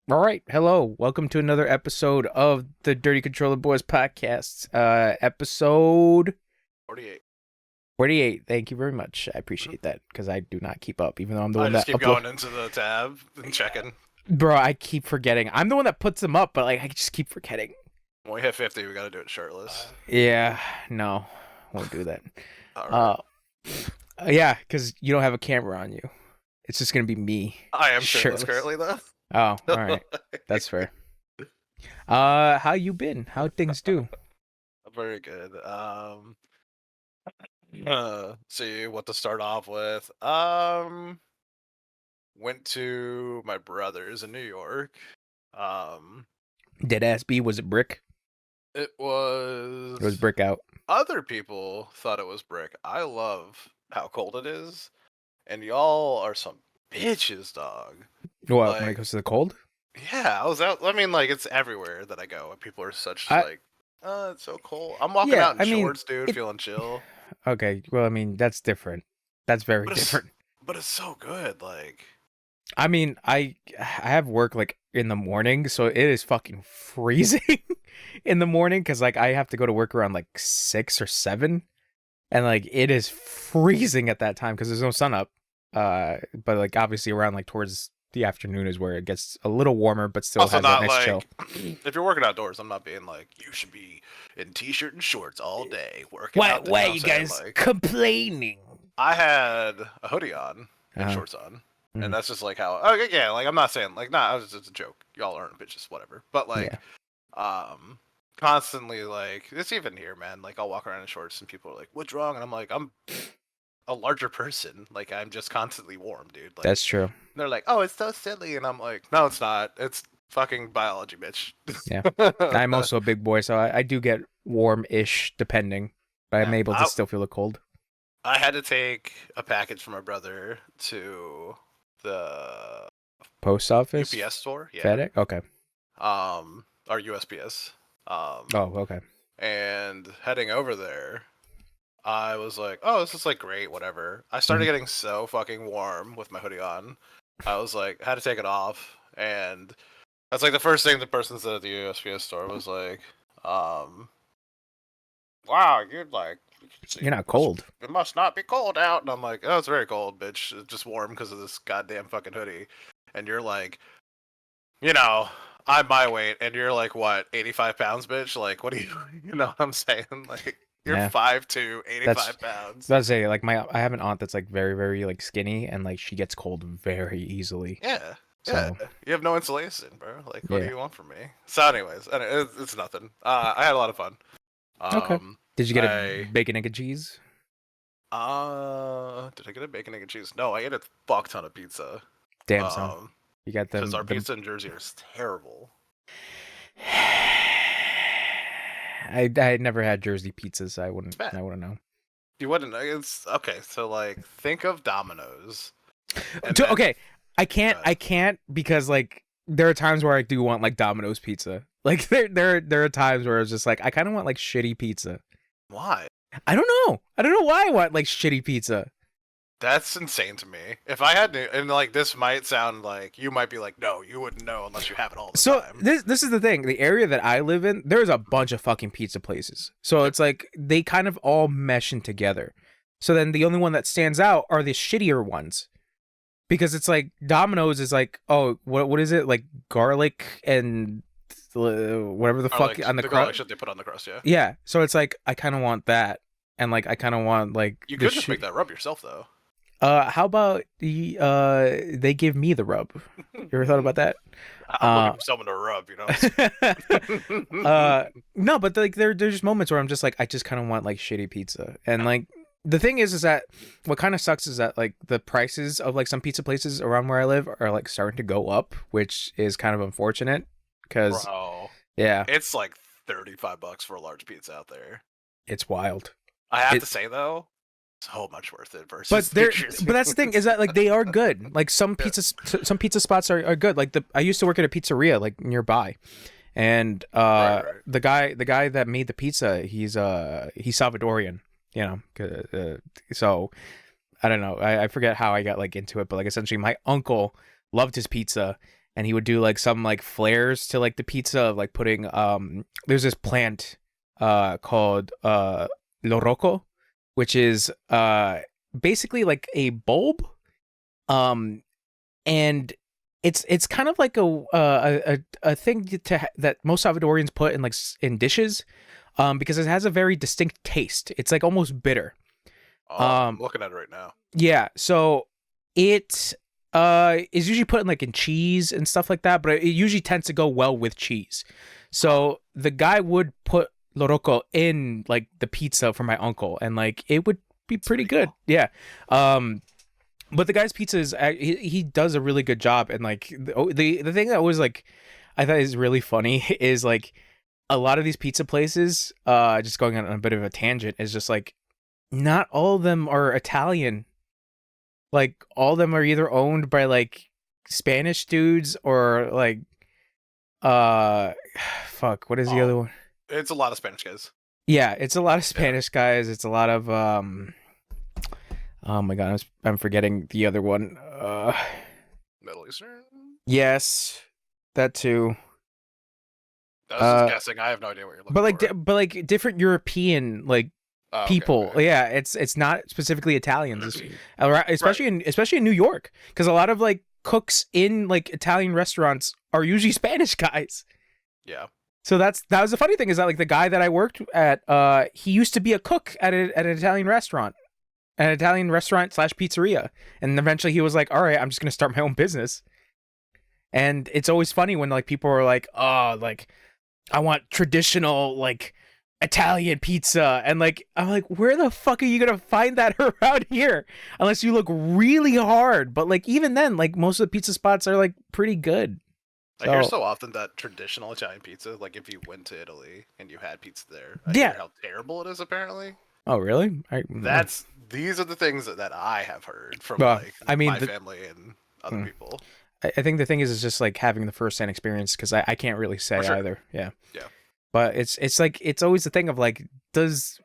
All right, hello. Welcome to another episode of the Dirty Controller Boys podcast. Episode 48. 48. Thank you very much. I appreciate that because I do not keep up, even though I'm the I one just that keep upload. going into the tab and checking. Bro, I keep forgetting. I'm the one that puts them up, but like I just keep forgetting. When we hit 50, we gotta do it shirtless. Yeah, no, won't do that. Alright. Yeah, because you don't have a camera on you. It's just gonna be me. I am shirtless Shirtless. currently, though. Oh, all right. That's fair. How you been? How things do? Very good. See what to start off with. Went to my brother's in New York. Dead ass B, was it brick? It was. It was brick out. Other people thought it was brick. I love how cold it is, and y'all are some bitches, dog. What, when it comes to the cold? Yeah, I was out. I mean, like, it's everywhere that I go, and people are such it's so cold. I'm walking Yeah, out in I mean, shorts, dude, feeling chill. Okay, well, I mean, that's different. That's very But different. but it's so good. Like, I mean, I have work like in the morning, so it is fucking freezing in the morning because like I have to go to work around like 6 or 7, and like it is freezing at that time because there's no sun up. But like obviously around like towards the afternoon is where it gets a little warmer, but still also has that not nice chill. like if you're working outdoors, I'm not being like you should be in t-shirt and shorts all day working out. Why You know you what I'm saying? guys Like, complaining? I had a hoodie on and Uh-huh. shorts on. Mhm. And that's just like how. Okay, yeah, like I'm not saying like nah, it's a joke. Y'all aren't bitches, whatever. But like, um constantly like it's even here, man. Like I'll walk around in shorts and people are like, "What's wrong?" And I'm like, "I'm a larger person. Like I'm just constantly warm, dude." Like That's true. they're like, "Oh, it's so silly," and I'm like, "No, it's not. It's fucking biology, bitch." Yeah. I'm also a big boy, so I do get warm-ish depending, but I'm Yeah, able to still feel the cold. I had to take a package from my brother to the Post office? UPS store. Yeah. FedEx? Okay. Or USPS. Oh, okay. And heading over there, I was like, oh, this is like great, whatever. I started getting so fucking warm with my hoodie on. I was like, I had to take it off. And that's like the first thing the person said at the USPS store was like, wow, You're not cold. It must not be cold out. And I'm like, oh, it's very cold, bitch. It's just warm because of this goddamn fucking hoodie. And you're like, you know, I'm my weight, and you're like, what, 85 pounds, bitch? Like, what do you, you know what I'm saying? Like, you're Yeah. 5'2", 85 pounds. That's say like I have an aunt that's like very very like skinny and like she gets cold very easily. Yeah. Yeah, So you have no insulation, bro. Like, what do yeah. you want from me? So, anyways, it's nothing. I had a lot of fun. Okay. Did you get a I bacon egg and cheese? did I get a bacon egg and cheese? No, I ate a fuck ton of pizza. Damn son. You got them Because our pizza in Jersey is terrible. I never had Jersey pizzas, so I wouldn't know. You wouldn't. It's okay. So like, think of Domino's. Okay, I can't because like there are times where I do want like Domino's pizza. Like there are times where it's just like I kind of want like shitty pizza. Why? I don't know. I don't know why I want like shitty pizza. That's insane to me. If I had to, and like this might sound like you might be like, no, you wouldn't know unless you have it all the time. This is the thing. The area that I live in, there's a bunch of fucking pizza places. So it's like they kind of all mesh in together. So then the only one that stands out are the shittier ones. Because it's like Domino's is like, oh, what is it? Like garlic and whatever the fuck like, on the crust. crust. Shit they put on the crust, yeah. Yeah. So it's like I kind of want that, and like I kind of want like you could just make that rub yourself though. How about they give me the rub? You ever thought about that? I'm looking for someone to rub, you know. No, but like there's just moments where I'm just like I just kind of want like shitty pizza, and like the thing is that what kind of sucks is that like the prices of like some pizza places around where I live are like starting to go up, which is kind of unfortunate because yeah, it's like $35 for a large pizza out there. It's wild. I have to say though, so much worth it versus. But that's the thing is that like they are good. Like some pizza spots are good. Like I used to work at a pizzeria like nearby, and the guy that made the pizza, he's Salvadorian, you know. So I don't know. I forget how I got like into it, but like essentially my uncle loved his pizza, and he would do like some like flares to like the pizza of like putting there's this plant called loroco, which is basically like a bulb, um and it's kind of like a thing that most Salvadorians put in like in dishes, because it has a very distinct taste. It's like almost bitter. Oh, I'm looking at it right now. Yeah, so it is usually put in like in cheese and stuff like that, but it usually tends to go well with cheese. So the guy would put loroco in like the pizza for my uncle, and like it would be pretty good. Cool. Yeah. But the guy's pizza is he does a really good job, and like the thing that was like I thought is really funny is like a lot of these pizza places, just going on a bit of a tangent, is just like not all of them are Italian. Like all of them are either owned by like Spanish dudes or like fuck, what is the other one? It's a lot of Spanish guys. Yeah, it's a lot of Spanish guys. It's a lot of oh my god, I'm forgetting the other one. Middle Eastern? Yes, that too. I was just guessing. I have no idea what you're looking for. But like different European like people. Okay. Yeah, it's not specifically Italians, especially in New York, because a lot of like cooks in like Italian restaurants are usually Spanish guys. Yeah. So that was the funny thing, is that like the guy that I worked at, he used to be a cook at an Italian restaurant. An Italian restaurant / pizzeria, and eventually he was like, all right, I'm just gonna start my own business. And it's always funny when like people are like, oh, like I want traditional like Italian pizza, and like I'm like, where the fuck are you gonna find that around here unless you look really hard? But like even then, like most of the pizza spots are like pretty good. I hear so often that traditional Italian pizza, like if you went to Italy and you had pizza there, I hear how terrible it is apparently. Oh really? These are the things that I have heard from my family and other people. I think the thing is just like having the first-hand experience, because I can't really say either. Yeah. Yeah. But it's like it's always the thing of like, does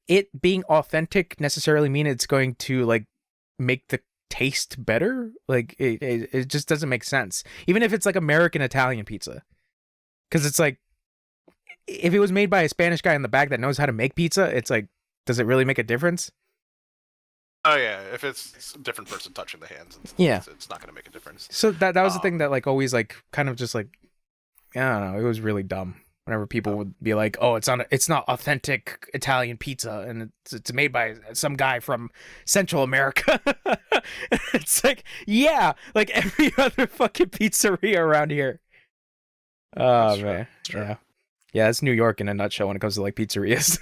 it being authentic necessarily mean it's going to like make the taste better? Like it just doesn't make sense. Even if it's like American Italian pizza, because it's like if it was made by a Spanish guy in the back that knows how to make pizza, it's like, does it really make a difference? Oh yeah, if it's a different person touching the hands and stuff, it's not going to make a difference. So that was the thing that like always like kind of just like, I don't know, it was really dumb whenever people would be like, oh, it's not authentic Italian pizza, and it's made by some guy from Central America. It's like, yeah, like every other fucking pizzeria around here. Oh man, yeah, it's New York in a nutshell when it comes to like pizzerias.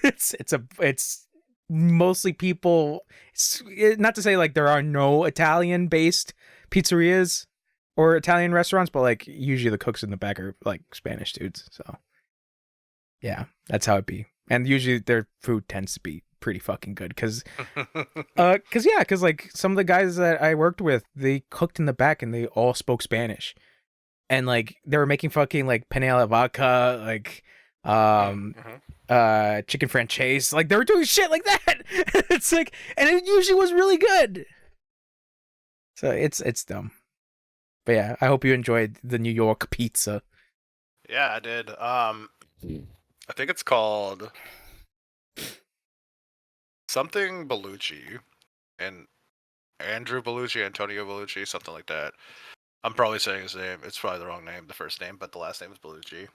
It's mostly people. Not to say like there are no Italian based pizzerias or Italian restaurants, but like usually the cooks in the back are like Spanish dudes. So yeah, that's how it be. And usually their food tends to be pretty fucking good, because like some of the guys that I worked with, they cooked in the back and they all spoke Spanish, and like they were making fucking like penne alla vodka, like chicken franchise, like they were doing shit like that. It's like, and it usually was really good. So it's dumb. But yeah, I hope you enjoyed the New York pizza. Yeah, I did. I think it's called something Bellucci, and Andrew Bellucci, Antonio Bellucci, something like that. I'm probably saying his name. It's probably the wrong name, the first name, but the last name is Bellucci.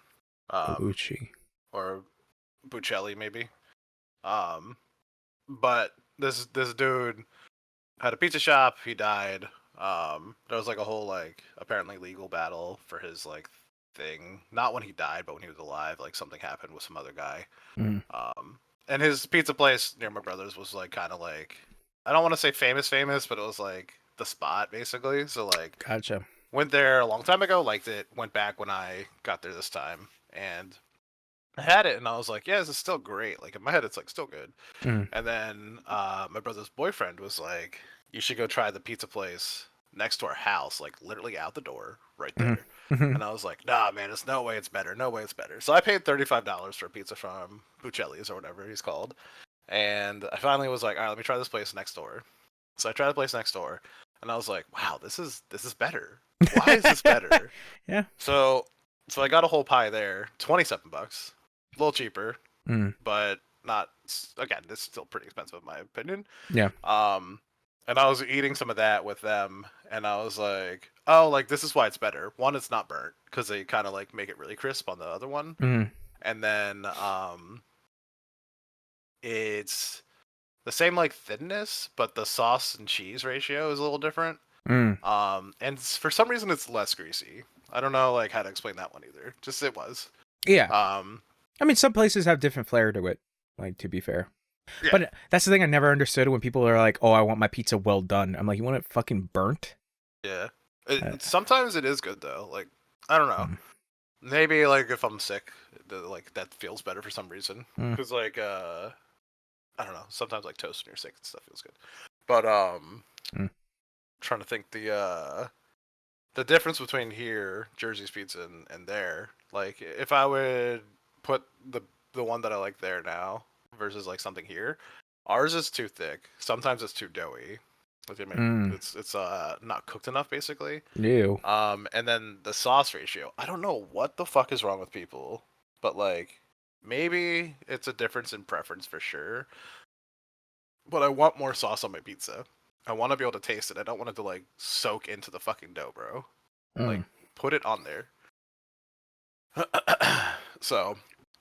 Bellucci. Or Buccelli, maybe. But this dude had a pizza shop. He died. There was like a whole like apparently legal battle for his like thing. Not when he died, but when he was alive. Like something happened with some other guy. And his pizza place near my brother's was like kind of like, I don't want to say famous, but it was like the spot basically. So like, gotcha. Went there a long time ago. Liked it. Went back when I got there this time, and I had it, and I was like, yeah, this is still great. Like in my head, it's like still good. And then my brother's boyfriend was like, you should go try the pizza place next to our house, like literally out the door, right there. And I was like, nah, man, there's no way it's better. No way it's better. So I paid $35 for a pizza from Buccelli's or whatever he's called. And I finally was like, all right, let me try this place next door. So I tried the place next door. and I was like, wow, this is better. Why is this better? Yeah. So I got a whole pie there, $27, a little cheaper, but not. Again, this is still pretty expensive in my opinion. Yeah. And I was eating some of that with them, and I was like, oh, like this is why it's better. One, it's not burnt because they kind of like make it really crisp on the other one, and then it's the same like thinness, but the sauce and cheese ratio is a little different. And for some reason it's less greasy. I don't know like how to explain that one either. Just it was. Yeah. I mean, some places have different flair to it. Like, to be fair. Yeah. But that's the thing I never understood when people are like, "Oh, I want my pizza well done." I'm like, "You want it fucking burnt?" Yeah. Sometimes it is good though. Like, I don't know. Maybe like if I'm sick, like that feels better for some reason. Because like I don't know. Sometimes like toast when you're sick and stuff feels good. But trying to think the difference between here, Jersey's Pizza, and there. Like if I would put the one that I like there now versus like something here, ours is too thick. Sometimes it's too doughy. Like, I mean, it's not cooked enough basically. Ew. And then the sauce ratio. I don't know what the fuck is wrong with people, but like maybe it's a difference in preference for sure. But I want more sauce on my pizza. I want to be able to taste it. I don't want it to like soak into the fucking dough, bro. Like put it on there. So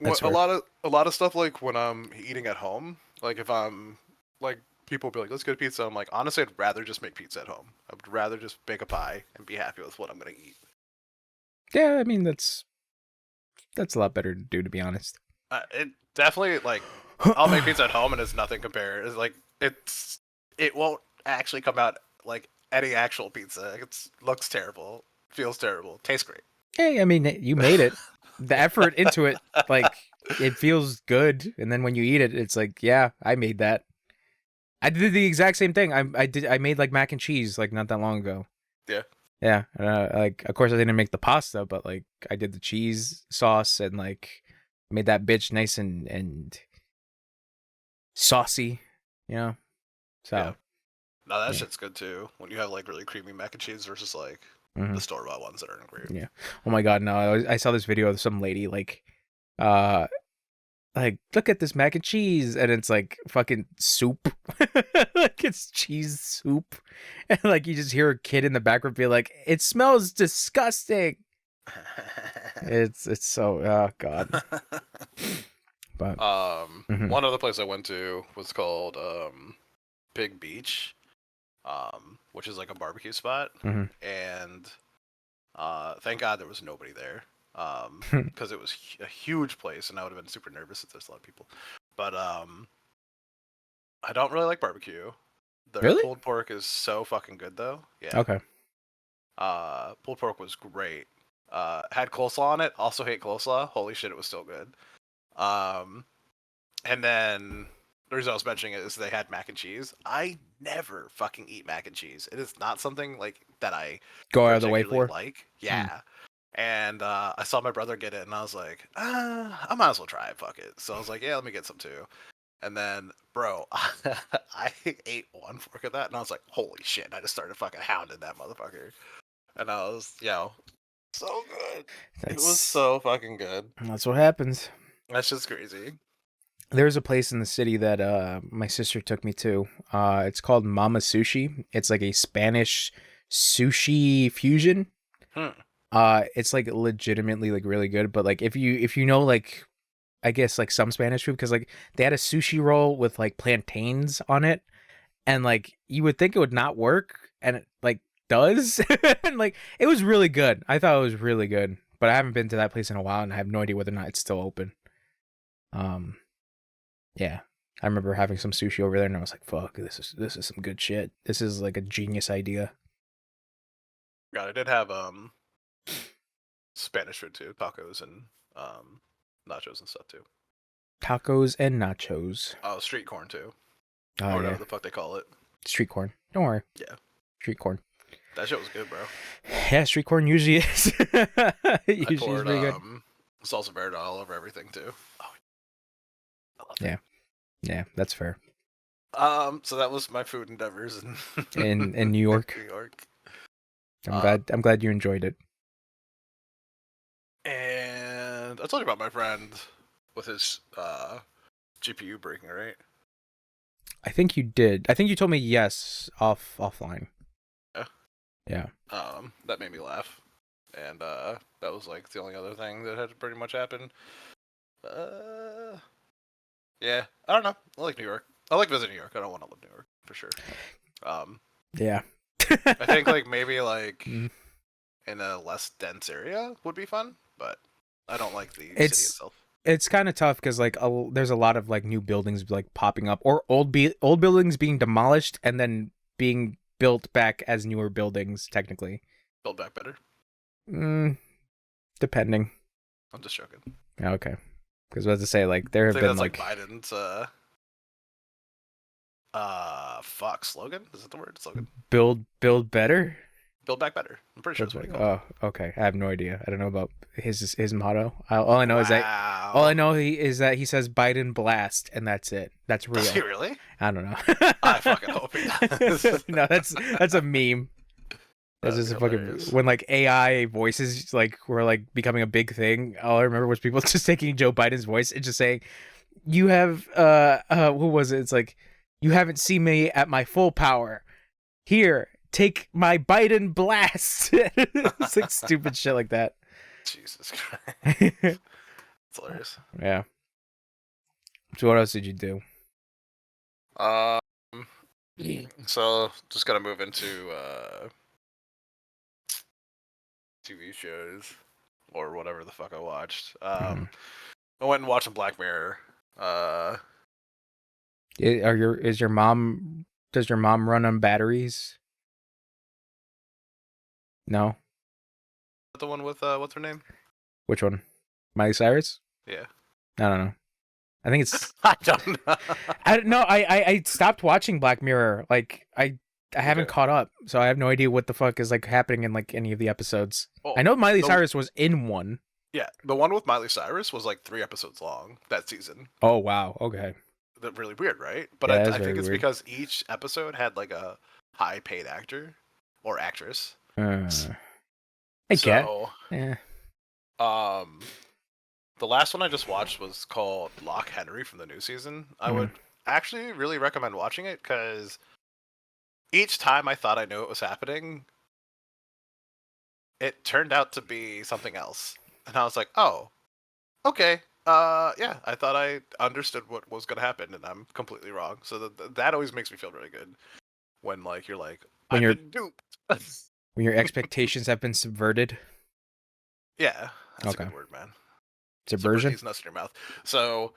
a lot of stuff like when I'm eating at home, like if I'm like people will be like, let's get pizza. I'm like, honestly, I'd rather just make pizza at home. I would rather just bake a pie and be happy with what I'm gonna eat. Yeah, I mean that's a lot better to do, to be honest. It definitely like I'll make pizza at home and it's nothing compared. It's like it won't actually come out like any actual pizza. It looks terrible, feels terrible, tastes great. Hey, I mean, you made it. The effort into it, like, it feels good, and then when you eat it, it's like, yeah, I made that. I did the exact same thing. I made like mac and cheese like not that long ago. Yeah. Yeah. Like, of course, I didn't make the pasta, but like I did the cheese sauce and like made that bitch nice and saucy. You know. So. Yeah. No, that shit's good too. When you have like really creamy mac and cheese versus like the store-bought ones that aren't great. Yeah. Oh my god, no! I saw this video of some lady like look at this mac and cheese, and it's like fucking soup, like it's cheese soup, and like you just hear a kid in the background be like, "It smells disgusting." It's so god. But one other place I went to was called Pig Beach, which is like a barbecue spot, and thank God there was nobody there. Because it was a huge place, and I would have been super nervous if there's a lot of people. But I don't really like barbecue. The pulled pork is so fucking good, though. Yeah. Okay. Pulled pork was great. Had coleslaw on it. Also hate coleslaw. Holy shit, it was still good. And then the reason I was mentioning it is they had mac and cheese. I never fucking eat mac and cheese. It is not something like that I go out of the way for. Like, yeah. And I saw my brother get it, and I was like, I might as well try it. Fuck it. So I was like, yeah, let me get some too. And then, bro, I ate one fork of that, and I was like, holy shit. I just started fucking hounding that motherfucker. And I was, so good. It was so fucking good. That's what happens. That's just crazy. There's a place in the city that my sister took me to. It's called Mama Sushi. It's like a Spanish sushi fusion. It's like legitimately like really good, but like if you know like I guess like some Spanish food, because like they had a sushi roll with like plantains on it, and like you would think it would not work, and it like does. And like it was really good. I thought it was really good, but I haven't been to that place in a while, and I have no idea whether or not it's still open. Yeah, I remember having some sushi over there, and I was like, "Fuck, this is some good shit. This is like a genius idea." God, I did have Spanish food too, tacos and nachos and stuff too. Tacos and nachos. Oh, street corn too. Oh, or whatever the fuck they call it. Street corn. Don't worry. Yeah. Street corn. That shit was good, bro. Yeah, street corn usually is. Usually poured, is pretty good. Salsa verde all over everything too. Oh, I love that. Yeah, that's fair. So that was my food endeavors in New York. New York. I'm glad you enjoyed it. And I told you about my friend with his GPU breaking, right? I think you did. I think you told me yes offline. Yeah. Yeah. That made me laugh. And that was like the only other thing that had pretty much happened. Yeah, I don't know. I like New York. I like visiting New York. I don't want to live in New York for sure. Yeah. I think like maybe like Mm. in a less dense area would be fun, but I don't like the city itself. It's kind of tough because like there's a lot of like new buildings like popping up, or old buildings being demolished and then being built back as newer buildings. Technically, Build back better. Depending. I'm just joking. Okay, because I was to say like there have I think been that's like Biden's slogan. Is that the word? Slogan. Build better. Build back better. I'm pretty sure that's what he called it. Oh, okay. I have no idea. I don't know about his motto. All I know is that he says Biden blast, and that's it. That's real. Does he really? I don't know. I fucking hope he does. No, that's a meme. That's just a fucking when like AI voices like were like becoming a big thing. All I remember was people just taking Joe Biden's voice and just saying, "You have what was it? It's like you haven't seen me at my full power. Here, take my Biden blast." It's like stupid shit like that. Jesus Christ. It's hilarious. Yeah. So what else did you do? So just gotta move into TV shows or whatever the fuck I watched. I went and watched Black Mirror. Does your mom run on batteries? No. The one with what's her name? Which one? Miley Cyrus? Yeah. I don't know. I think it's I don't know. I stopped watching Black Mirror. Like I haven't caught up, so I have no idea what the fuck is like happening in like any of the episodes. Well, I know Miley Cyrus was in one. Yeah, the one with Miley Cyrus was like 3 episodes long that season. Oh wow, okay. That's really weird, right? But Yeah, I think it's weird because each episode had like a high-paid actor or actress. I get. Yeah. The last one I just watched was called Lock Henry from the new season. I would actually really recommend watching it because each time I thought I knew what was happening, it turned out to be something else. And I was like, oh, okay. Yeah, I thought I understood what was going to happen, and I'm completely wrong. So that always makes me feel really good when like you're like, I've been duped. When your expectations have been subverted. Yeah, that's a good word, man. Subversion. These nuts in your mouth. So,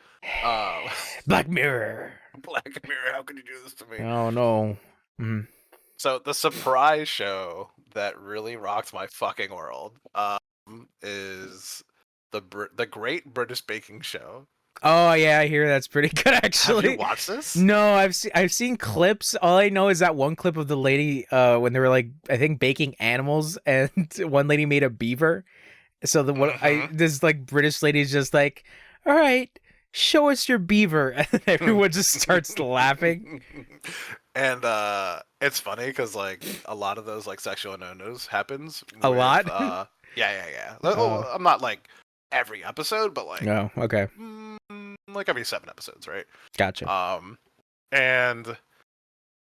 Black Mirror. Black Mirror. How could you do this to me? Oh no. So the surprise show that really rocked my fucking world is the Great British Baking Show. Oh yeah, I hear that's pretty good actually. Have you watched this? No, I've seen clips. All I know is that one clip of the lady when they were like I think baking animals, and one lady made a beaver. So this like British lady's just like, all right, show us your beaver, and everyone just starts laughing. And it's funny because like a lot of those like sexual no-nos happens. A lot. Yeah. I'm not like every episode, but like okay, like every 7 episodes, right? Gotcha. And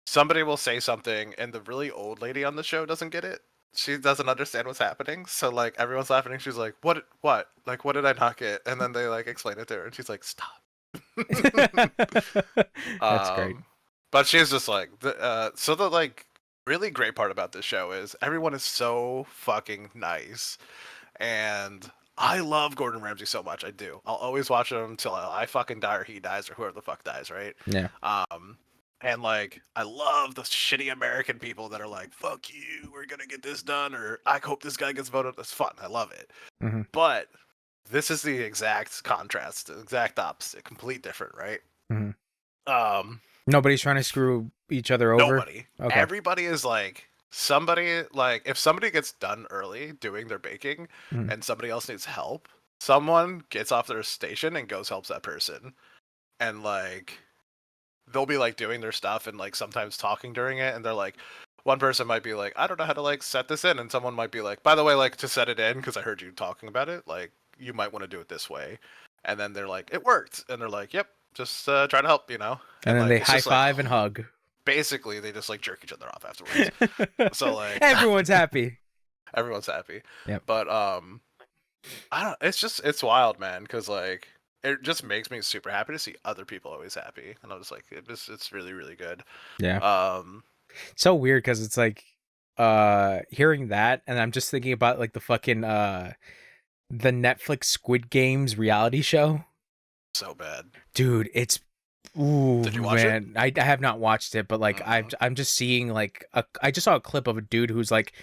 somebody will say something, and the really old lady on the show doesn't get it. She doesn't understand what's happening, so like everyone's laughing. She's like, "What? Like, what did I not get?" And then they like explain it to her, and she's like, "Stop." That's great. But she's just like, so the like really great part about this show is everyone is so fucking nice, and I love Gordon Ramsay so much. I do. I'll always watch him until I fucking die or he dies or whoever the fuck dies, right? Yeah. And like, I love the shitty American people that are like, "Fuck you, we're gonna get this done," or "I hope this guy gets voted." That's fun. I love it. But this is the exact contrast, the exact opposite, complete different, right? Nobody's trying to screw each other over. Nobody. Okay. Everybody is like somebody. Like if somebody gets done early doing their baking, and somebody else needs help, someone gets off their station and goes helps that person, and like. they'll be like doing their stuff and like sometimes talking during it, and they're like, one person might be like, I don't know how to like set this in, and someone might be like, by the way, like to set it in because I heard you talking about it, like you might want to do it this way, and then they're like, it worked, and they're like, yep, just trying to help, you know, And then like, they it's high just, five like, and hug. basically they just like jerk each other off afterwards. So like Everyone's happy. everyone's happy. Yep. But I don't. It's wild, man, because like it just makes me super happy to see other people always happy, and I'm just like it's really really good. Yeah. Um, So weird because it's like hearing that, and I'm just thinking about like the fucking the Netflix Squid Games reality show. so bad, Dude. It's ooh, Did you watch man. I have not watched it, but like I'm just seeing like I just saw a clip of a dude who's like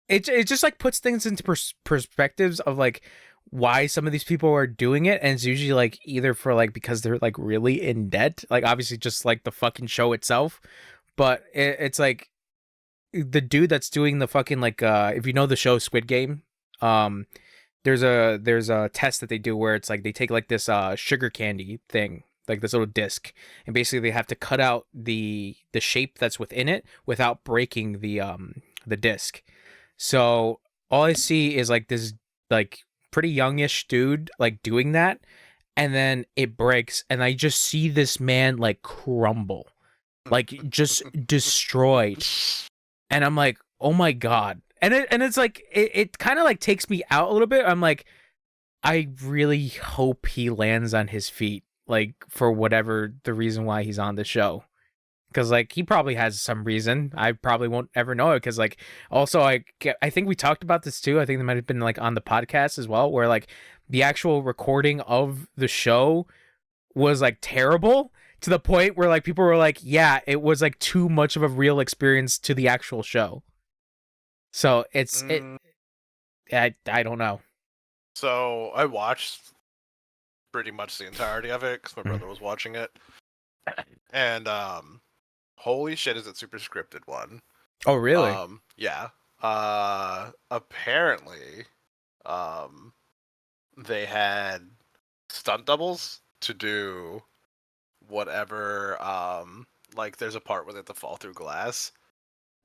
it just like puts things into perspectives of like why some of these people are doing it, and it's usually like either for like because they're like really in debt, like obviously just like the fucking show itself, but it's like the dude that's doing the fucking like if you know the show Squid Game, there's a test that they do where it's like they take like this sugar candy thing, like this little disc, and basically they have to cut out the shape that's within it without breaking the disc. So all I see is like this like pretty youngish dude like doing that, and then it breaks, and I just see this man like crumble, like just destroyed, and I'm like, oh my god, and it's like it kind of like takes me out a little bit. I'm like, I really hope he lands on his feet, like for whatever the reason why he's on the show. Because like he probably has some reason. I probably won't ever know it. Because like also I think we talked about this too. I think they might have been like on the podcast as well, where like the actual recording of the show was like terrible to the point where like people were like, yeah, it was like too much of a real experience to the actual show. So it's I don't know. So I watched pretty much the entirety of it because my brother was watching it, and holy shit, is it super scripted one? Oh really? Yeah. Apparently, they had stunt doubles to do whatever. Like there's a part where they have to fall through glass.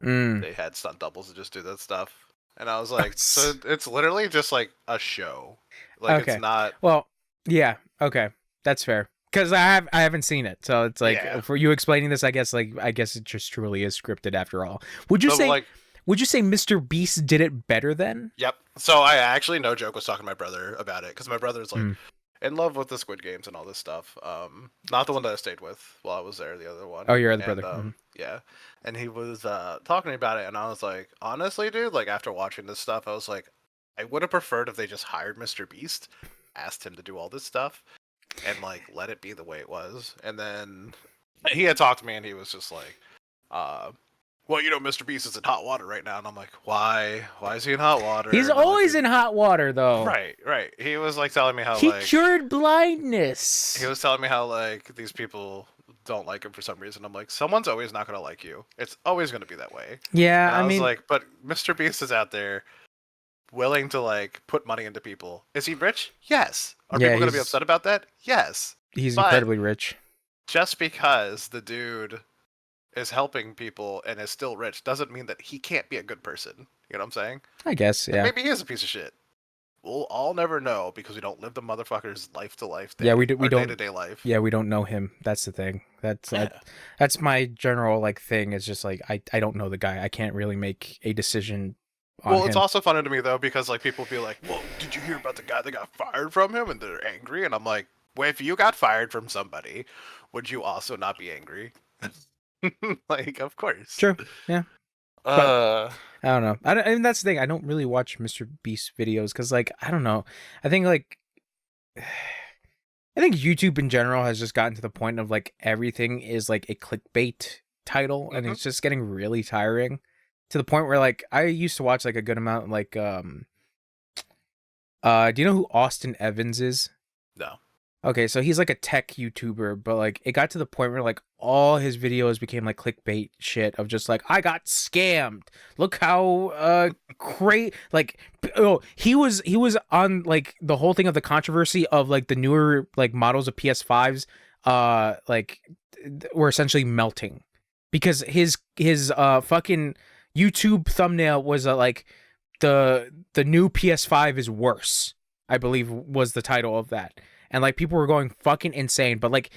They had stunt doubles to just do that stuff, and I was like, so it's literally just like a show. Like Okay. it's not. Well, yeah. Okay, that's fair. Because I haven't seen it, so it's like Yeah. for you explaining this, I guess it just truly is scripted after all. Would you So, say like, Mr. Beast did it better then? yep. So I actually, no joke, was talking to my brother about it because my brother's like in love with the Squid Games and all this stuff. Not the one that I stayed with while I was there, the other one. Oh, your other brother. Yeah, and he was talking to me about it, and I was like, honestly, dude, like after watching this stuff, I was like, I would have preferred if they just hired Mr. Beast, asked him to do all this stuff, and like let it be the way it was. And then he had talked to me, and he was just like, well, you know, Mr. Beast is in hot water right now, and I'm like, why is he in hot water? He's And always like, in hot water though. right. He was like telling me how He like cured blindness. he was telling me how like these people don't like him for some reason. I'm like, someone's always not gonna like you. It's always gonna be that way. Yeah, And I was mean, like, but Mr. Beast is out there willing to like put money into people. Is he rich? Yes. Are Yeah, people gonna be he's- upset about that? Yes. he's but- incredibly rich. Just because the dude is helping people and is still rich doesn't mean that he can't be a good person. You know what I'm saying? I guess, And yeah. maybe he is a piece of shit. We'll all never know because we don't live the motherfucker's life to life. Yeah, we don't day-to-day life. Yeah, we don't know him. That's the thing. That's Yeah. that's my general like thing. Is just like I don't know the guy. I can't really make a decision on Well, him. it's also funny to me though because like people be like, "Well, did you hear about the guy that got fired from him?" And they're angry, and I'm like, "Well, if you got fired from somebody, would you also not be angry?" Like, of course. True. Yeah. Uh, I don't know. And that's the thing. I don't really watch Mr. Beast videos because, like, I don't know. I think like, I think YouTube in general has just gotten to the point of like everything is like a clickbait title, and it's just getting really tiring. To the point where like I used to watch like a good amount. Like, do you know who Austin Evans is? no. Okay, so he's like a tech YouTuber, but like it got to the point where like all his videos became like clickbait shit of just like I got scammed. Look how great like he was on like the whole thing of the controversy of like the newer like models of PS5s like were essentially melting because his fucking YouTube thumbnail was like the new PS5 is worse, I believe was the title of that. And like people were going fucking insane, but like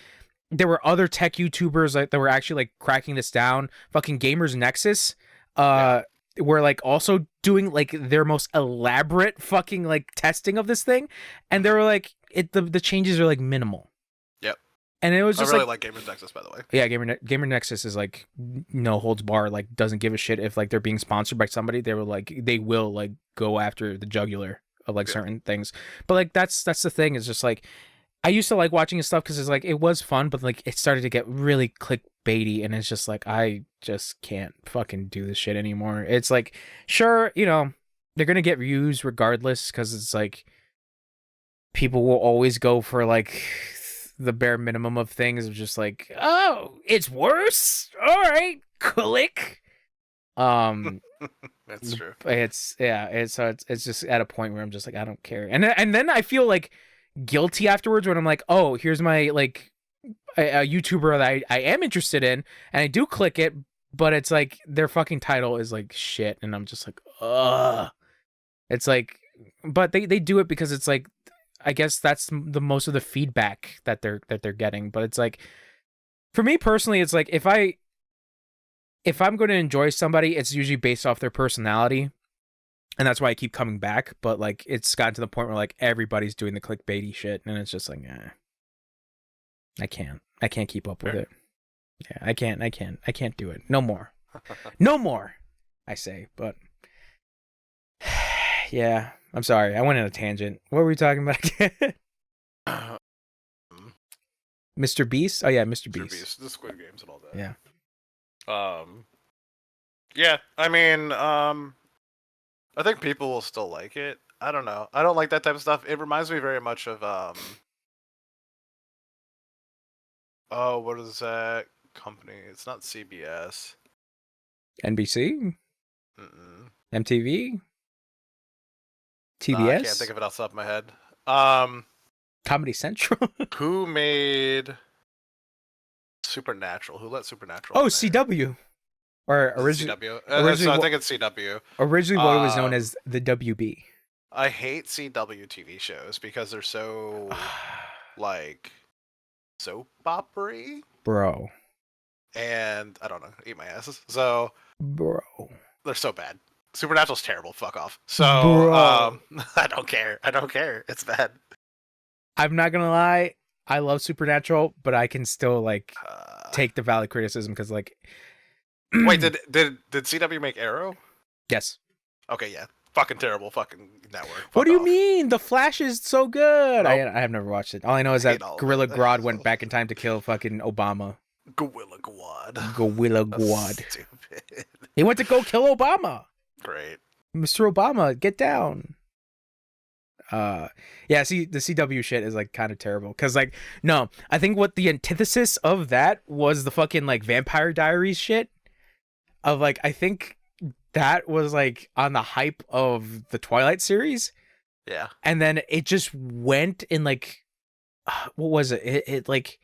there were other tech YouTubers like that were actually like cracking this down. Fucking Gamers Nexus were like also doing like their most elaborate fucking like testing of this thing, and they were like the changes are like minimal. Yep. And it was just I really like Gamers Nexus, by the way. Yeah, Gamer Nexus is like no holds bar, like doesn't give a shit if like they're being sponsored by somebody. They will like go after the jugular of like certain things. But like that's the thing, is just like I used to like watching his stuff because it's like it was fun, but like it started to get really clickbaity, and it's just like I just can't fucking do this shit anymore. It's like, sure, you know, they're gonna get views regardless because it's like people will always go for like the bare minimum of things of just like, oh, it's worse. All right, click. That's true. It's just at a point where I'm just like, I don't care, and then I feel like guilty afterwards when I'm like, oh, here's my like a YouTuber that I am interested in, and I do click it, but it's like their fucking title is like shit, and I'm just like, ugh. It's like, but they do it because it's like, I guess that's the most of the feedback that they're getting. But it's like, for me personally, it's like if I'm going to enjoy somebody, it's usually based off their personality. And that's why I keep coming back. But like, it's gotten to the point where like everybody's doing the clickbaity shit, and it's just like, I can't keep up with it. Yeah, I can't do it. No more. No more, I say. But yeah, I'm sorry. I went on a tangent. What were we talking about again? Mr. Beast? Oh yeah, Mr. Beast. The Squid Games and all that. Yeah. Yeah, I mean, I think people will still like it. I don't know. I don't like that type of stuff. It reminds me very much of oh, what is that company? It's not CBS. NBC? Mm-mm. MTV? TBS? I can't think of it off the top of my head. Comedy Central? Who made Supernatural? Who let Supernatural? Oh, CW. Or originally, so I think it's CW. Originally, what it was known as the WB. I hate CW TV shows because they're so like soap opera-y. Bro. And I don't know, eat my asses. So, bro, they're so bad. Supernatural's terrible. Fuck off. So, I don't care. It's bad. I'm not gonna lie. I love Supernatural, but I can still like take the valid criticism because like. Wait, did CW make Arrow? Yes. Okay, yeah. Fucking terrible fucking network. What do you mean? The Flash is so good. Nope. I have never watched it. All I know is that Gorilla Grodd went back in time to kill fucking Obama. Gorilla Grodd. Gorilla Grodd. Stupid. He went to go kill Obama. Great. Mr. Obama, get down. Yeah, see, the CW shit is like kind of terrible because like, no, I think what the antithesis of that was the fucking like Vampire Diaries shit. Of like, I think that was like on the hype of the Twilight series. Yeah. And then it just went in like, what was it? It like,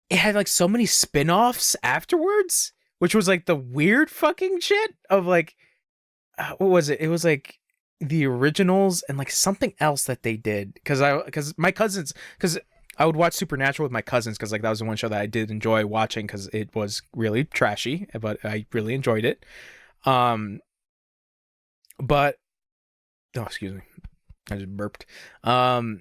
it had like so many spin-offs afterwards, which was like the weird fucking shit of like, what was it? It was like the originals and like something else that they did. Cause my cousins, cause I would watch Supernatural with my cousins because like that was the one show that I did enjoy watching because it was really trashy, but I really enjoyed it. But oh, excuse me, I just burped. But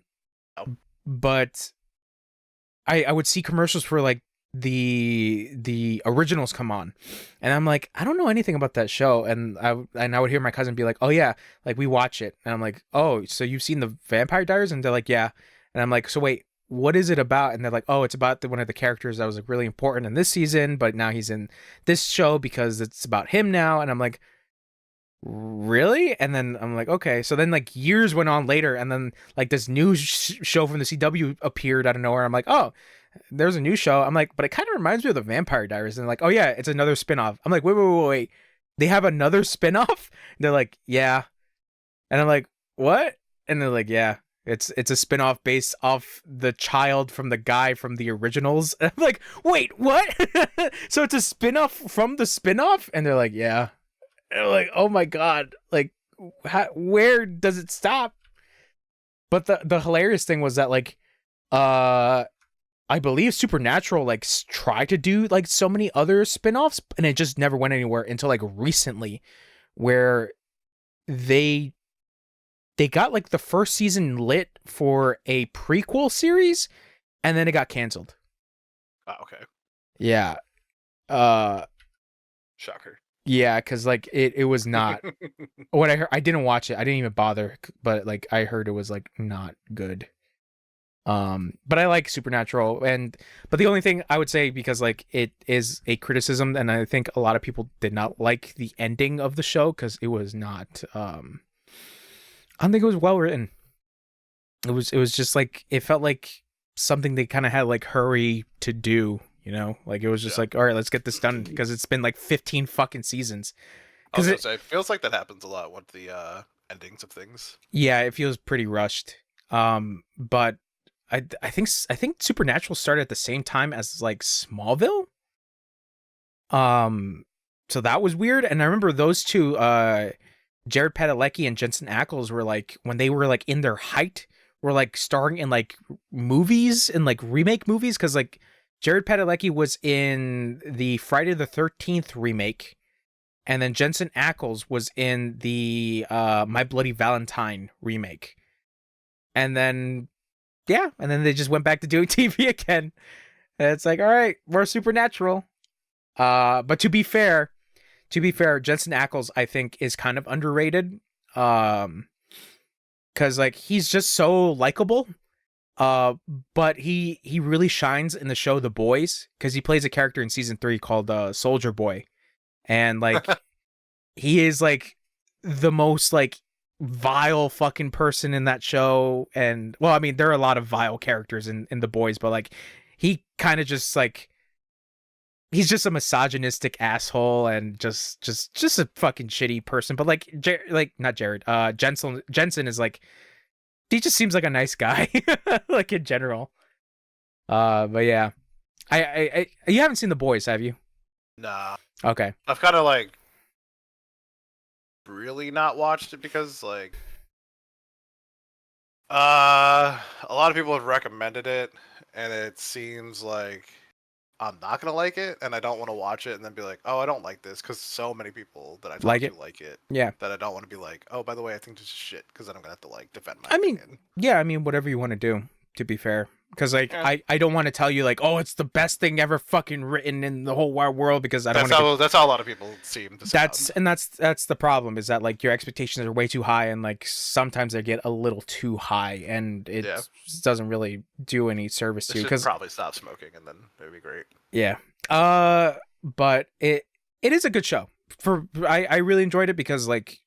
I would see commercials for like the originals come on, and I'm like, I don't know anything about that show, and I would hear my cousin be like, oh yeah, like we watch it, and I'm like, oh, so you've seen the Vampire Diaries? And they're like, yeah, and I'm like, so wait, what is it about? And they're like, oh, it's about one of the characters that was like really important in this season, but now he's in this show because it's about him now. And I'm like, really? And then I'm like, okay. So then like years went on later, and then like this new show from the CW appeared out of nowhere. I'm like, oh, there's a new show. I'm like, but it kind of reminds me of the Vampire Diaries. And like, oh yeah, it's another spinoff. I'm like, wait. They have another spinoff? They're like, yeah. And I'm like, what? And they're like, yeah. It's a spin-off based off the child from the guy from the originals. And I'm like, wait, what? So it's a spin-off from the spin-off? And they're like, yeah. And I'm like, oh my god, like, where does it stop? But the hilarious thing was that like, I believe Supernatural like tried to do like so many other spin-offs, and it just never went anywhere until like recently, where they got like the first season lit for a prequel series, and then it got canceled. Oh, okay. Yeah. Shocker. Yeah, because like it was not what I heard. I didn't watch it. I didn't even bother, but like I heard it was like not good. But I like Supernatural, but the only thing I would say, because like it is a criticism, and I think a lot of people did not like the ending of the show because it was not I don't think it was well written. It was just like, it felt like something they kind of had like hurry to do, you know? Like it was just like, all right, let's get this done, because it's been like 15 fucking seasons. I was gonna say, it feels like that happens a lot with the endings of things. Yeah, it feels pretty rushed. But I think Supernatural started at the same time as like Smallville. So that was weird, and I remember those two, Jared Padalecki and Jensen Ackles, were like, when they were like in their height, were like starring in like movies and like remake movies, because like Jared Padalecki was in the Friday the 13th remake, and then Jensen Ackles was in the My Bloody Valentine remake, and then they just went back to doing TV again. And it's like, all right, we're Supernatural. But to be fair, Jensen Ackles, I think, is kind of underrated. Because like he's just so likable. But he really shines in the show The Boys, because he plays a character in season 3 called Soldier Boy, and like he is like the most like vile fucking person in that show. And well, I mean, there are a lot of vile characters in The Boys, but like he kind of just like, he's just a misogynistic asshole and just a fucking shitty person. But like not Jared, Jensen is like, he just seems like a nice guy, like in general. But yeah, I you haven't seen The Boys, have you? Nah. Okay. I've kind of like really not watched it because like a lot of people have recommended it, and it seems like I'm not gonna like it, and I don't want to watch it and then be like, oh, I don't like this, because so many people that I talk to like it. Yeah. That I don't want to be like, oh, by the way, I think this is shit, because then I'm gonna have to like defend my opinion. Yeah, I mean, whatever you want to do, to be fair. Because like I don't want to tell you like, oh, it's the best thing ever fucking written in the whole wide world, because I don't. That's how a lot of people seem to sound. That's the problem, is that like your expectations are way too high, and like sometimes they get a little too high, and it doesn't really do any service to you. Because probably stop smoking, and then it would be great. Yeah. But it is a good show. I really enjoyed it, because like,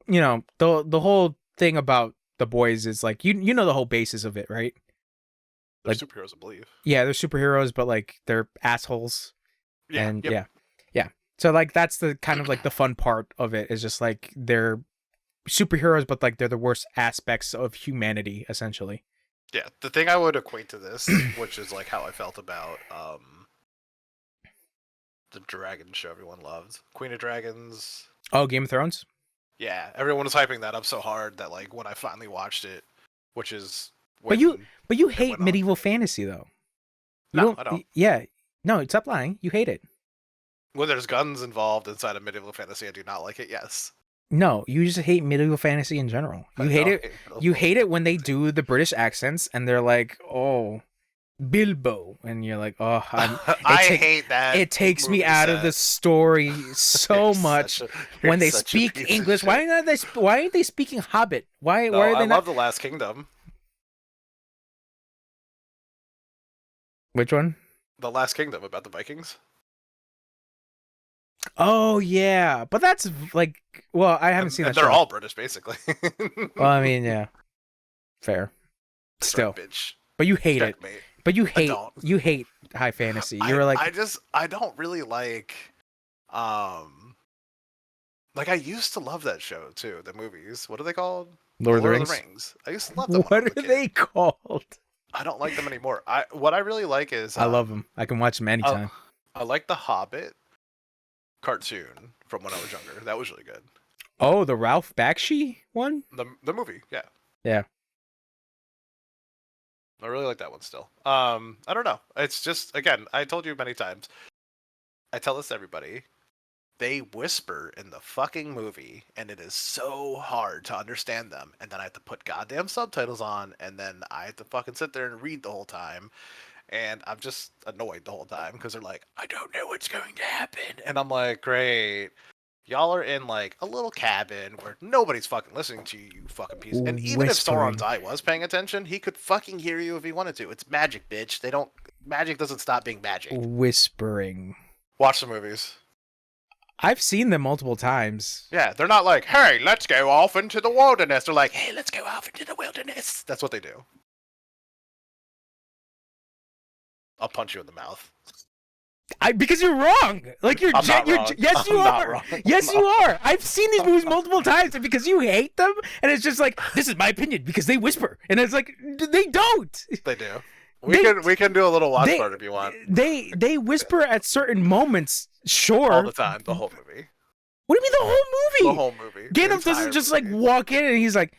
you know, the whole thing about The Boys is like, you know the whole basis of it, right? They're like superheroes, I believe. Yeah, they're superheroes, but like they're assholes. Yeah. And yeah. So like that's the kind of like the fun part of it, is just like they're superheroes, but like they're the worst aspects of humanity, essentially. Yeah, the thing I would equate to this, which is like how I felt about the dragon show everyone loved, Queen of Dragons. Oh, Game of Thrones? Yeah, everyone was hyping that up so hard that like when I finally watched it, which is but you hate medieval fantasy though. I don't. Yeah, no, stop lying. You hate it. When there's guns involved inside of medieval fantasy, I do not like it. Yes. No, you just hate medieval fantasy in general. You hate it. You hate it when they do the British accents and they're like, "Oh, Bilbo," and you're like, "Oh, I hate that." It takes me out of the story so much when they speak English. Why aren't they speaking Hobbit? Why are they not? I love The Last Kingdom. Which one? The Last Kingdom, about the Vikings. Oh yeah, but that's like, well, I haven't seen that. They're all British, basically. Well, I mean, yeah, fair. Still, bitch. But you hate it. But you hate high fantasy. You're like, I don't really like Like I used to love that show too. The movies. What are they called? Lord of the Rings. I used to love them What when I was are a kid. they called? I don't like them anymore. What I really like is I love them. I can watch them anytime. I like the Hobbit cartoon from when I was younger. That was really good. Oh, the Ralph Bakshi one? The movie, yeah. Yeah. I really like that one still. I don't know. It's just again, I told you many times. I tell this to everybody. They whisper in the fucking movie, and it is so hard to understand them. And then I have to put goddamn subtitles on, and then I have to fucking sit there and read the whole time. And I'm just annoyed the whole time because they're like, I don't know what's going to happen. And I'm like, great. Y'all are in like a little cabin where nobody's fucking listening to you, you fucking piece. And even if Sauron's eye was paying attention, he could fucking hear you if he wanted to. It's magic, bitch. Magic doesn't stop being magic. Whispering. Watch the movies. I've seen them multiple times. Yeah, they're not like, hey, let's go off into the wilderness. They're like, hey, let's go off into the wilderness. That's what they do. I'll punch you in the mouth. Because you're wrong. Like you're wrong. Yes, you are. Wrong. Yes, you are. I've seen these movies multiple times, and because you hate them, and it's just like, this is my opinion because they whisper, and it's like they don't. They do. We can do a little watch part if you want. They whisper at certain moments. Sure. All the time. The whole movie. What do you mean the whole movie? The whole movie. Gandalf doesn't just like walk in and he's like,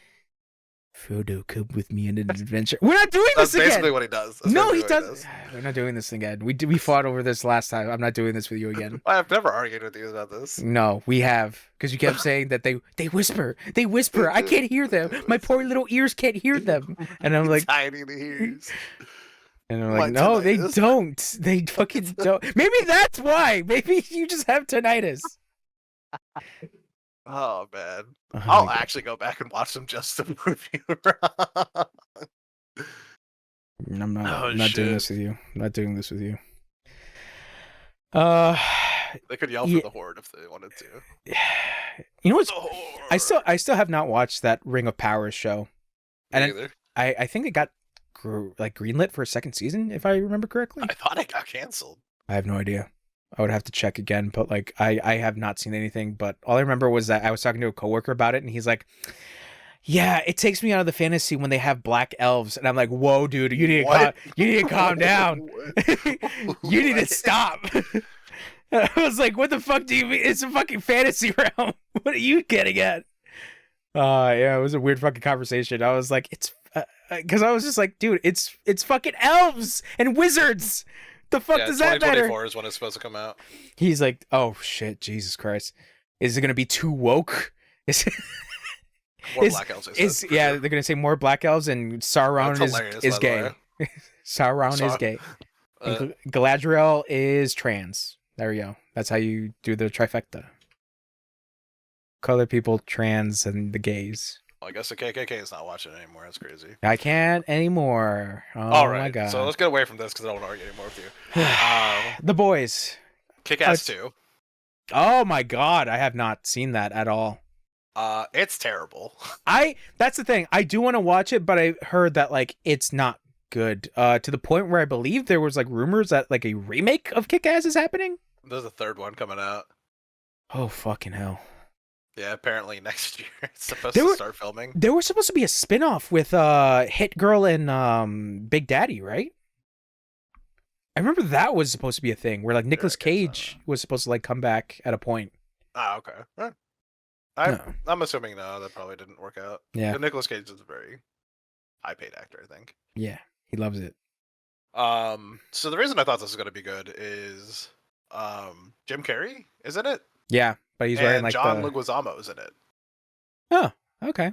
Frodo, come with me on an adventure. We're not doing this again. That's basically what he does. No, he doesn't. We're not doing this again. We fought over this last time. I'm not doing this with you again. I've never argued with you about this. No, we have. Because you kept saying that they whisper. They whisper. I can't hear them. My poor little ears can't hear them. And I'm like... Tiny ears. And I'm like, no, they don't. They fucking don't. Maybe that's why. Maybe you just have tinnitus. Oh, man. I'll actually go back and watch them just to prove you wrong. I'm not doing this with you. I'm not doing this with you. They could yell for the Horde if they wanted to. You know what's... I still have not watched that Ring of Power show. And I think it got greenlit for a second season, if I remember correctly. I thought it got canceled. I have no idea. I would have to check again, but like I have not seen anything. But all I remember was that I was talking to a coworker about it, and he's like, "Yeah, it takes me out of the fantasy when they have black elves." And I'm like, "Whoa, dude, you need to calm down. You need to stop." I was like, "What the fuck do you mean? It's a fucking fantasy realm. What are you getting at?" Yeah, it was a weird fucking conversation. I was like, "It's," because I was just like, "Dude, it's fucking elves and wizards. The fuck does that matter?" 2024 is when it's supposed to come out. He's like, "Oh shit, Jesus Christ! Is it gonna be too woke? More black elves. Yeah, they're gonna say more black elves, and Sauron is gay. Sauron is gay. And Galadriel is trans. There we go. That's how you do the trifecta. Color people, trans, and the gays. Well, I guess the KKK is not watching it anymore. That's crazy. I can't anymore. Oh, all right. My God. So let's get away from this because I don't want to argue anymore with you. The Boys. Kick-Ass 2. Oh my God. I have not seen that at all. It's terrible. That's the thing. I do want to watch it, but I heard that like it's not good. To the point where I believe there was like rumors that like a remake of Kick-Ass is happening. There's a third one coming out. Oh fucking hell. Yeah, apparently next year it's supposed to start filming. There was supposed to be a spin-off with Hit Girl and Big Daddy, right? I remember that was supposed to be a thing where like Nicolas Cage was supposed to like come back at a point. Ah, okay. I'm assuming no, that probably didn't work out. Yeah. Nicolas Cage is a very high-paid actor, I think. Yeah, he loves it. So the reason I thought this was gonna be good is Jim Carrey is in it. Yeah, but he's wearing like John Leguizamo is in it. Oh, okay.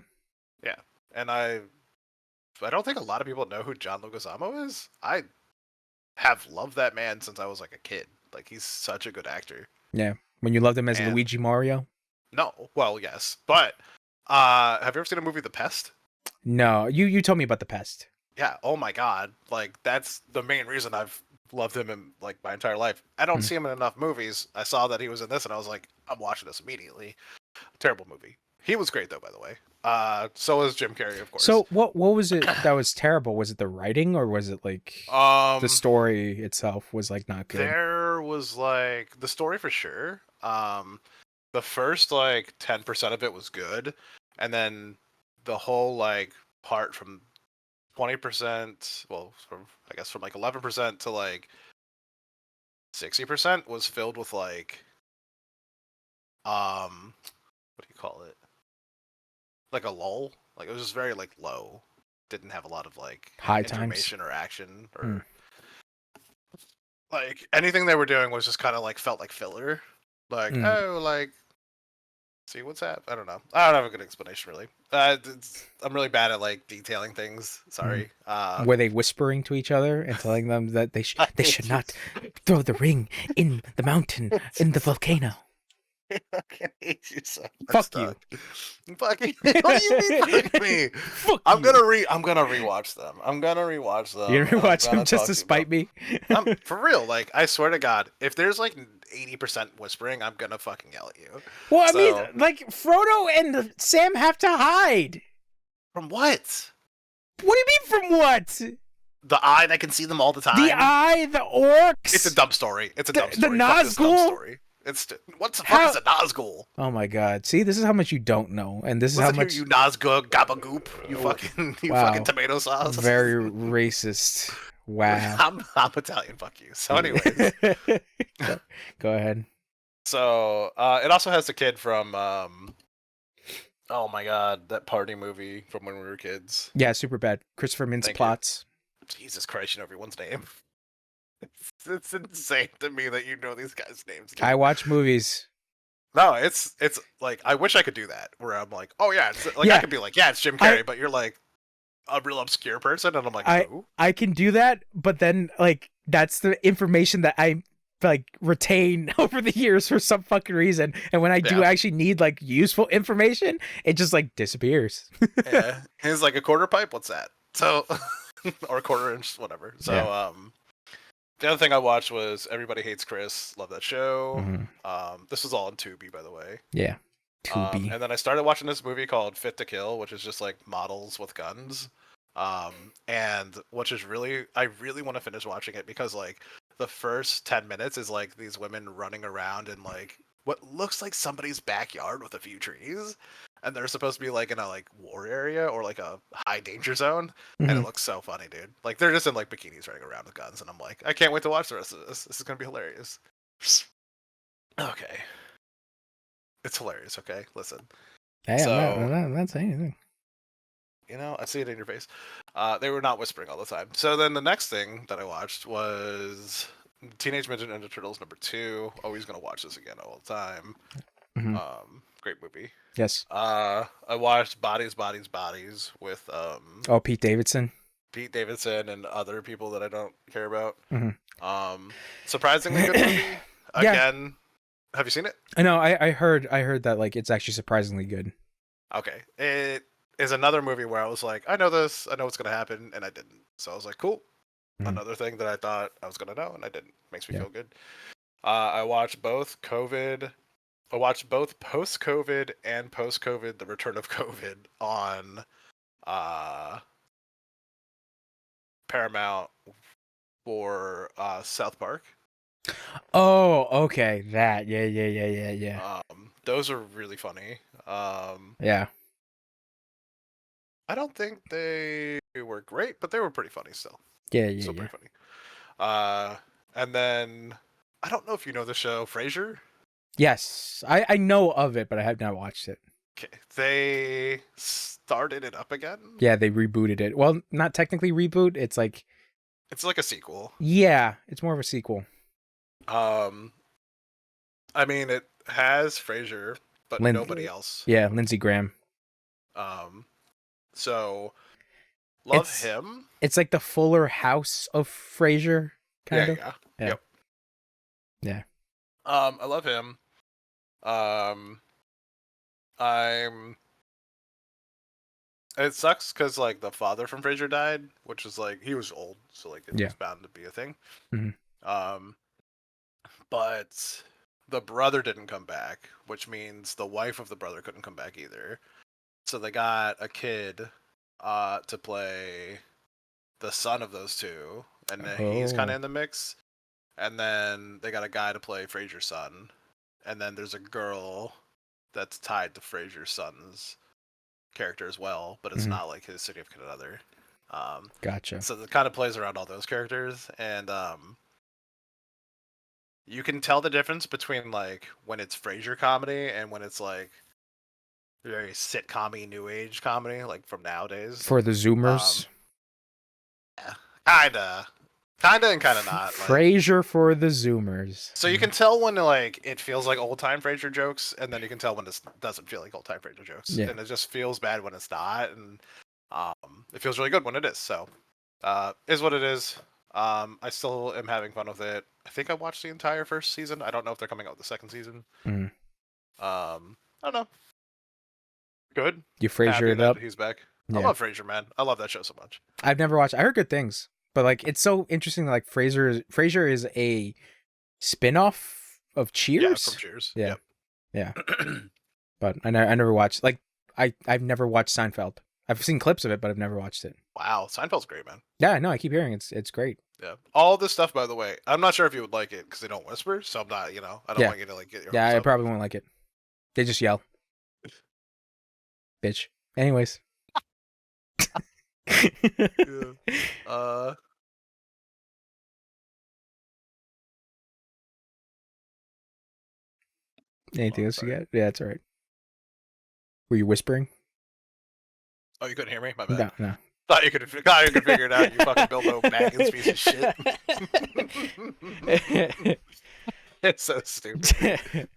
Yeah, and I don't think a lot of people know who John Leguizamo is. I have loved that man since I was like a kid. Like he's such a good actor. Yeah, when you loved him as Luigi Mario. No, well, yes, but have you ever seen a movie, The Pest? No, you told me about The Pest. Yeah. Oh my God, like that's the main reason I've loved him in like my entire life. I don't see him in enough movies. I saw that he was in this, and I was like, I'm watching this immediately. Terrible movie. He was great though, by the way. So was Jim Carrey, of course. So what was it that was terrible? Was it the writing, or was it like the story itself was like not good? There was like the story for sure. the first like 10% of it was good, and then the whole like part from 20%, well, I guess from like 11% to like 60% was filled with like what do you call it? Like a lull. Like it was just very like low. Didn't have a lot of like High times. information or action or like anything they were doing was just kind of like felt like filler. Like oh like see what's up. I don't know. I don't have a good explanation really. I'm really bad at like detailing things. Sorry. Were they whispering to each other and telling them that they should not throw the ring in the mountain in the volcano? I fucking hate you so much. Fuck you. Fucking. What do you mean? Fuck me. Fuck I'm you. gonna rewatch them. I'm gonna rewatch them. You're gonna rewatch them just to spite me? For real. Like I swear to God, if there's like 80% whispering, I'm gonna fucking yell at you. Well, I mean, like Frodo and Sam have to hide. From what? What do you mean from what? The eye that can see them all the time. The eye, the orcs. It's a dumb story. It's a dumb story. The Nazgul. What the fuck is a Nazgul? Oh my God! See, this is how much you don't know, and this is how much you Nazgul gabagoop. You fucking fucking tomato sauce. Very racist. Wow. I'm Italian. Fuck you. So, anyways, go ahead. So, it also has the kid from oh my God, that party movie from when we were kids. Yeah, super bad. Christopher Mintz-Plasse. Jesus Christ, you know everyone's name. It's insane to me that you know these guys' names. I watch movies. No, it's like I wish I could do that. Where I'm like, oh yeah, it's like I could be like, yeah, it's Jim Carrey, but you're like a real obscure person, and I'm like, who? I can do that, but then like that's the information that I like retain over the years for some fucking reason, and when I do actually need like useful information, it just like disappears. Yeah, it's like a quarter pipe. What's that? So, or a quarter inch, whatever. So, the other thing I watched was Everybody Hates Chris. Love that show. This was all on Tubi, by the way. Yeah, Tubi. And then I started watching this movie called Fit to Kill, which is just like models with guns. And which is really, I really want to finish watching it because like the first 10 minutes is like these women running around in like what looks like somebody's backyard with a few trees. And they're supposed to be like in a like war area or like a high danger zone, and it looks so funny, dude. Like they're just in like bikinis running around with guns, and I'm like, I can't wait to watch the rest of this. This is gonna be hilarious. Okay, it's hilarious. Okay, listen. Hey, I'm not saying anything. You know, I see it in your face. They were not whispering all the time. So then the next thing that I watched was Teenage Mutant Ninja Turtles #2. Always gonna watch this again all the time. Great movie. Yes. I watched Bodies with Pete Davidson. Pete Davidson and other people that I don't care about. Surprisingly good movie. Again, have you seen it? I know. I heard that like it's actually surprisingly good. Okay, it is another movie where I was like, I know this, I know what's gonna happen, and I didn't. So I was like, cool. Another thing that I thought I was gonna know, and I didn't. Makes me feel good. I watched both post-COVID and post-COVID, The Return of COVID on Paramount for South Park. Oh, okay. That. Yeah. Those are really funny. Yeah. I don't think they were great, but they were pretty funny still. Yeah. Pretty funny. And then I don't know if you know the show Frasier. Yes, I know of it, but I have not watched it. Okay, they started it up again. Yeah, they rebooted it. Well, not technically reboot. It's like a sequel. Yeah, it's more of a sequel. I mean, it has Frasier, but nobody else. Yeah, Lindsey Graham. So love him. It's like the Fuller House of Frasier, kind of. Yeah. Yep. Yeah. I love him. It sucks because like the father from Frasier died, which is like he was old, so like it was bound to be a thing. But the brother didn't come back, which means the wife of the brother couldn't come back either. So they got a kid to play the son of those two, and then he's kind of in the mix. And then they got a guy to play Frasier's son, and then there's a girl that's tied to Frasier's son's character as well, but it's Mhm. not like his significant other. Gotcha. So it kind of plays around all those characters, and you can tell the difference between like when it's Frasier comedy and when it's like very sitcom-y new age comedy, like from nowadays. For the Zoomers. Yeah, kinda and kinda not. Frasier for the Zoomers. So you can tell when like it feels like old time Frasier jokes, and then you can tell when it doesn't feel like old time Frasier jokes, and it just feels bad when it's not, and it feels really good when it is. So, is what it is. I still am having fun with it. I think I watched the entire first season. I don't know if they're coming out with the second season. I don't know. Good. You Frasier it up. He's back. Yeah. I love Frasier, man. I love that show so much. I've never watched. I heard good things, but like it's so interesting. Like Frasier is a spin-off of Cheers. Yeah, from Cheers. Yeah, yep. Yeah. But I never watched. Like I've never watched Seinfeld. I've seen clips of it, but I've never watched it. Wow, Seinfeld's great, man. Yeah, no, I keep hearing it's great. Yeah, all this stuff, by the way. I'm not sure if you would like it because they don't whisper, so I'm not. I don't want you to like get your. Yeah, I probably won't like it. They just yell. Bitch. Anyways. Yeah. Anything else you got? Yeah, it's all right. Were you whispering? Oh, you couldn't hear me? My bad. No. Thought you could figure it out. You fucking Bilbo Baggins piece of shit. It's so stupid.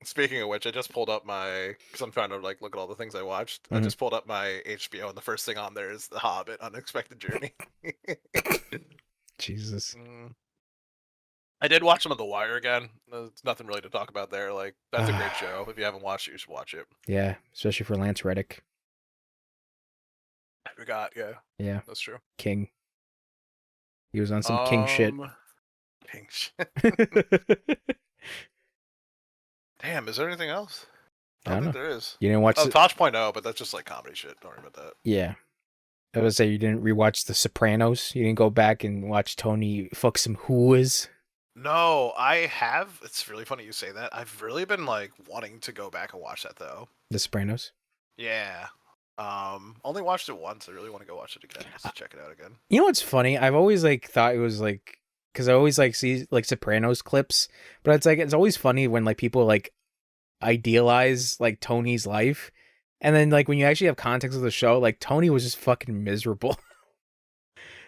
Speaking of which, I just pulled up because I'm trying to like look at all the things I watched. Mm-hmm. I just pulled up my HBO, and the first thing on there is The Hobbit: Unexpected Journey. Jesus. I did watch some of The Wire again. There's nothing really to talk about there. Like that's a great show. If you haven't watched it, you should watch it. Yeah, especially for Lance Reddick. I forgot. Yeah, that's true. King. He was on some king shit. King shit. Damn, is there anything else? I don't think there is. You didn't watch Tosh.0, but that's just like comedy shit. Don't worry about that. Yeah. I was say you didn't rewatch The Sopranos. You didn't go back and watch Tony fuck some whoas. No, I have. It's really funny you say that. I've really been like wanting to go back and watch that though. The Sopranos? Yeah. Only watched it once. I really want to go watch it again just to check it out again. You know what's funny? I've always like thought it was like because I always like see like Sopranos clips, but it's always funny when like people like idealize like Tony's life, and then like when you actually have context of the show, like Tony was just fucking miserable.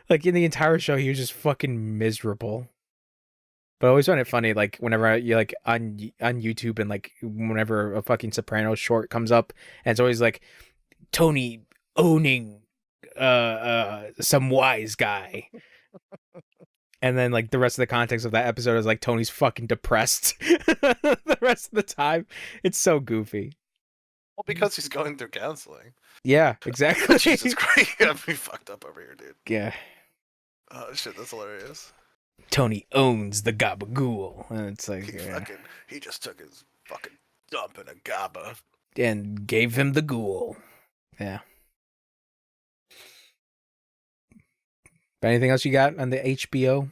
Like in the entire show, he was just fucking miserable. But I always find it funny, like whenever you like on YouTube and like whenever a fucking Sopranos short comes up, and it's always like Tony owning some wise guy. And then like the rest of the context of that episode is like Tony's fucking depressed the rest of the time. It's so goofy. Well, because he's going through counseling. Yeah, exactly. Jesus Christ, you got me fucked up over here, dude. Yeah. Oh shit, that's hilarious. Tony owns the gabagool. And it's like he just took his fucking dump in a gaba. And gave him the ghoul. Yeah. But anything else you got on the HBO?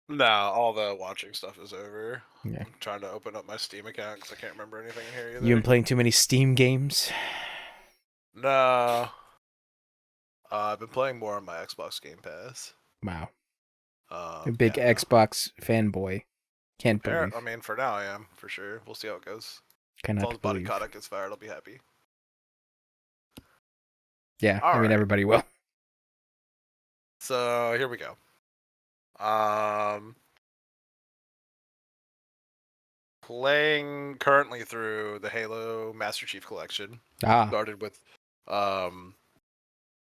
No, all the watching stuff is over. Yeah. I'm trying to open up my Steam account because I can't remember anything in here either. You been playing too many Steam games? No. I've been playing more on my Xbox Game Pass. Wow. A big Xbox fanboy. Can't believe. I mean, for now I am, for sure. We'll see how it goes. Cannot as long as Body believe. Kotick gets fired, I'll be happy. Yeah, I mean, everybody will. So, here we go. Playing currently through the Halo Master Chief Collection. Started with, I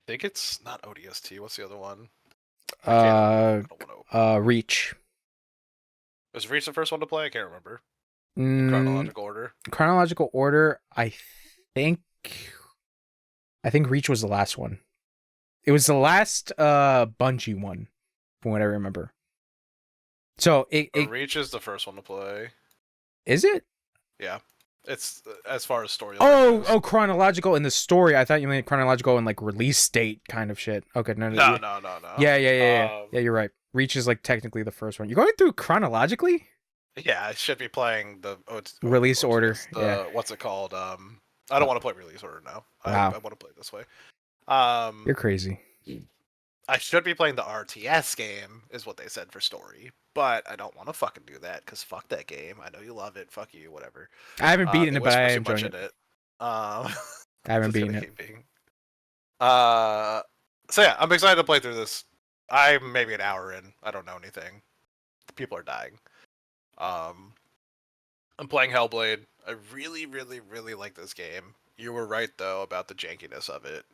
think it's not ODST. What's the other one? Reach. Was Reach the first one to play? I can't remember. Chronological order. Chronological order. I think Reach was the last one. It was the last Bungie one, from what I remember. So Reach is the first one to play. Is it? Yeah, it's as far as story. Oh, chronological in the story. I thought you meant chronological in like release date kind of shit. Okay, no. Yeah. Yeah, you're right. Reach is like technically the first one. You're going through chronologically? Yeah, I should be playing the Release order. Yeah. the what's it called? I don't want to play release order now. Wow. I want to play it this way. You're crazy. I should be playing the RTS game, is what they said for story, but I don't want to fucking do that because fuck that game. I know you love it. Fuck you, whatever. I haven't beaten They it, but I whisper am too much enjoying in it. it. I haven't Just gonna beaten it. keep being. So yeah, I'm excited to play through this. I'm maybe an hour in. I don't know anything. People are dying. Um, I'm playing Hellblade. I really, really, really like this game. You were right though about the jankiness of it.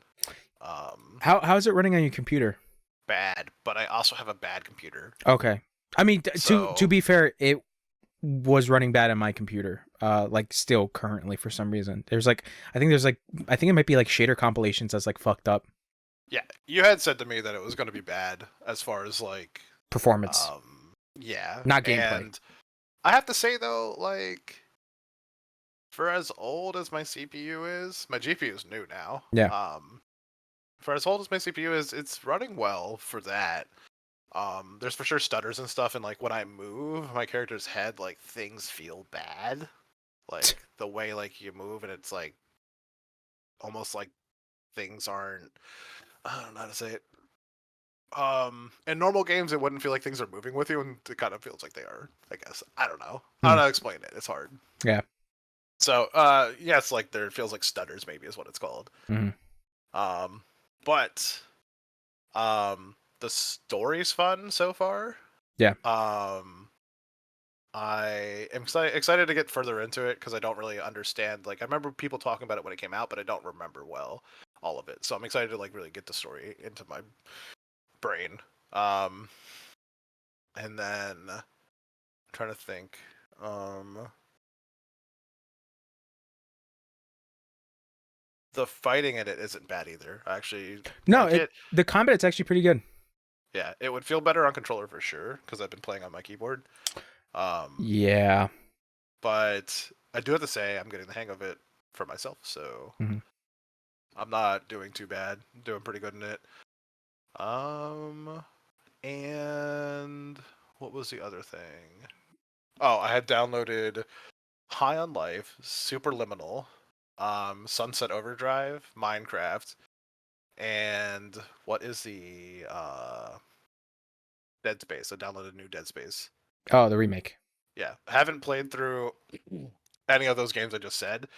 How is it running on your computer? Bad, but I also have a bad computer. Okay. I mean, So- to be fair, it was running bad on my computer. Like still currently for some reason. I think it might be like shader compilations that's like fucked up Yeah, you had said to me that it was going to be bad as far as like performance. yeah, Not gameplay. And I have to say though, like for as old as my CPU is, my GPU is new now. Yeah. For as old as my CPU is, it's running well for that. There's for sure stutters and stuff, and like when I move my character's head, like things feel bad. Like the way like you move and it's like almost like things aren't, I don't know how to say it. In normal games it wouldn't feel like things are moving with you, and it kind of feels like they are, I guess. I don't know. I don't know how to explain it. It's hard. Yeah. So yeah, it's like there feels like stutters maybe is what it's called. Mhm. But the story's fun so far. Yeah. I am excited to get further into it because I don't really understand. Like I remember people talking about it when it came out, but I don't remember well all of it. So I'm excited to like really get the story into my brain. And then I'm trying to think. The fighting in it isn't bad either. I actually No, like the combat's actually pretty good. Yeah, it would feel better on controller for sure because I've been playing on my keyboard. Yeah. But I do have to say I'm getting the hang of it for myself, so Mhm. I'm not doing too bad. I'm doing pretty good in it. And what was the other thing? Oh, I had downloaded High on Life, Superliminal, Sunset Overdrive, Minecraft, and what is the Dead Space. I downloaded a new Dead Space. Oh, the remake. Yeah, I haven't played through any of those games I just said,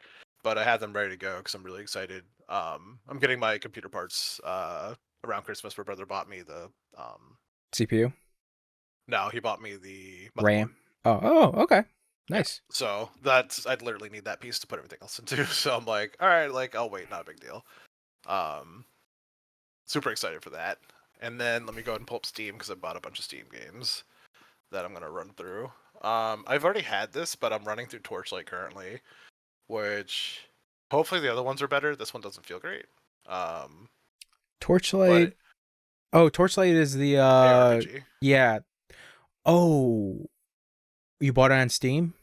but I have them ready to go because I'm really excited. I'm getting my computer parts around Christmas. My brother bought me the CPU? no, he bought me the RAM. Oh, okay. Nice. Yeah. So that's I'd literally need that piece to put everything else into. So I'm like, all right, like I'll wait, not a big deal. Super excited for that. And then let me go ahead and pull up Steam because I bought a bunch of Steam games that I'm gonna run through. I've already had this, but I'm running through Torchlight currently, which hopefully the other ones are better. This one doesn't feel great. Torchlight. Torchlight is the ARPG. yeah. Oh, you bought it on Steam?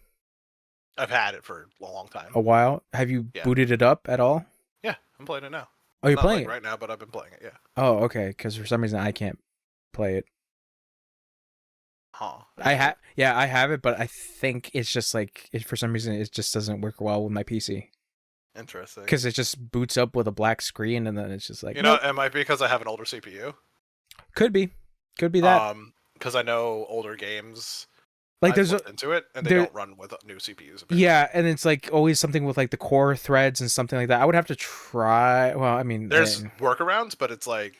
I've had it for a long time. A while. Have you Yeah. booted it up at all? Yeah, I'm playing it now. Oh, you're Not playing like it right now, but I've been playing it. Yeah. Oh, okay. Because for some reason I can't play it. Huh. I have it, but I think it's just like for some reason it just doesn't work well with my PC. Interesting. Because it just boots up with a black screen, and then it's just like You know, it might be because I have an older CPU. Could be that. Because I know older games like I've there's looked into it and they there- don't run with new CPUs. apparently. yeah, and it's like always something with like the core threads and something like that. I would have to try. Well, I mean, There's workarounds, but it's like,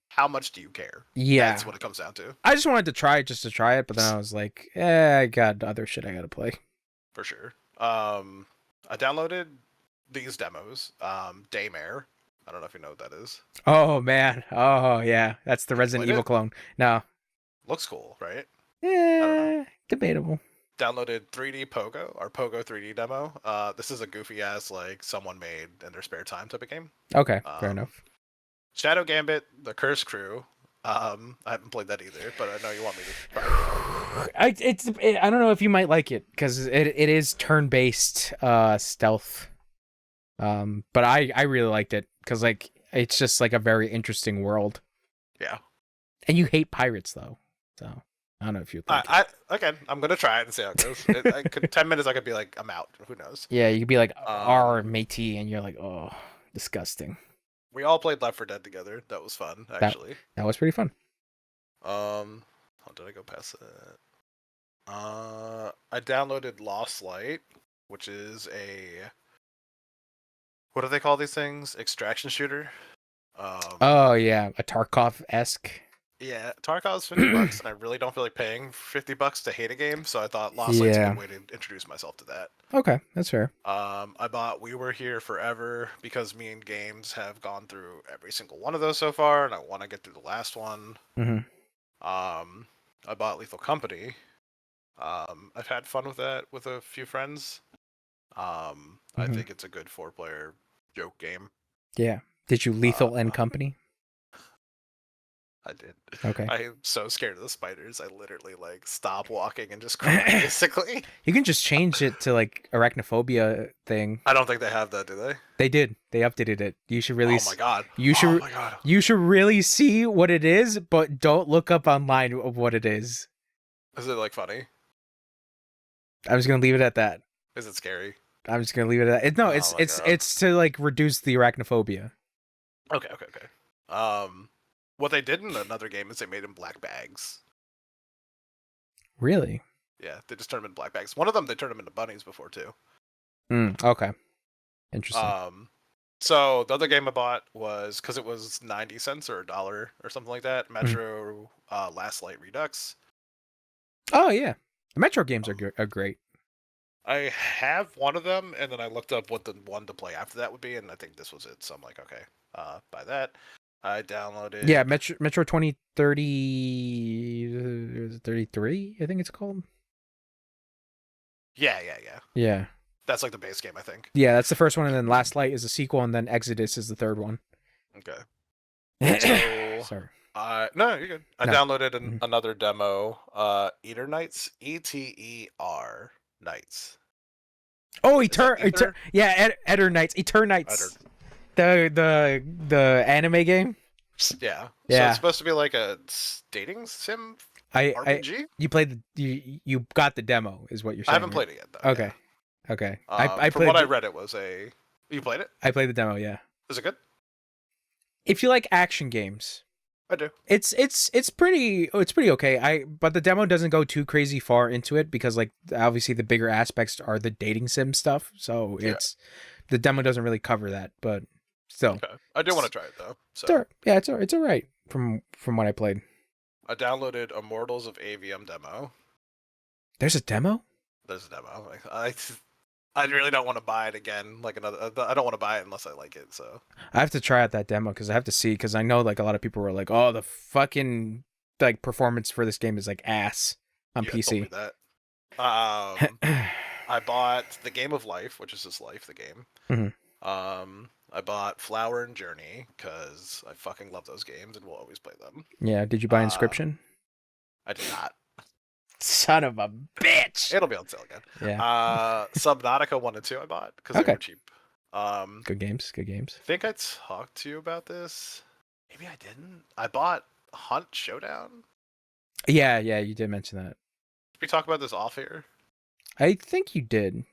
how much do you care? yeah, That's what it comes down to. I just wanted to try it just to try it, but then I was like, I got other shit I gotta play. For sure. I downloaded these demos. Daymare. I don't know if you know what that is. Oh man, oh yeah, that's the Resident Played Evil it? clone. No, Looks cool, right? debatable. Downloaded 3D Pogo, or Pogo 3D demo. This is a goofy ass, like, someone made in their spare time type of game. Okay, fair enough. Shadow Gambit, The Curse Crew. I haven't played that either, but I know you want me to try it. I don't know if you might like it because it is turn based stealth. But I really liked it because like it's just like a very interesting world. Yeah. And you hate pirates though, so I don't know if you'd like it. Again, I'm gonna try it and see how it goes. 10 minutes, I could be like, I'm out. Who knows? Yeah, you could be like our Um, matey, and you're like, oh, disgusting. we all played Left 4 Dead together. That was fun, That actually. that was pretty fun. How did I go past it? I downloaded Lost Light, which is a what do they call these things? Extraction shooter. Oh yeah, a Tarkov-esque. Yeah, Tarkov's $50, and I really don't feel like paying $50 to hate a game, so I thought Lost Light's a Yeah. good way to introduce myself to that. Okay, that's fair. I bought We Were Here Forever because me and Games have gone through every single one of those so far, and I want to get through the last one. Mm-hmm. I bought Lethal Company. I've had fun with that with a few friends. I think it's a good 4-player joke game. Yeah. Did you Lethal and Company? I did. Okay. I am so scared of the spiders. I literally like stop walking and just cry, basically. You can just change it to like arachnophobia thing. I don't think they have that, do they? They did. They updated it. You should really. Oh my god. You should. Oh my god. You should really see what it is, but don't look up online of what it is. Is it like funny? I'm just gonna leave it at that. Is it scary? I'm just gonna leave it at that. No, Oh it's my it's God. it's to like reduce the arachnophobia. Okay. What they did in another game is they made them black bags. Really? Yeah, they just turned them into black bags. One of them they turned them into bunnies before too. Okay. Interesting. So the other game I bought was because it was 90 cents or $1 or something like that. Metro Last Light Redux. Oh yeah, the Metro games are great. I have one of them, and then I looked up what the one to play after that would be, and I think this was it. So I'm like, okay, buy that. I downloaded. Yeah, Metro 2030 33, I think it's called. Yeah. Yeah. That's like the base game, I think. Yeah, that's the first one, and then Last Light is a sequel, and then Exodus is the third one. Okay. So, Sorry. no, you're good. I No. downloaded another demo. Eater Nights, ETER Nights. Oh, Ether? Yeah, Eternights, Eternights. The anime game. Yeah. So Yeah. it's supposed to be like a dating sim RPG. You played you got the demo, is what you're saying. I haven't played it yet though. Okay. Yeah. Okay. From what I read, it was a. You played it? I played the demo. Yeah. Is it good? If you like action games, I do. It's pretty okay. But the demo doesn't go too crazy far into it because like obviously the bigger aspects are the dating sim stuff. So the demo doesn't really cover that, but still. Okay. I do want to try it though. So it's all right from what I played. I downloaded Immortals of AVM demo. There's a demo? There's a demo. I really don't want to buy it again. Like another, I don't want to buy it unless I like it. So I have to try out that demo because I have to see because I know like a lot of people were like, "Oh, the fucking like performance for this game is like ass on PC." Told me that. I bought the Game of Life, which is just Life, the game. Mm-hmm. I bought Flower and Journey because I fucking love those games and will always play them. Yeah. Did you buy Inscription? I did not. Son of a bitch. It'll be on sale again. Yeah. Subnautica 1 and 2 I bought because they were cheap. Good games. I think I talked to you about this. Maybe I didn't. I bought Hunt Showdown. Yeah, you did mention that. Did we talk about this off here? I think you did.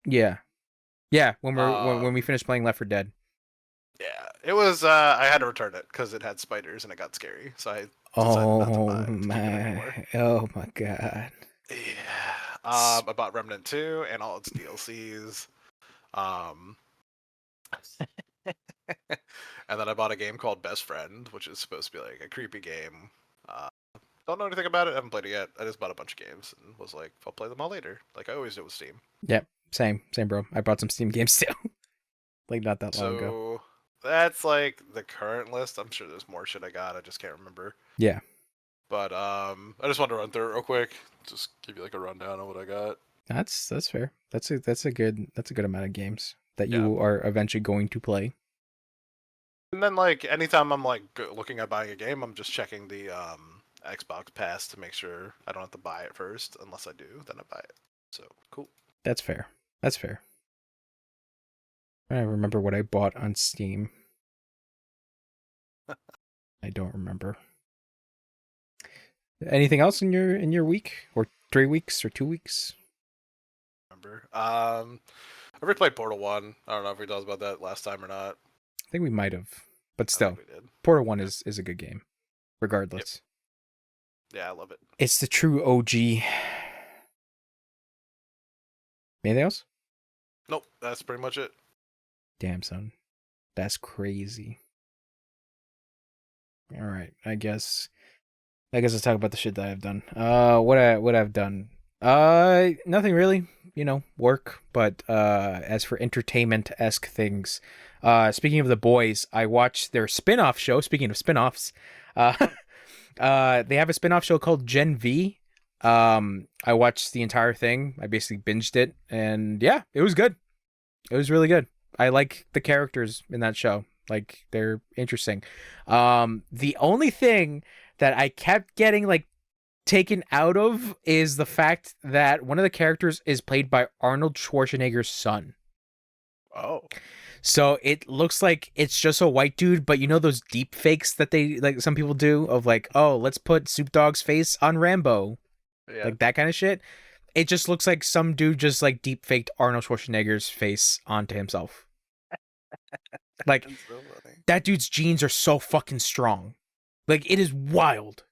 Yeah. When we finished playing Left 4 Dead. Yeah, it was. I had to return it because it had spiders and it got scary. So I Oh my god. Yeah. I bought Remnant 2 and all its DLCs. And then I bought a game called Best Friend, which is supposed to be like a creepy game. Don't know anything about it. Haven't played it yet. I just bought a bunch of games and was like, I'll play them all later, like I always do with Steam. Yep, same, bro. I bought some Steam games too, like not that long ago. That's like the current list. I'm sure there's more shit I got. I just can't remember. Yeah. But I just wanted to run through it real quick. Just give you like a rundown of what I got. That's fair. That's a good amount of games that you are eventually going to play. And then like anytime I'm like looking at buying a game, I'm just checking the Xbox Pass to make sure I don't have to buy it first. Unless I do, then I buy it. So cool. That's fair. I remember what I bought on Steam. I don't remember. Anything else in your week or 3 weeks or 2 weeks? Remember? I replayed Portal 1. I don't know if we talked about that last time or not. I think we might have, but I still, think we did. Portal 1 is a good game, regardless. Yep. Yeah, I love it. It's the true OG. Anything else? Nope, that's pretty much it. Damn, son. That's crazy. All right, I guess let's talk about the shit that I've done. What I've done. Nothing really, work, but as for entertainment-esque things, speaking of The Boys, I watched their spin-off show. Speaking of spin-offs, they have a spin-off show called Gen V. I watched the entire thing. I basically binged it, and yeah, it was good. It was really good. I like the characters in that show. Like, they're interesting. The only thing that I kept getting like taken out of is the fact that one of the characters is played by Arnold Schwarzenegger's son. Oh. So it looks like it's just a white dude, but you know those deep fakes that they like some people do of like, oh, let's put Snoop Dogg's face on Rambo. Yeah. Like that kind of shit. It just looks like some dude just like deep faked Arnold Schwarzenegger's face onto himself. Like, so that dude's genes are so fucking strong. Like, it is wild.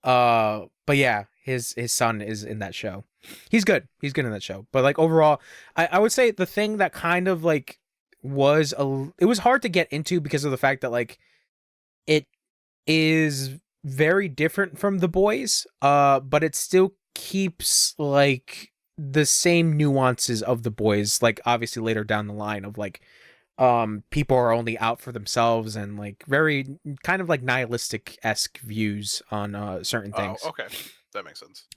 But yeah, his son is in that show. He's good. He's good in that show. But like overall, I would say the thing that kind of like it was hard to get into because of the fact that like it is very different from The Boys. But it still keeps like the same nuances of The Boys. Like obviously later down the line of like people are only out for themselves and like very kind of like nihilistic-esque views on certain things. Oh, okay. That makes sense.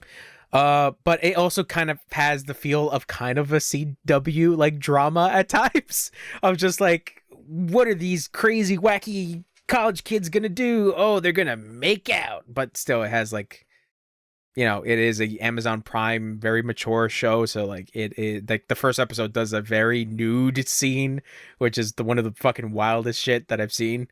But it also kind of has the feel of kind of a CW like drama at times of just like, what are these crazy wacky college kids gonna do? Oh, they're gonna make out. But still it has like, it is a Amazon Prime, very mature show. So like it like the first episode does a very nude scene, which is one of the fucking wildest shit that I've seen.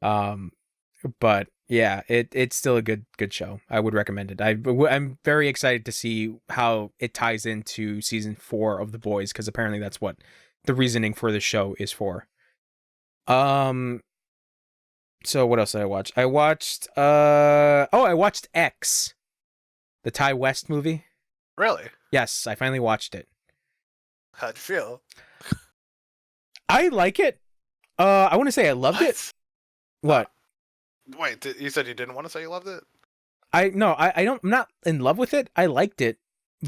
But yeah, it's still a good show. I would recommend it. I'm very excited to see how it ties into season 4 of The Boys, because apparently that's what the reasoning for the show is for. So what else did I watch? I watched I watched X. The Ty West movie? Really? Yes, I finally watched it. How'd you feel? I like it. I want to say I loved it. What? Wait, you said you didn't want to say you loved it? I don't. I'm not in love with it. I liked it,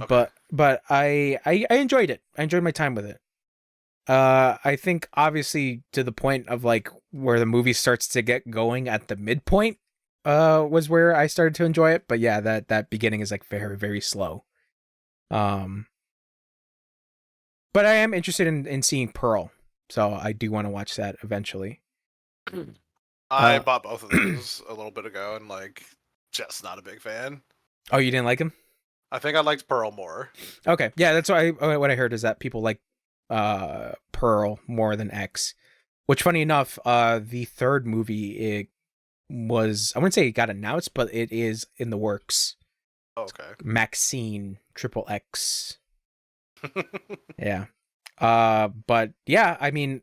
Okay. but I enjoyed it. I enjoyed my time with it. I think obviously to the point of like where the movie starts to get going at the midpoint. Was where I started to enjoy it, but yeah, that beginning is like very, very slow. But I am interested in seeing Pearl, so I do want to watch that eventually. I bought both of those a little bit ago, and like, just not a big fan. Oh, you didn't like him? I think I liked Pearl more. Okay, yeah, that's what I heard is that people like Pearl more than X. Which, funny enough, the third movie it was, I wouldn't say it got announced, but it is in the works. Okay. Maxine XXX. Yeah. But yeah, I mean,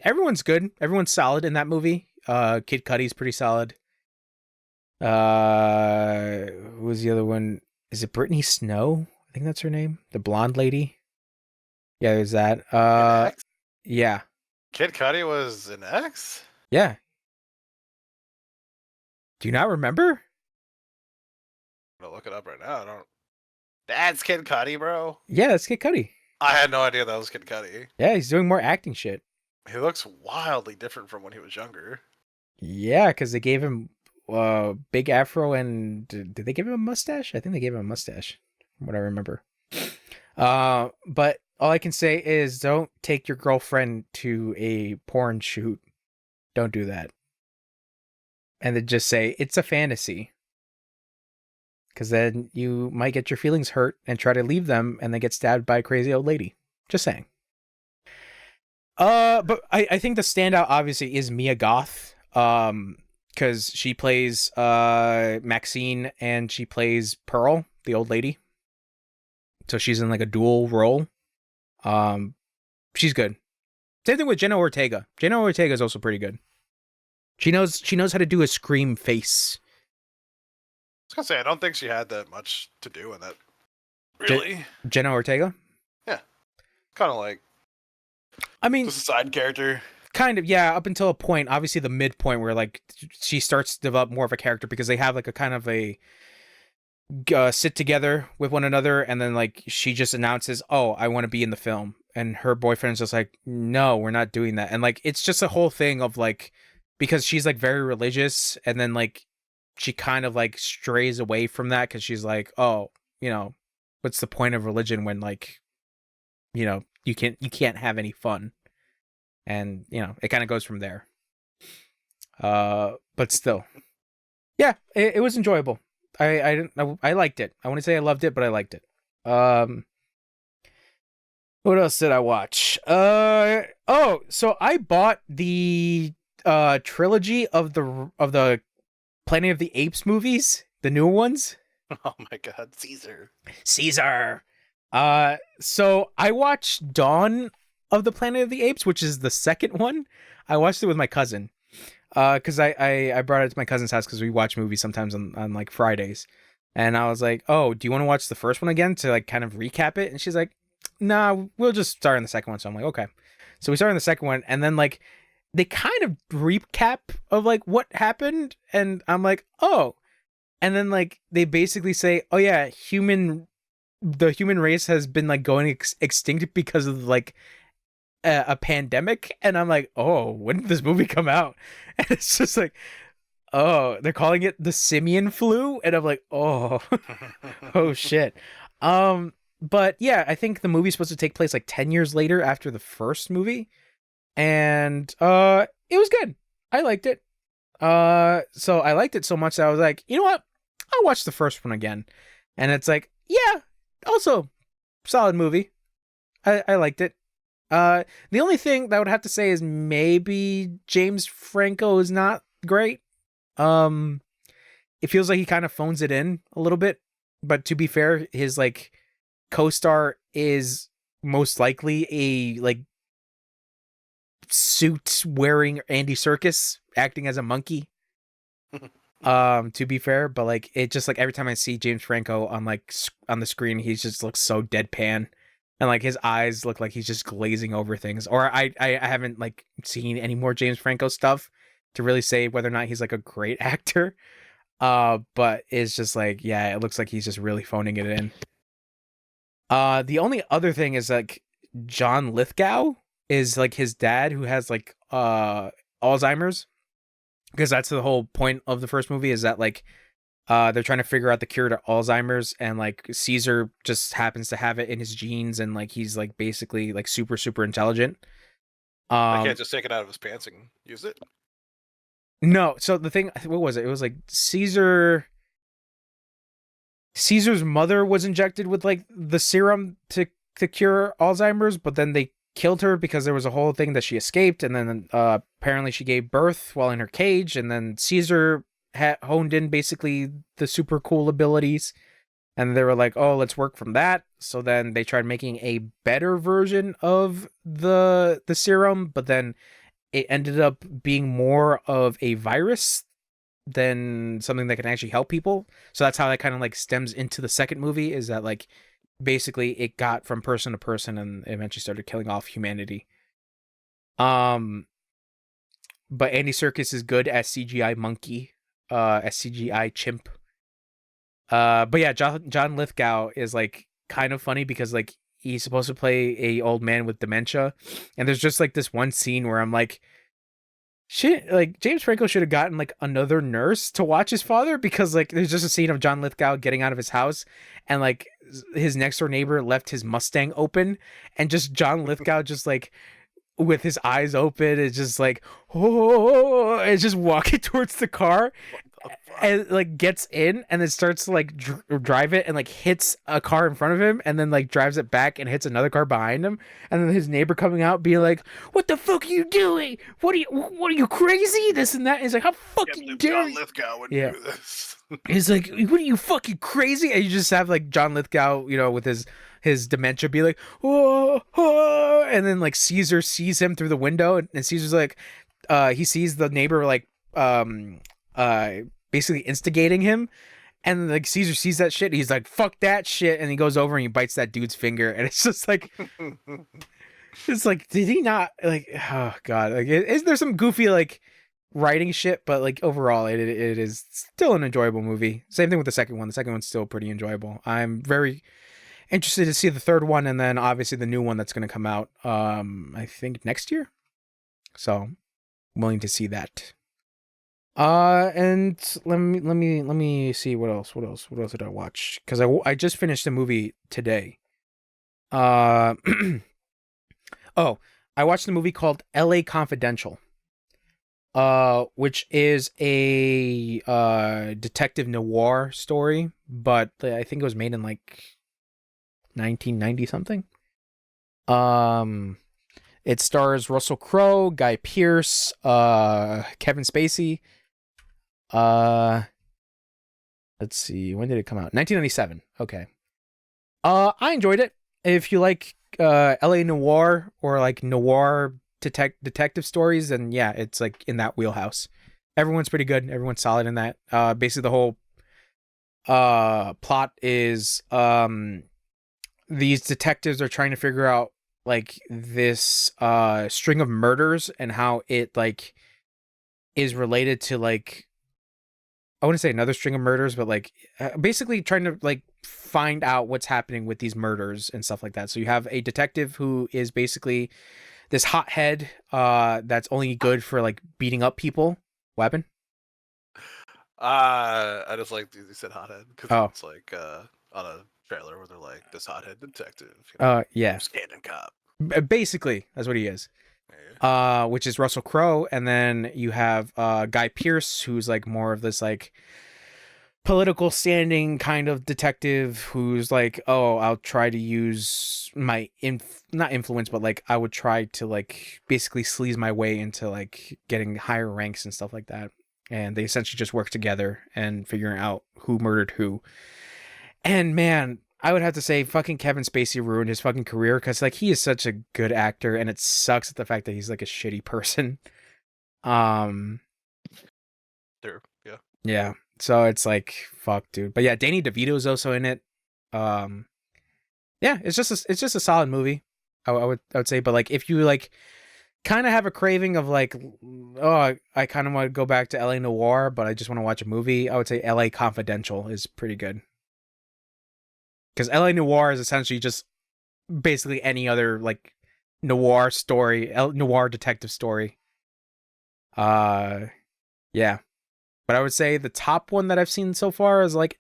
everyone's good. Everyone's solid in that movie. Kid Cudi's pretty solid. Who was the other one? Is it Brittany Snow? I think that's her name. The blonde lady. Yeah, there's that. Yeah. Kid Cudi was an X? Yeah. Do you not remember? I'm gonna look it up right now. I don't. That's Kid Cudi, bro. Yeah, that's Kid Cudi. I had no idea that was Kid Cudi. Yeah, he's doing more acting shit. He looks wildly different from when he was younger. Yeah, because they gave him big afro and did they give him a mustache? I think they gave him a mustache, from what I remember. But all I can say is don't take your girlfriend to a porn shoot. Don't do that. And then just say it's a fantasy. Because then you might get your feelings hurt and try to leave them and then get stabbed by a crazy old lady. Just saying. But I think the standout obviously is Mia Goth. because she plays Maxine and she plays Pearl, the old lady. So she's in like a dual role. She's good. Same thing with Jenna Ortega. Jenna Ortega is also pretty good. She knows how to do a scream face. I was gonna say I don't think she had that much to do in that. Really, Jenna Ortega? Yeah, kind of like. I mean, just a side character. Kind of, yeah. Up until a point, obviously the midpoint where like she starts to develop more of a character because they have like a kind of a sit together with one another, and then like she just announces, "Oh, I want to be in the film," and her boyfriend's just like, "No, we're not doing that," and like it's just a whole thing of like because she's like very religious, and then like she kind of like strays away from that because she's like, "Oh, you know, what's the point of religion when like, you know, you can't have any fun." And, you know, it kind of goes from there. But still. Yeah, it was enjoyable. I liked it. I want to say I loved it, but I liked it. What else did I watch? So I bought the trilogy of the Planet of the Apes movies, the newer ones. Oh my god, Caesar. So I watched Dawn of the Planet of the Apes, which is the second one. I watched it with my cousin. Because I brought it to my cousin's house because we watch movies sometimes on like Fridays. And I was like, "Oh, do you want to watch the first one again to like kind of recap it?" And she's like, "Nah, we'll just start on the second one." So I'm like, "Okay." So we started on the second one, and then like they kind of recap of like what happened, and I'm like, "Oh." And then like they basically say, "Oh yeah, the human race has been like going extinct because of like a pandemic," and I'm like, "Oh, when did this movie come out?" And it's just like, oh, they're calling it the simian flu, and I'm like, oh, oh shit. But yeah, I think the movie's supposed to take place like 10 years later after the first movie, and it was good. I liked it. So I liked it so much that I was like, you know what? I'll watch the first one again, and it's like, yeah, also solid movie. I liked it. The only thing that I would have to say is maybe James Franco is not great. It feels like he kind of phones it in a little bit, but to be fair, his like co-star is most likely a like suit wearing Andy Serkis acting as a monkey. To be fair, but like it just like every time I see James Franco on like on the screen, he just looks so deadpan. And like his eyes look like he's just glazing over things. Or I haven't like seen any more James Franco stuff to really say whether or not he's like a great actor. But it's just like, yeah, it looks like he's just really phoning it in. The only other thing is like John Lithgow is like his dad who has like Alzheimer's. Because that's the whole point of the first movie is that like they're trying to figure out the cure to Alzheimer's, and like Caesar just happens to have it in his genes, and like he's like basically like super intelligent. I can't just take it out of his pants and use it. No, so the thing, what was it? It was like Caesar's mother was injected with like the serum to cure Alzheimer's, but then they killed her because there was a whole thing that she escaped, and then apparently she gave birth while in her cage, and then Caesar honed in basically the super cool abilities, and they were like, oh, let's work from that. So then they tried making a better version of the serum, but then it ended up being more of a virus than something that can actually help people. So that's how that kind of like stems into the second movie, is that like basically it got from person to person and eventually started killing off humanity. But Andy Serkis is good as CGI monkey, as CGI chimp. But yeah, John Lithgow is like kind of funny because like he's supposed to play a old man with dementia, and there's just like this one scene where I'm like, shit, like James Franco should have gotten like another nurse to watch his father, because like there's just a scene of John Lithgow getting out of his house, and like his next door neighbor left his Mustang open, and just John Lithgow just like with his eyes open, it's just like, oh, it's just walking towards the car. and like gets in and then starts to like drive it and like hits a car in front of him and then like drives it back and hits another car behind him, and then his neighbor coming out being like, "What the fuck are you doing? What are you crazy? This and that." And he's like, "How fucking dare you?" Lithgow would Yeah. do this. He's like, "What are you fucking crazy?" And you just have like John Lithgow, you know, with his dementia, be like, "Oh, oh," and then like Caesar sees him through the window, and Caesar's like, he sees the neighbor like basically instigating him, and like Caesar sees that shit, he's like, "Fuck that shit," and he goes over and he bites that dude's finger, and it's just like, it's like, did he not like? Oh god, like, is there some goofy like writing shit, but like overall, it is still an enjoyable movie. Same thing with the second one. The second one's still pretty enjoyable. I'm very interested to see the third one, and then obviously the new one that's going to come out. I think next year. So, I'm willing to see that. And let me see what else did I watch? Because I just finished a movie today. Oh, I watched a movie called L.A. Confidential. Which is a detective noir story, but I think it was made in like 1990 something. It stars Russell Crowe, Guy Pearce, Kevin Spacey. Let's see, when did it come out? 1997. Okay. I enjoyed it. If you like LA noir or like noir detective stories, and yeah, it's like in that wheelhouse. Everyone's pretty good. Everyone's solid in that. Basically the whole plot is these detectives are trying to figure out like this string of murders and how it like is related to like, I wouldn't say another string of murders, but like basically trying to like find out what's happening with these murders and stuff like that. So you have a detective who is basically this hothead that's only good for like beating up people. Weapon? I just like you said hothead because it's like on a trailer where they're like this hothead detective. You know, yeah. Standing cop. Basically, that's what he is. Yeah. Which is Russell Crowe, and then you have Guy Pearce, who's like more of this like political standing kind of detective who's like, oh, I'll try to use my not influence, but like I would try to like basically sleaze my way into like getting higher ranks and stuff like that. And they essentially just work together and figuring out who murdered who. And man, I would have to say fucking Kevin Spacey ruined his fucking career because like he is such a good actor, and it sucks at the fact that he's like a shitty person. There, yeah. Yeah. So it's like, fuck, dude. But yeah, Danny DeVito's also in it. Yeah, it's just a solid movie. I would say, but like if you like kind of have a craving of like, oh, I kind of want to go back to LA Noir, but I just want to watch a movie, I would say LA Confidential is pretty good. Because LA Noir is essentially just basically any other like noir story, noir detective story. Yeah. But I would say the top one that I've seen so far is like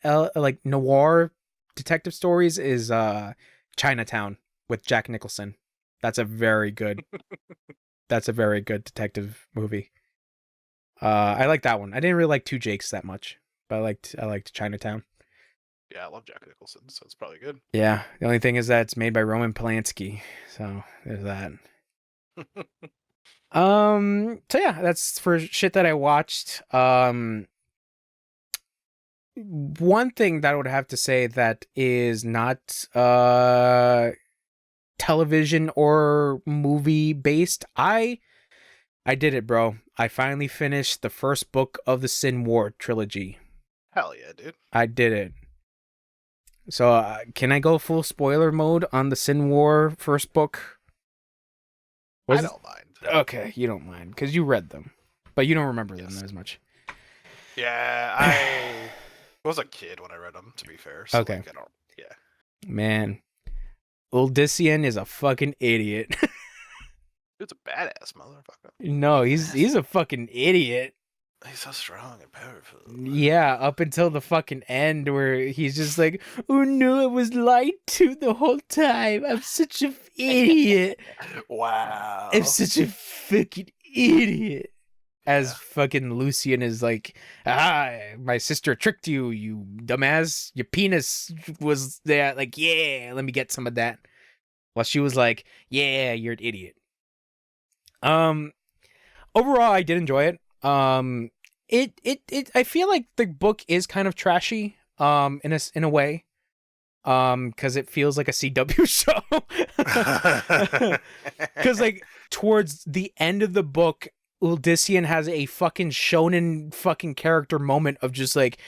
noir detective stories is Chinatown with Jack Nicholson. That's a very good detective movie. I like that one. I didn't really like Two Jakes that much, but I liked Chinatown. Yeah, I love Jack Nicholson, so it's probably good. Yeah, the only thing is that it's made by Roman Polanski, so there's that. So yeah, that's for shit that I watched. One thing that I would have to say that is not television or movie based. I did it, bro. I finally finished the first book of the Sin War trilogy. Hell yeah, dude. I did it. So can I go full spoiler mode on the Sin War first book? I don't mind. Okay, you don't mind because you read them, but you don't remember them as much. Yeah, I was a kid when I read them, to be fair. So okay. Like, I don't. Yeah. Man, Uldyssian is a fucking idiot. Dude's a badass motherfucker. No, he's a fucking idiot. He's so strong and powerful. Yeah, up until the fucking end where he's just like, oh no, I was lied to the whole time. I'm such an idiot. Wow. I'm such a fucking idiot. as fucking Lucian is like, my sister tricked you, you dumbass. Your penis was there. Like, yeah, let me get some of that. While she was like, yeah, you're an idiot. Overall, I did enjoy it. I feel like the book is kind of trashy, in a way. Because it feels like a CW show. Because like towards the end of the book, Uldyssian has a fucking shonen fucking character moment of just like,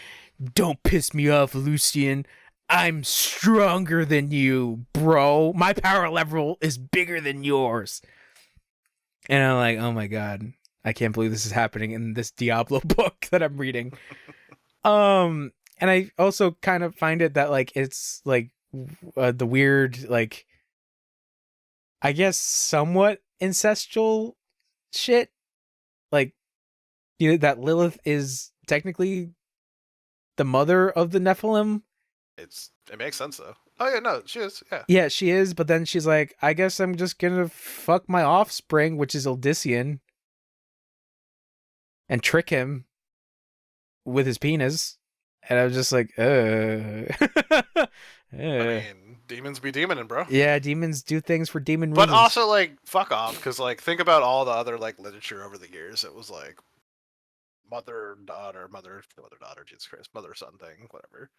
don't piss me off, Lucian. I'm stronger than you, bro. My power level is bigger than yours. And I'm like, oh my god, I can't believe this is happening in this Diablo book that I'm reading. And I also kind of find it that like it's like the weird, like, I guess somewhat ancestral shit. Like, you know, that Lilith is technically the mother of the Nephilim. It makes sense though. Oh yeah, no, she is. Yeah. Yeah, she is. But then she's like, I guess I'm just gonna fuck my offspring, which is Uldyssian, and trick him with his penis. And I was just like, I mean, demons be demoning, bro. Yeah, demons do things for demon but reasons. Also, like, fuck off, because like, think about all the other like literature over the years. It was like mother daughter, Jesus Christ, mother son thing, whatever.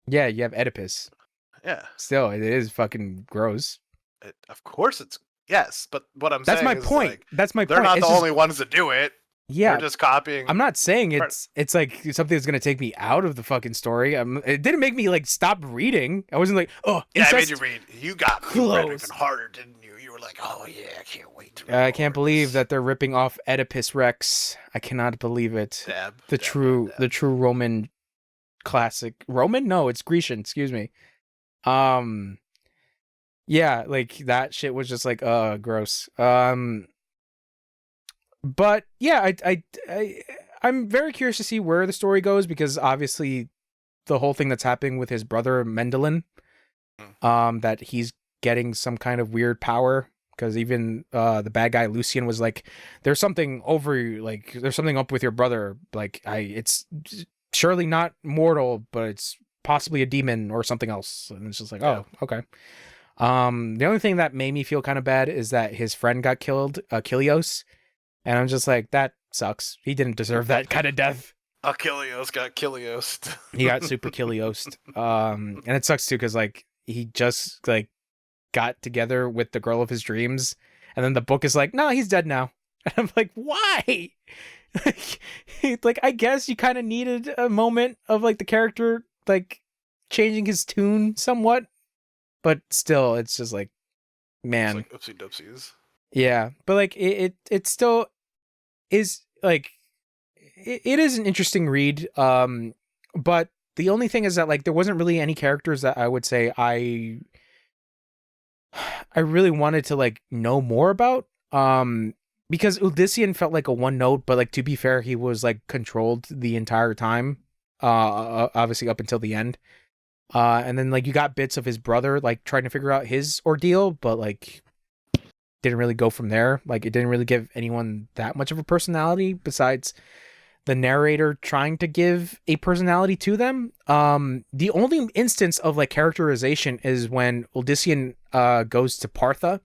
Yeah, you have Oedipus. Yeah. Still, it is fucking gross. Of course, it's yes, but what I'm saying is my point. Like, that's my they're point. They're not the only ones that do it. Yeah, they're just copying. I'm not saying it's like something that's gonna take me out of the fucking story. It didn't make me like stop reading. I wasn't like, oh, yeah, I made you read. You read even harder, didn't you? You were like, oh yeah, I can't wait to. I can't believe that they're ripping off Oedipus Rex. I cannot believe it. The true Roman classic. Roman? No, it's Grecian. Excuse me. Yeah, like that shit was just like, gross. But yeah, I'm very curious to see where the story goes, because obviously the whole thing that's happening with his brother Mendelin, that he's getting some kind of weird power, because even the bad guy Lucian was like, there's something there's something up with your brother, like it's surely not mortal, but it's possibly a demon or something else. And it's just like, oh, okay. The only thing that made me feel kind of bad is that his friend got killed, Achilleos. And I'm just like, that sucks. He didn't deserve that kind of death. Achilleos got Kiliosed. He got super Kiliosed. And it sucks too, because like he just like got together with the girl of his dreams, and then the book is like, no, he's dead now. And I'm like, why? Like I guess you kind of needed a moment of like the character like changing his tune somewhat, but still, it's just like, man, it's like oopsie doopsies. Yeah, but like it still is like it is an interesting read. But the only thing is that like there wasn't really any characters that I would say I really wanted to like know more about. Because Uldyssian felt like a one note, but like to be fair, he was like controlled the entire time. Obviously up until the end. And then like you got bits of his brother like trying to figure out his ordeal, but like didn't really go from there. Like it didn't really give anyone that much of a personality besides the narrator trying to give a personality to them. The only instance of like characterization is when Uldyssian goes to Partha,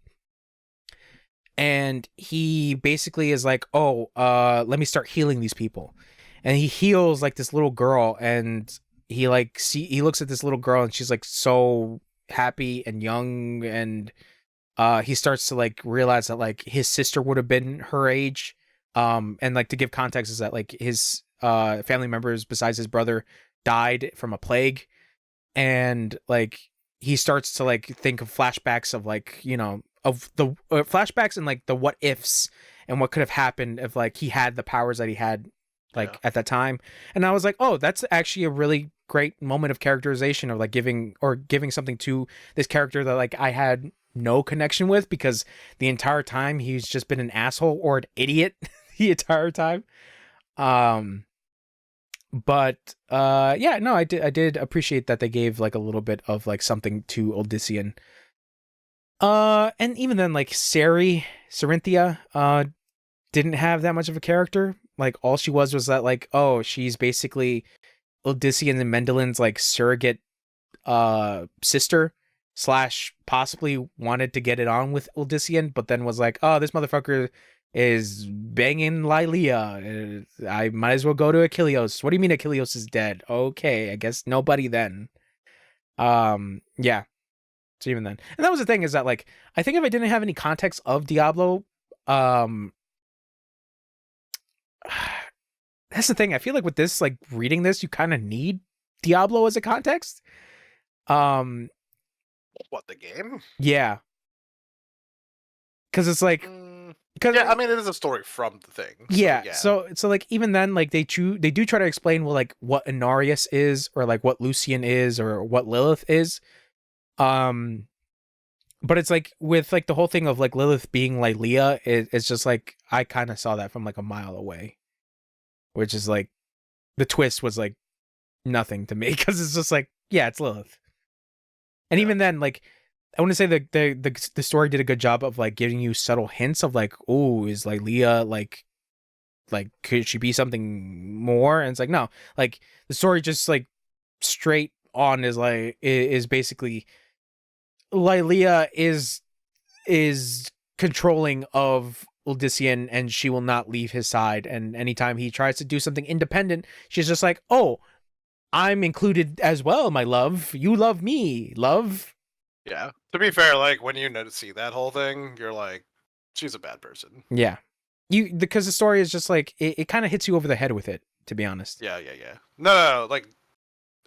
and he basically is like, oh, let me start healing these people. And he heals like this little girl, and he looks at this little girl, and she's like so happy and young, and he starts to like realize that like his sister would have been her age. And like to give context is that like his family members besides his brother died from a plague, and like he starts to like think of flashbacks of like, you know, of the flashbacks and like the what ifs and what could have happened if like he had the powers that he had like at that time. And I was like, oh, that's actually a really great moment of characterization of like giving something to this character that like I had no connection with, because the entire time he's just been an asshole or an idiot the entire time. But yeah, no, I did appreciate that they gave like a little bit of like something to Uldyssian. And even then like Cerinthia didn't have that much of a character. like all she was that like, oh, she's basically Odyssean and Mendelin's like surrogate sister slash possibly wanted to get it on with Odyssean, but then was like, oh, this motherfucker is banging Lylea. I might as well go to Achilles. What do you mean Achilles is dead? Okay, I guess nobody then. Yeah. So even then, and that was the thing, is that like, I think if I didn't have any context of Diablo, that's the thing. I feel like with this, like reading this, you kind of need Diablo as a context. What, the game? Yeah. Because it's like, because yeah, I mean, it is a story from the thing. Yeah. So like even then, like they do try to explain, well, like what Inarius is, or like what Lucian is, or what Lilith is. But it's like with like the whole thing of like Lilith being Lylea, it's just like I kind of saw that from like a mile away, which is like the twist was like nothing to me, because it's just like, yeah, it's Lilith. And even then, like, I want to say the story did a good job of like giving you subtle hints of like, oh, is Lylea like could she be something more? And it's like, no, like the story just like straight on is like is basically Lylea is controlling of Odyssean, and she will not leave his side. And anytime he tries to do something independent, she's just like, oh, I'm included as well, my love. You love me, love. Yeah. To be fair, like when you see that whole thing, you're like, she's a bad person. Yeah. Because the story is just like, it kind of hits you over the head with it, to be honest. Yeah. No, like,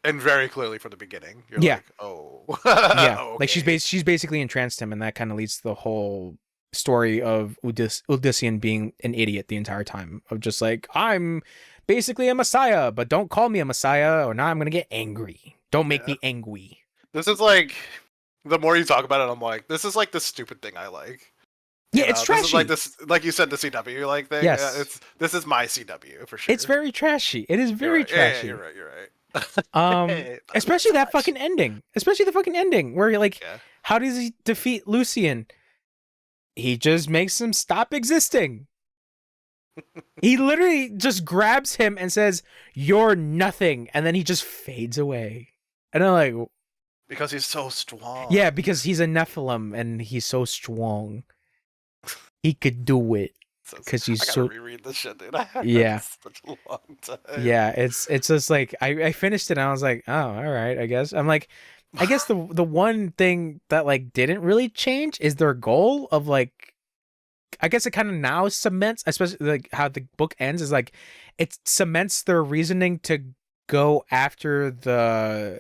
and very clearly from the beginning, you're like, oh. Yeah. Okay. Like she's basically entranced him, and that kind of leads to the whole story of Odyssean being an idiot the entire time, of just like, I'm basically a messiah, but don't call me a messiah, or now I'm gonna get angry. Don't make me angry. This is like, the more you talk about it, I'm like, this is like the stupid thing I like. Yeah, it's trashy. This is like this, like you said, the CW like thing. Yes, this is my CW for sure. It's very trashy. It is very trashy. Yeah, you're right. Especially that fucking ending. Especially the fucking ending where you're like, how does he defeat Lucian? He just makes him stop existing. He literally just grabs him and says, "You're nothing," and then he just fades away. And I'm like, because he's so strong. Yeah, because he's a Nephilim and he's so strong. He could do it because he's so. Reread this shit, dude. Yeah, such a long time. Yeah, it's just like I finished it and I was like, oh, all right, I guess. I'm like, I guess the one thing that like didn't really change is their goal of like, I guess it kind of now cements, especially like how the book ends, is like it cements their reasoning to go after the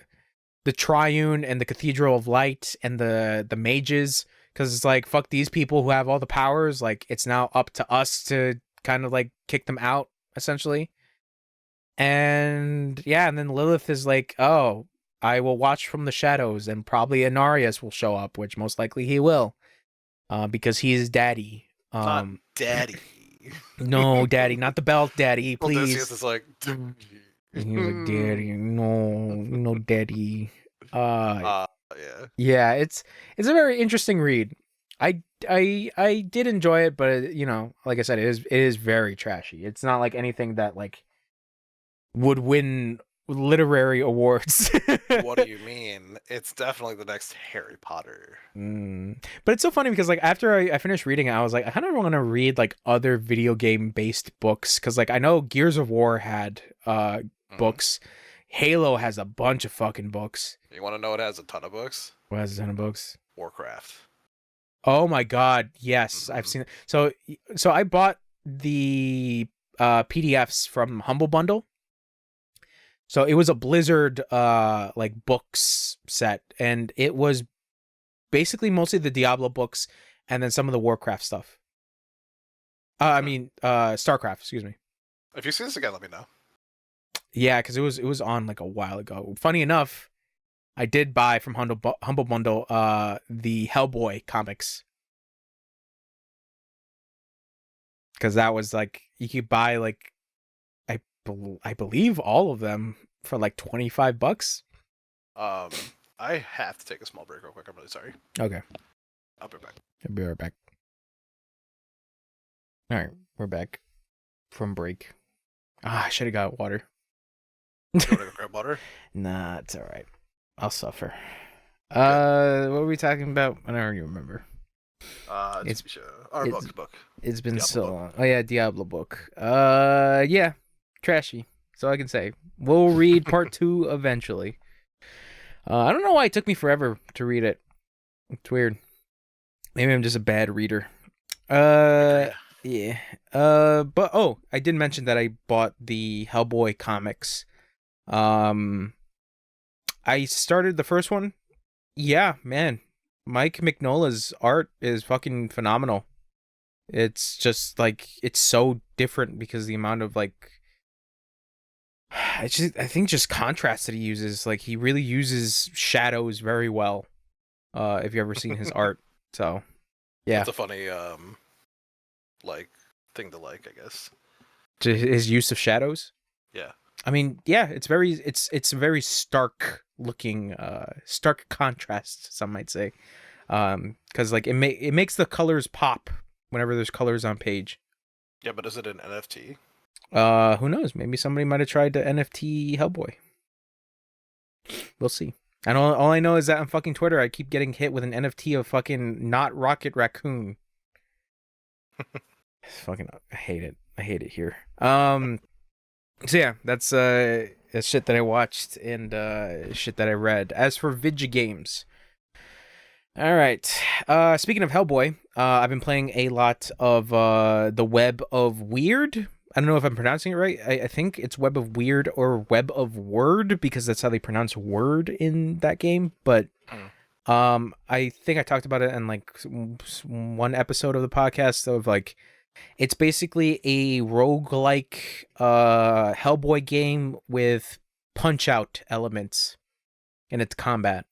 Triune and the Cathedral of Light and the mages. Because it's like, fuck these people who have all the powers. Like, it's now up to us to kind of like kick them out, essentially. And yeah, and then Lilith is like, oh, I will watch from the shadows, and probably Inarius will show up, which most likely he will. Because he is daddy. Not daddy. No, daddy, not the belt daddy, please. Odysseus is like, he's like, daddy, no, daddy. Yeah, it's a very interesting read. I did enjoy it, but you know, like I said, it is very trashy. It's not like anything that like would win literary awards. What do you mean? It's definitely the next Harry Potter. But it's so funny because like after I finished reading it, I was like, I kind of want to read like other video game based books, because like I know Gears of War had books. Halo has a bunch of fucking books. You want to know what has a ton of books? What has a ton of books? Warcraft. Oh my god, yes, I've seen it. So I bought the PDFs from Humble Bundle. So it was a Blizzard like books set, and it was basically mostly the Diablo books and then some of the Warcraft stuff. I mean StarCraft, excuse me. If you see this again, let me know. Yeah, because it was on like a while ago. Funny enough, I did buy from Humble Bundle the Hellboy comics, because that was like, you could buy like I believe all of them for like $25. I have to take a small break real quick. I'm really sorry. Okay, I'll be back. All right, we're back from break. Ah, I should have got water. You want to go grab water? Nah, it's all right. I'll suffer. Good. What were we talking about? I don't even remember. It's our book. It's been Diablo so book. long. Oh yeah, Diablo book. Yeah, trashy. That's all I can say. We'll read part 2 eventually. I don't know why it took me forever to read it. It's weird. Maybe I'm just a bad reader. Agreed. Yeah. But I did mention that I bought the Hellboy comics. I started the first one. Yeah, man. Mike Mignola's art is fucking phenomenal. It's just like it's so different because the amount of like I think just contrast that he uses. Like he really uses shadows very well. If you ever seen his art. So yeah. That's a funny like thing to like, I guess. His use of shadows. Yeah. I mean, yeah, it's a very stark looking, stark contrast. Some might say, because like it makes the colors pop whenever there's colors on page. Yeah, but is it an NFT? Who knows? Maybe somebody might have tried to NFT Hellboy. We'll see. And all I know is that on fucking Twitter, I keep getting hit with an NFT of fucking not Rocket Raccoon. Fucking, I hate it. I hate it here. So yeah, that's shit that I watched and shit that I read. As for video games, all right. Speaking of Hellboy, I've been playing a lot of the Web of Weird. I don't know if I'm pronouncing it right. I think it's Web of Weird or Web of Word because that's how they pronounce word in that game. But I think I talked about it in like one episode of the podcast of like. It's basically a roguelike Hellboy game with punch-out elements in its combat.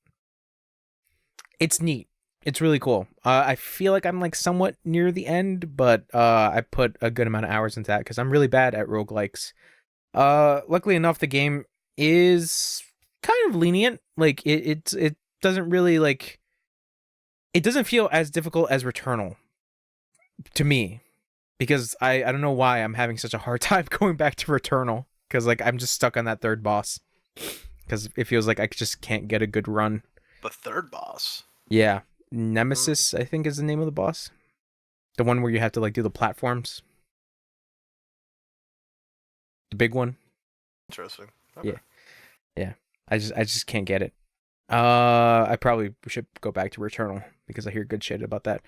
It's neat. It's really cool. I feel like I'm like somewhat near the end, but I put a good amount of hours into that because I'm really bad at roguelikes. Luckily enough, the game is kind of lenient. Like it doesn't really like. It doesn't feel as difficult as Returnal to me. Because I don't know why I'm having such a hard time going back to Returnal. Because like I'm just stuck on that third boss. Because it feels like I just can't get a good run. The third boss? Yeah. Nemesis, I think is the name of the boss. The one where you have to like do the platforms. The big one. Interesting. Okay. Yeah. I just can't get it. I probably should go back to Returnal. Because I hear good shit about that.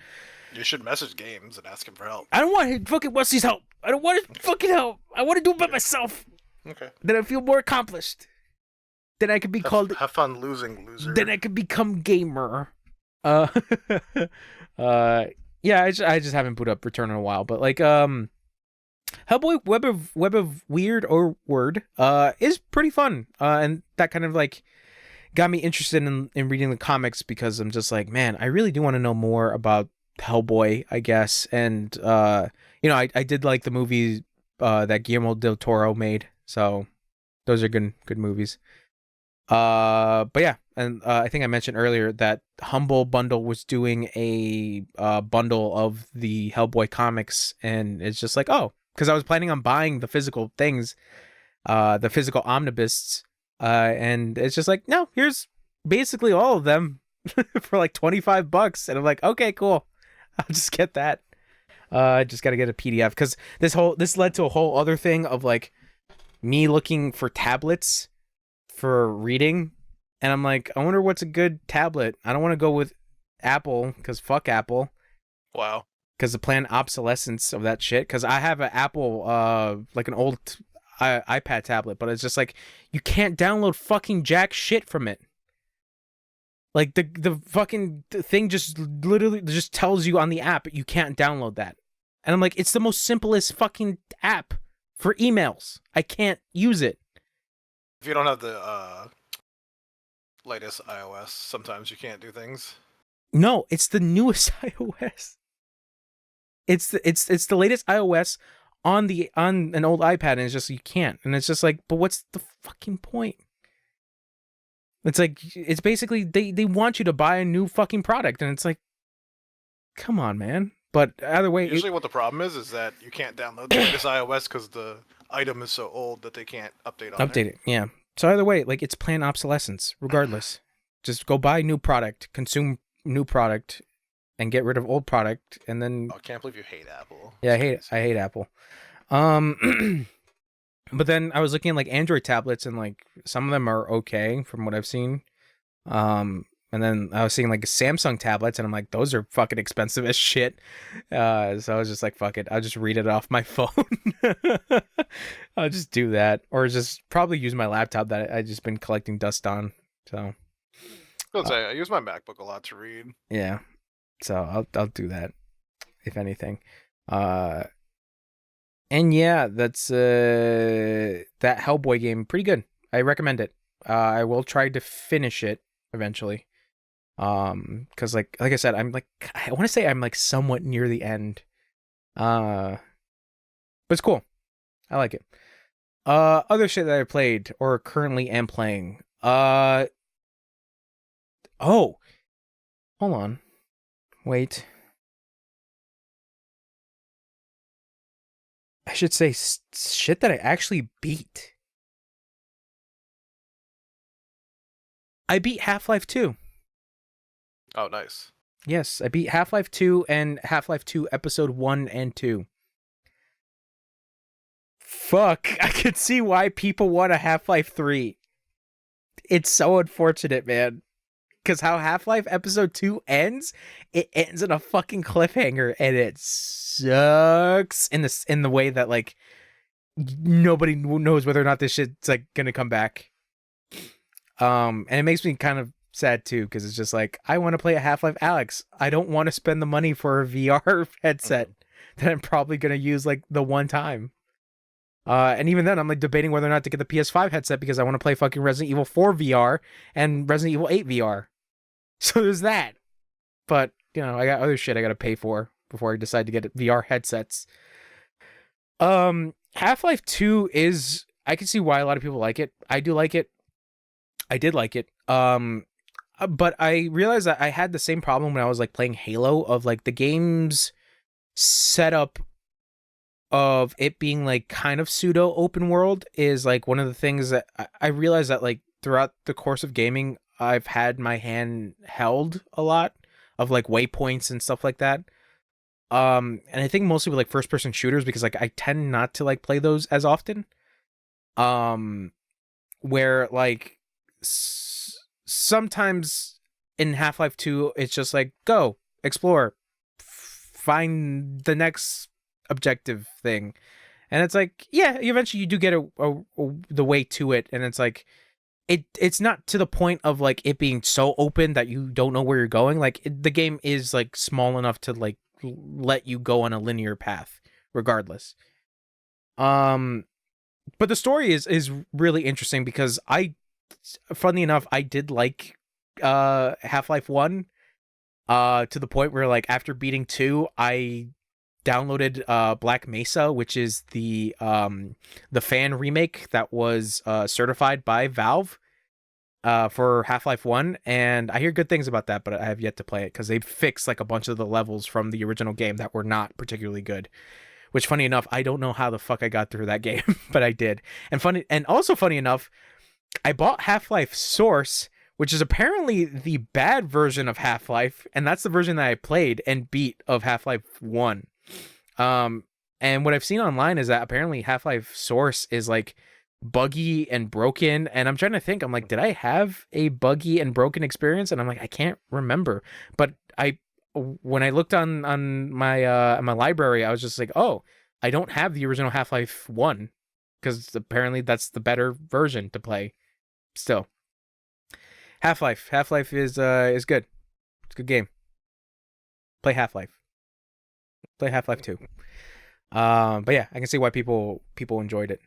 You should message Games and ask him for help. I don't want fucking Wesley's help. I don't want his fucking help. I want to do it by myself. Okay. Then I feel more accomplished. Then I could be called. Have fun losing, loser. Then I could become gamer. Yeah. I just haven't put up Return in a while, but like Hellboy Web of Weird or Word is pretty fun. And that kind of like got me interested in reading the comics because I'm just like, man, I really do want to know more about Hellboy, I guess. And I did like the movie that Guillermo del Toro made, so those are good movies. But yeah, and I think I mentioned earlier that Humble Bundle was doing a bundle of the Hellboy comics, and it's just like, oh, because I was planning on buying the physical things, the physical omnibusts, and it's just like, no, here's basically all of them for like $25, and I'm like, okay, cool. I'll just get that. I just gotta get a PDF because this led to a whole other thing of like me looking for tablets for reading, and I'm like, I wonder what's a good tablet. I don't want to go with Apple because fuck Apple. Wow. Because the planned obsolescence of that shit. Because I have an Apple, like an old iPad tablet, but it's just like you can't download fucking jack shit from it. Like the fucking thing just literally just tells you on the app you can't download that. And I'm like, it's the most simplest fucking app for emails. I can't use it. If you don't have the latest iOS, sometimes you can't do things. No, it's the newest iOS. It's the latest iOS on an old iPad, and it's just you can't. And it's just like, but what's the fucking point? It's like, it's basically, they want you to buy a new fucking product, and it's like, come on, man. But either way... Usually what the problem is that you can't download the latest iOS because the item is so old that they can't update on Update it. Yeah. So either way, like it's planned obsolescence, regardless. Just go buy new product, consume new product, and get rid of old product, and then I can't believe you hate Apple. yeah, I hate Apple. But then I was looking at like Android tablets, and like some of them are okay from what I've seen. And then I was seeing like Samsung tablets, and I'm like, those are fucking expensive as shit. So I was just like, fuck it, I'll just read it off my phone. I'll just do that, or just probably use my laptop that I just been collecting dust on. So I'll say I use my MacBook a lot to read. yeah, so I'll do that if anything. And yeah, that's that Hellboy game, pretty good. I recommend it. I will try to finish it eventually. Because like I said, I want to say I'm like somewhat near the end. But it's cool. I like it. Other shit that I played or currently am playing. Oh, hold on. Wait. I should say shit that I actually beat. I beat Half-Life 2. Oh, nice. Yes, I beat Half-Life 2 and Half-Life 2 Episode 1 and 2. Fuck, I can see why people want a Half-Life 3. It's so unfortunate, man. Because how Half-Life Episode 2 ends, it ends in a fucking cliffhanger, and it sucks in the way that like nobody knows whether or not this shit's like gonna come back. And it makes me kind of sad too, because it's just like, I want to play a Half-Life Alyx. I don't want to spend the money for a VR headset that I'm probably gonna use like the one time. And even then, I'm like debating whether or not to get the PS5 headset because I want to play fucking Resident Evil 4 VR and Resident Evil 8 VR. So there's that. But, you know, I got other shit I gotta pay for before I decide to get VR headsets. Half-Life 2 is... I can see why a lot of people like it. I do like it. I did like it. But I realized that I had the same problem when I was like playing Halo, of like the game's setup of it being like kind of pseudo open world is like one of the things that I realized that like throughout the course of gaming, I've had my hand held a lot of like waypoints and stuff like that. And I think mostly with like first person shooters, because like I tend not to like play those as often. Where like sometimes in Half-Life 2, it's just like, go explore, find the next objective thing, and it's like, yeah, eventually you do get the way to it, and it's like it's not to the point of like it being so open that you don't know where you're going. Like the game is like small enough to like let you go on a linear path regardless. But the story is really interesting because funny enough, I did like Half-Life 1 to the point where like after beating 2, I downloaded Black Mesa, which is the fan remake that was certified by Valve for Half-Life 1, and I hear good things about that, but I have yet to play it because they fixed like a bunch of the levels from the original game that were not particularly good. Which, funny enough, I don't know how the fuck I got through that game, but I did. And also funny enough, I bought Half-Life Source, which is apparently the bad version of Half-Life, and that's the version that I played and beat of Half-Life 1. And what I've seen online is that apparently Half-Life Source is like buggy and broken, and I'm trying to think, I'm like, did I have a buggy and broken experience? And I'm like, I can't remember. But when I looked on my my library, I was just like, oh, I don't have the original Half-Life 1, because apparently that's the better version to play. Still, Half-Life is good. It's a good game. Play Half-Life 2. But yeah, I can see why people enjoyed it.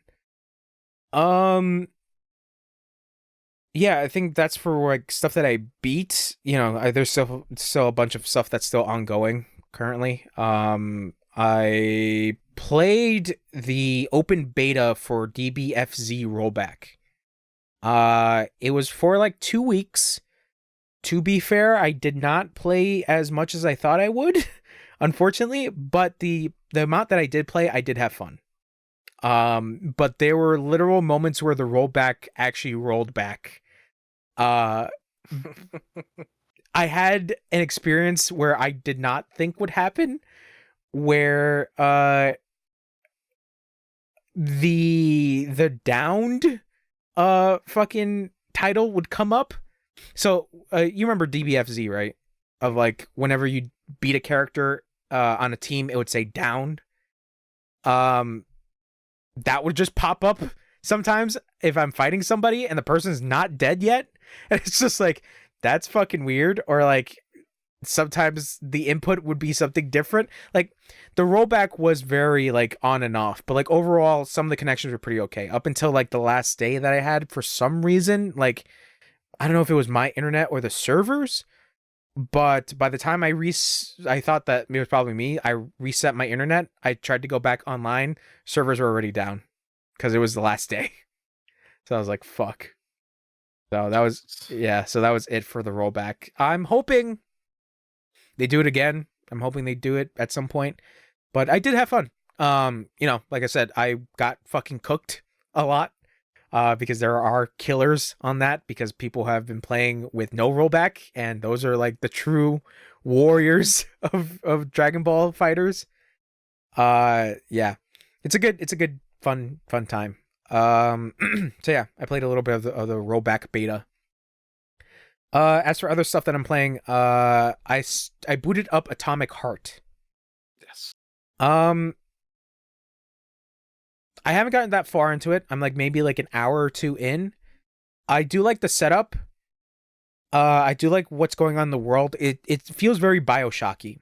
Yeah, I think that's for like stuff that I beat. You know, there's still a bunch of stuff that's still ongoing currently. I played the open beta for DBFZ rollback. It was for like 2 weeks. To be fair, I did not play as much as I thought I would, unfortunately, but the amount that I did play, I did have fun. But there were literal moments where the rollback actually rolled back. I had an experience where I did not think would happen, where the downed fucking title would come up. So you remember DBFZ, right? Of like whenever you beat a character on a team, it would say downed. That would just pop up sometimes if I'm fighting somebody and the person's not dead yet. And it's just like, that's fucking weird. Or like sometimes the input would be something different. Like the rollback was very like on and off, but like overall some of the connections were pretty okay up until like the last day that I had. For some reason, like I don't know if it was my internet or the servers, but by the time I thought that it was probably me. I reset my internet. I tried to go back online. Servers were already down because it was the last day. So I was like, fuck. So that was, yeah. So that was it for the rollback. I'm hoping they do it again. I'm hoping they do it at some point. But I did have fun. You know, like I said, I got fucking cooked a lot. Because there are killers on that, because people have been playing with no rollback, and those are like the true warriors of Dragon Ball fighters. Yeah, it's a good fun time. So yeah, I played a little bit of the rollback beta. As for other stuff that I'm playing, I booted up Atomic Heart. Yes. I haven't gotten that far into it. I'm like maybe like an hour or two in. I do like the setup. I do like what's going on in the world. It feels very BioShocky.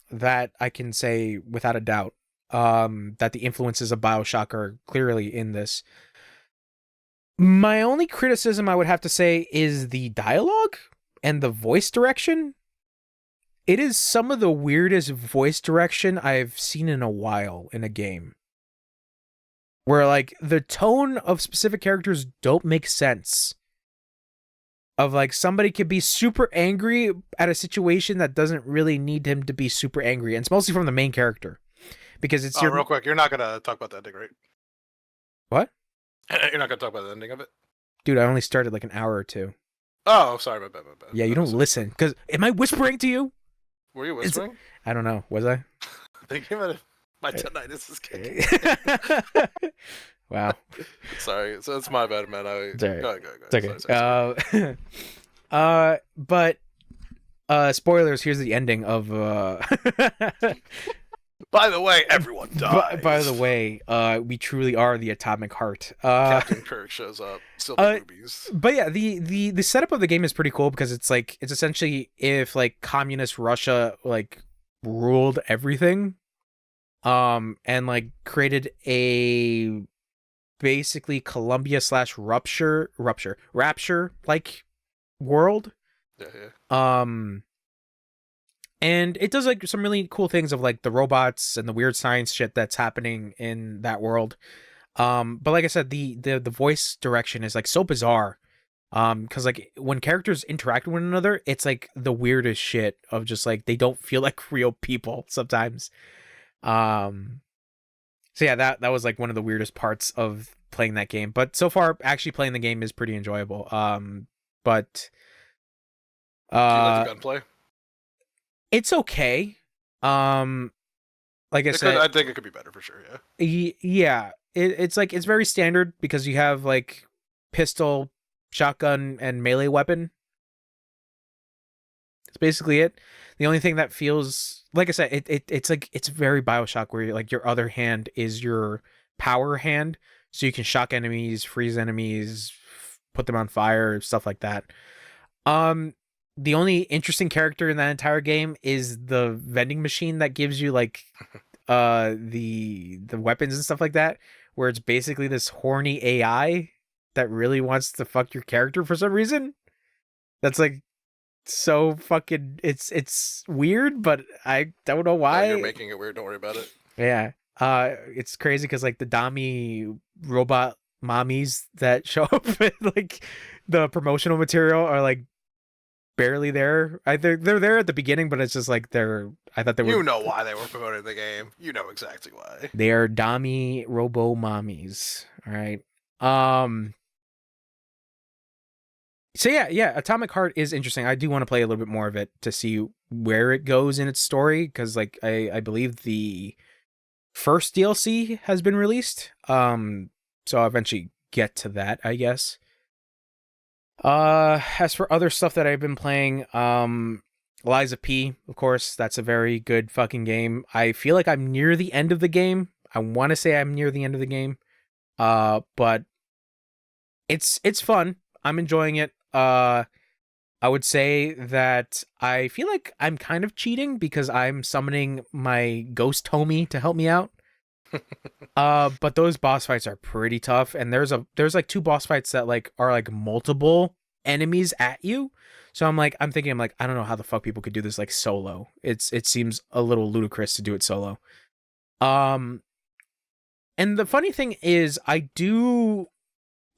That I can say without a doubt. That the influences of BioShock are clearly in this. My only criticism I would have to say is the dialogue and the voice direction. It is some of the weirdest voice direction I've seen in a while in a game. Where, like, the tone of specific characters don't make sense. Of, like, somebody could be super angry at a situation that doesn't really need him to be super angry. And it's mostly from the main character. Because it's real quick, you're not going to talk about the ending, right? What? You're not going to talk about the ending of it? Dude, I only started, like, an hour or two. Oh, sorry, my bad. Yeah, you don't listen. Because, am I whispering to you? Were you whispering? I don't know. Was I? I think you might have. My tinnitus is kicking. Wow. Sorry, so it's my bad, man. Go ahead. It's okay. Sorry. But spoilers. Here's the ending of. By the way, everyone dies. By the way, we truly are the Atomic Heart. Captain Kirk shows up. Still the boobies. But yeah, the setup of the game is pretty cool because it's like it's essentially if like communist Russia like ruled everything. And like created a basically Columbia / Rapture like world. Yeah. And it does like some really cool things of like the robots and the weird science shit that's happening in that world. But like I said, the voice direction is like so bizarre. Because like when characters interact with one another, it's like the weirdest shit of just like they don't feel like real people sometimes. So yeah, that was like one of the weirdest parts of playing that game. But so far, actually playing the game is pretty enjoyable. But do you like the gunplay? It's okay. Like I said, I think it could be better for sure. Yeah. Yeah. It's like it's very standard because you have like pistol, shotgun, and melee weapon. That's basically it. The only thing that feels like I said, it's like it's very BioShock where like your other hand is your power hand, so you can shock enemies, freeze enemies, put them on fire, stuff like that. The only interesting character in that entire game is the vending machine that gives you like the weapons and stuff like that, where it's basically this horny AI that really wants to fuck your character for some reason. That's like so fucking it's weird, but I don't know why. You're making it weird, don't worry about it. Yeah. It's crazy because like the Dami robot mommies that show up in like the promotional material are like barely there. They're there at the beginning, but it's just like I thought they were. You know why they were promoting the game. You know exactly why. They are Dami Robo Mommies. All right. Um. So yeah, Atomic Heart is interesting. I do want to play a little bit more of it to see where it goes in its story, because like I believe the first DLC has been released. So I'll eventually get to that, I guess. As for other stuff that I've been playing, Liza P, of course, that's a very good fucking game. I feel like I'm near the end of the game. I want to say I'm near the end of the game. But it's fun. I'm enjoying it. I would say that I feel like I'm kind of cheating because I'm summoning my ghost Tommy to help me out. But those boss fights are pretty tough, and there's like 2 boss fights that like are like multiple enemies at you. So I'm thinking I don't know how the fuck people could do this like solo. It seems a little ludicrous to do it solo. And the funny thing is, I do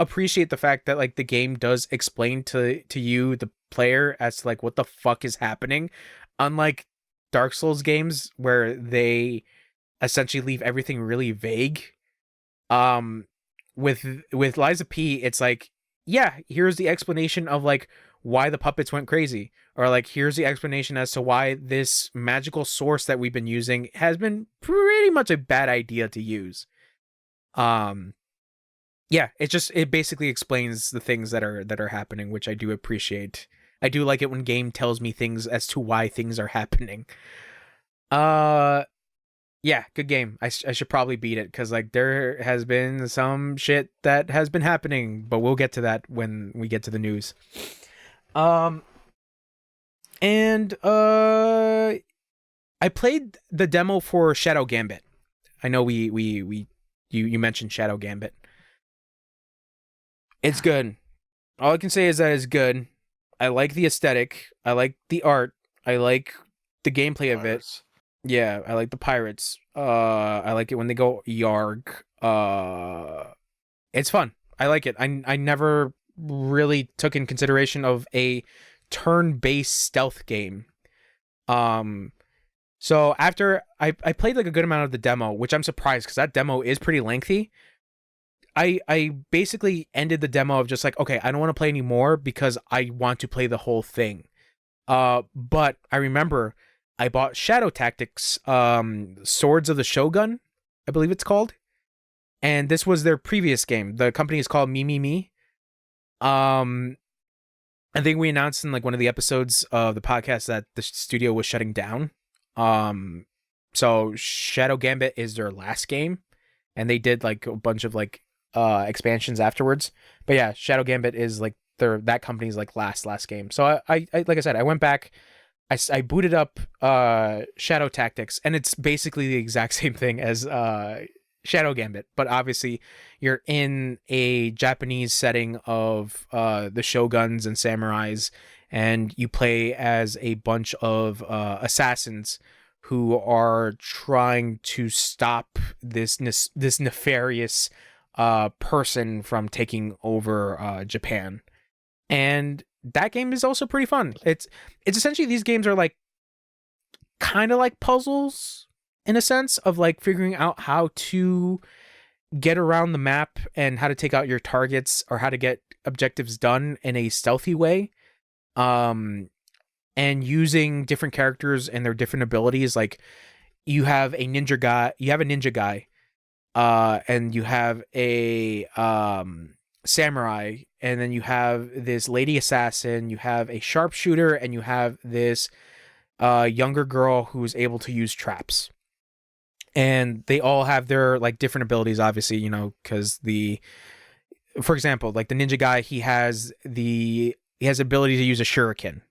appreciate the fact that like the game does explain to you, the player, as to like what the fuck is happening, unlike Dark Souls games where they essentially leave everything really vague. With Liza P, it's like, yeah, here's the explanation of like why the puppets went crazy, or like here's the explanation as to why this magical source that we've been using has been pretty much a bad idea to use. Yeah, it basically explains the things that are happening, which I do appreciate. I do like it when game tells me things as to why things are happening. Yeah, good game. I should probably beat it, because like there has been some shit that has been happening, but we'll get to that when we get to the news. And I played the demo for Shadow Gambit. I know you mentioned Shadow Gambit. It's good. All I can say is that it's good. I like the aesthetic. I like the art. I like the gameplay of it. Yeah, I like the pirates. I like it when they go yarg. It's fun. I like it. I never really took in consideration of a turn-based stealth game. So after I played like a good amount of the demo, which I'm surprised because that demo is pretty lengthy. I basically ended the demo of just like, okay, I don't want to play anymore because I want to play the whole thing. But I remember I bought Shadow Tactics, Swords of the Shogun, I believe it's called. And this was their previous game. The company is called Me. I think we announced in like one of the episodes of the podcast that the studio was shutting down. So Shadow Gambit is their last game, and they did like a bunch of like expansions afterwards. But yeah, Shadow Gambit is like that company's like last game. So I like I said, I went back, I booted up Shadow Tactics, and it's basically the exact same thing as Shadow Gambit, but obviously you're in a Japanese setting of the shoguns and samurais, and you play as a bunch of assassins who are trying to stop this nefarious person from taking over Japan. And that game is also pretty fun. It's essentially, these games are like kind of like puzzles in a sense of like figuring out how to get around the map and how to take out your targets or how to get objectives done in a stealthy way. And using different characters and their different abilities. Like you have a ninja guy, and you have a samurai, and then you have this lady assassin, you have a sharpshooter, and you have this younger girl who's able to use traps. And they all have their like different abilities, obviously, you know, because for example, like the ninja guy, he has ability to use a shuriken,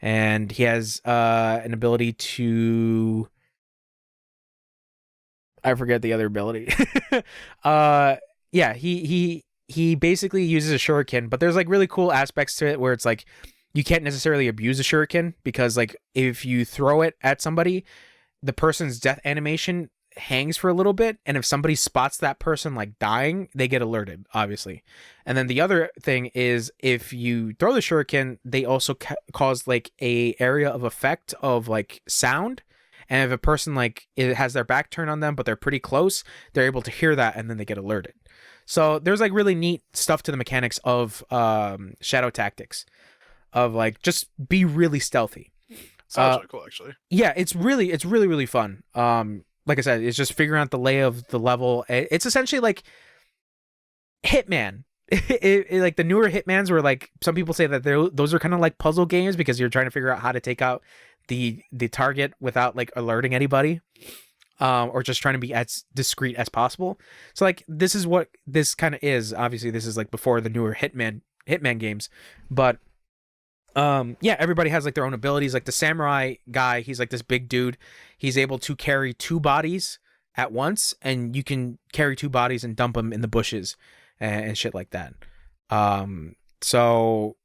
and he has an ability to, I forget the other ability. Yeah, he basically uses a shuriken, but there's like really cool aspects to it where it's like you can't necessarily abuse a shuriken, because like if you throw it at somebody, the person's death animation hangs for a little bit, and if somebody spots that person like dying, they get alerted, obviously. And then the other thing is, if you throw the shuriken, they also cause like a area of effect of like sound. And if a person like it has their back turned on them, but they're pretty close, they're able to hear that, and then they get alerted. So there's like really neat stuff to the mechanics of Shadow Tactics, of like just be really stealthy. Sounds really cool, actually. Yeah, it's really fun. Like I said, it's just figuring out the lay of the level. It's essentially like Hitman. Like the newer Hitmans, where like some people say that those are kind of like puzzle games because you're trying to figure out how to take out the target without like alerting anybody, or just trying to be as discreet as possible. So like this is what this kind of is. Obviously, this is like before the newer Hitman games, but yeah, everybody has like their own abilities. Like the samurai guy, he's like this big dude. He's able to carry 2 bodies at once, and you can carry 2 bodies and dump them in the bushes and shit like that. So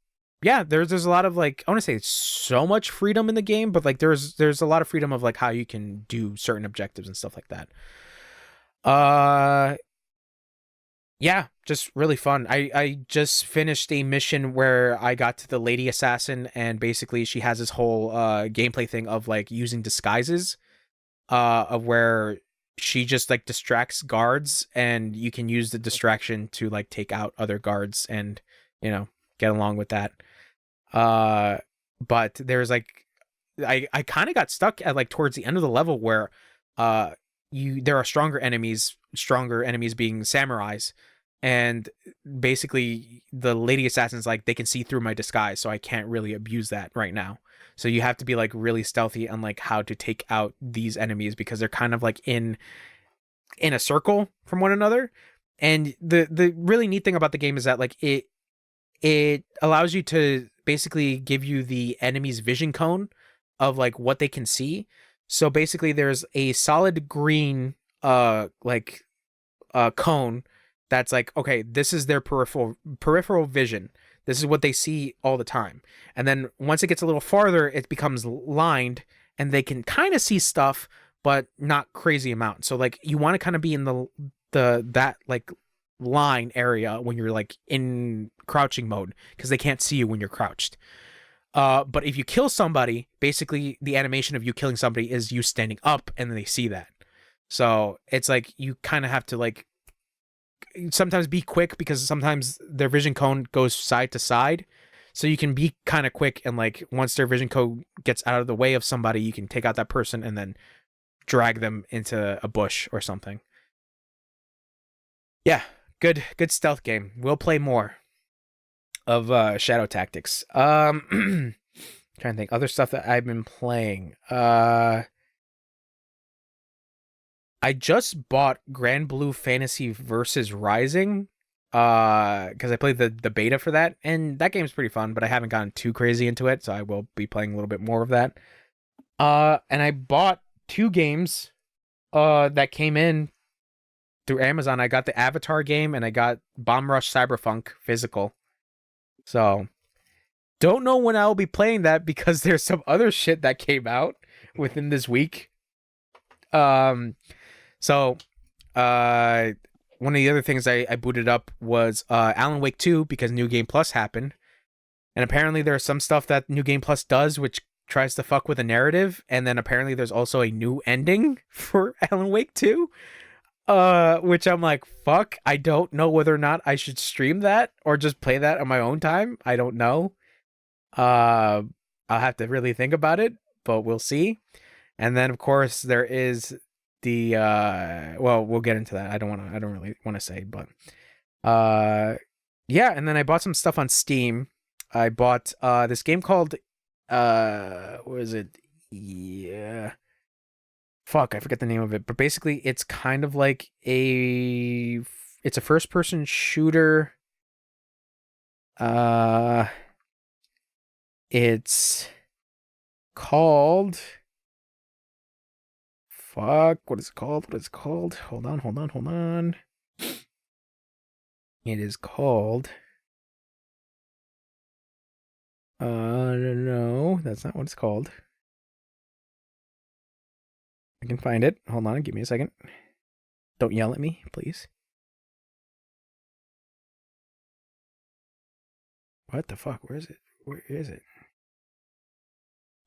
yeah, there's a lot of like, I want to say so much freedom in the game, but like there's a lot of freedom of like how you can do certain objectives and stuff like that. Yeah, just really fun. I just finished a mission where I got to the lady assassin, and basically she has this whole gameplay thing of like using disguises, of where she just like distracts guards, and you can use the distraction to like take out other guards and, you know, get along with that. But there's like I kind of got stuck at like towards the end of the level where there are stronger enemies being samurais, and basically the lady assassin's like, they can see through my disguise, so I can't really abuse that right now. So you have to be like really stealthy on like how to take out these enemies, because they're kind of like in a circle from one another. And the really neat thing about the game is that like it allows you to basically give you the enemy's vision cone of like what they can see. So basically there's a solid green cone that's like, okay, this is their peripheral vision. This is what they see all the time. And then once it gets a little farther, it becomes lined, and they can kind of see stuff, but not crazy amount. So like you want to kind of be in that like line area when you're like in crouching mode, because they can't see you when you're crouched. But if you kill somebody, basically the animation of you killing somebody is you standing up, and then they see that. So it's like you kind of have to like sometimes be quick, because sometimes their vision cone goes side to side. So you can be kind of quick, and like once their vision cone gets out of the way of somebody, you can take out that person and then drag them into a bush or something. Yeah, good stealth game. We'll play more of Shadow Tactics. Trying to think other stuff that I've been playing. I just bought Grand Blue Fantasy Versus Rising, because I played the beta for that, and that game's pretty fun, but I haven't gotten too crazy into it, so I will be playing a little bit more of that. And I bought 2 games that came in through Amazon. I got the Avatar game, and I got Bomb Rush Cyberpunk physical. So don't know when I'll be playing that, because there's some other shit that came out within this week. So, one of the other things I booted up was Alan Wake 2, because New Game Plus happened. And apparently there's some stuff that New Game Plus does which tries to fuck with a narrative, and then apparently there's also a new ending for Alan Wake 2. Which I'm like, fuck, I don't know whether or not I should stream that or just play that on my own time. I don't know. I'll have to really think about it, but we'll see. And then of course there is the well, we'll get into that. I don't really want to say, but yeah, and then I bought some stuff on Steam. I bought this game called what is it? Yeah. Fuck, I forget the name of it, but basically it's kind of like it's a first person shooter. It's called what is it called? Hold on. It is called no, that's not what it's called. I can find it. Hold on, give me a second. Don't yell at me, please. What the fuck? Where is it? Where is it?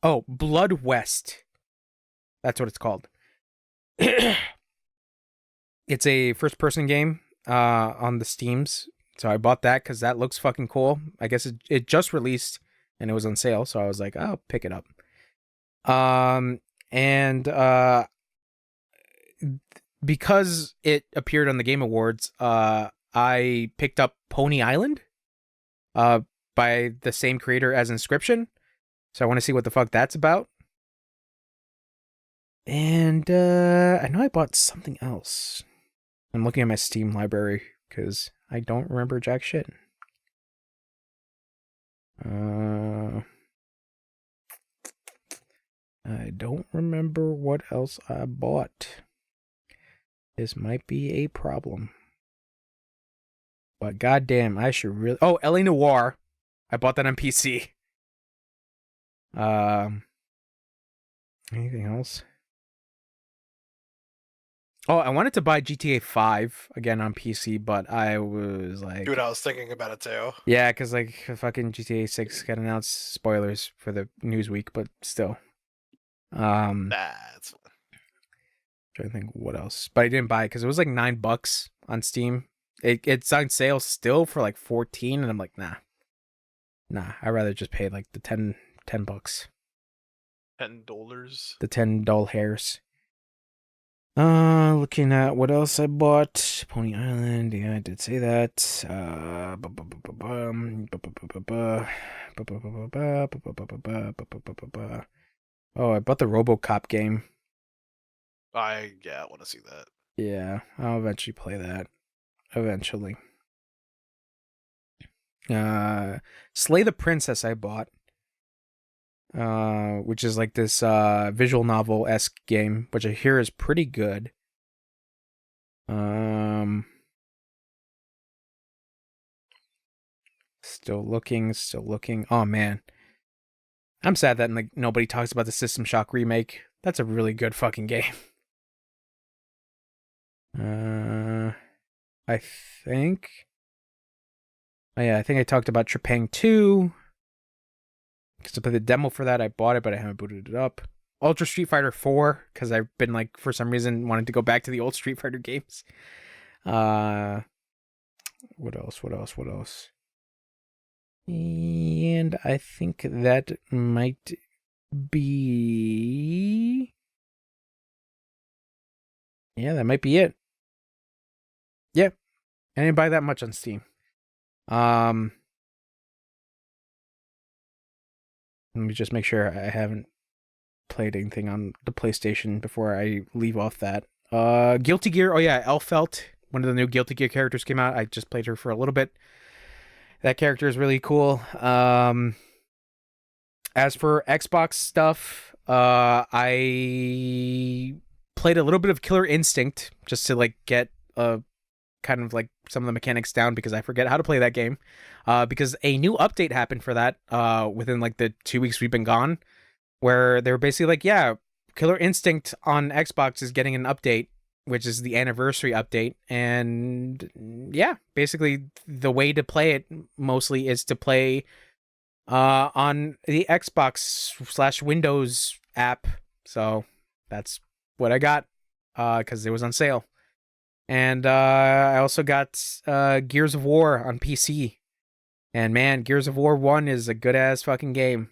Oh, Blood West. That's what it's called. It's a first-person game on the Steams. So I bought that because that looks fucking cool. I guess it just released and it was on sale, so I was like, I'll pick it up. Because it appeared on the Game Awards, I picked up Pony Island by the same creator as Inscription. So I want to see what the fuck that's about. And I know I bought something else. I'm looking at my Steam library because I don't remember jack shit. I don't remember what else I bought. This might be a problem. But goddamn, I should really... Oh, LA Noire. I bought that on PC. Anything else? Oh, I wanted to buy GTA 5 again on PC, but I was like... Dude, I was thinking about it too. Yeah, because like fucking GTA 6 got announced, spoilers for the news week, but still. That's fun. Trying to think what else. But I didn't buy it because it was like $9 on Steam. It's on sale still for like 14, and I'm like, nah. I'd rather just pay like the $10. $10. The $10 hairs. Looking at what else I bought. Pony Island, yeah, I did say that. Oh, I bought the RoboCop game. I want to see that. Yeah, I'll eventually play that. Eventually. Slay the Princess I bought. Which is like this visual novel-esque game, which I hear is pretty good. Still looking. Oh man. I'm sad that like nobody talks about the System Shock remake. That's a really good fucking game. I think. Oh yeah, I think I talked about Trepang 2. Because I played the demo for that, I bought it, but I haven't booted it up. Ultra Street Fighter 4, because I've been like, for some reason, wanting to go back to the old Street Fighter games. What else? And I think that might be... Yeah, that might be it. Yeah, I didn't buy that much on Steam. Let me just make sure I haven't played anything on the PlayStation before I leave off that. Guilty Gear. Oh yeah, Elphelt. One of the new Guilty Gear characters came out. I just played her for a little bit. That character is really cool. As for Xbox stuff, I played a little bit of Killer Instinct just to like get kind of like some of the mechanics down because I forget how to play that game. Because a new update happened for that within like the 2 weeks we've been gone, where they were basically like, yeah, Killer Instinct on Xbox is getting an update, which is the anniversary update. And yeah, basically the way to play it mostly is to play on the Xbox/Windows app. So that's what I got because it was on sale. And I also got Gears of War on PC. And man, Gears of War 1 is a good-ass fucking game.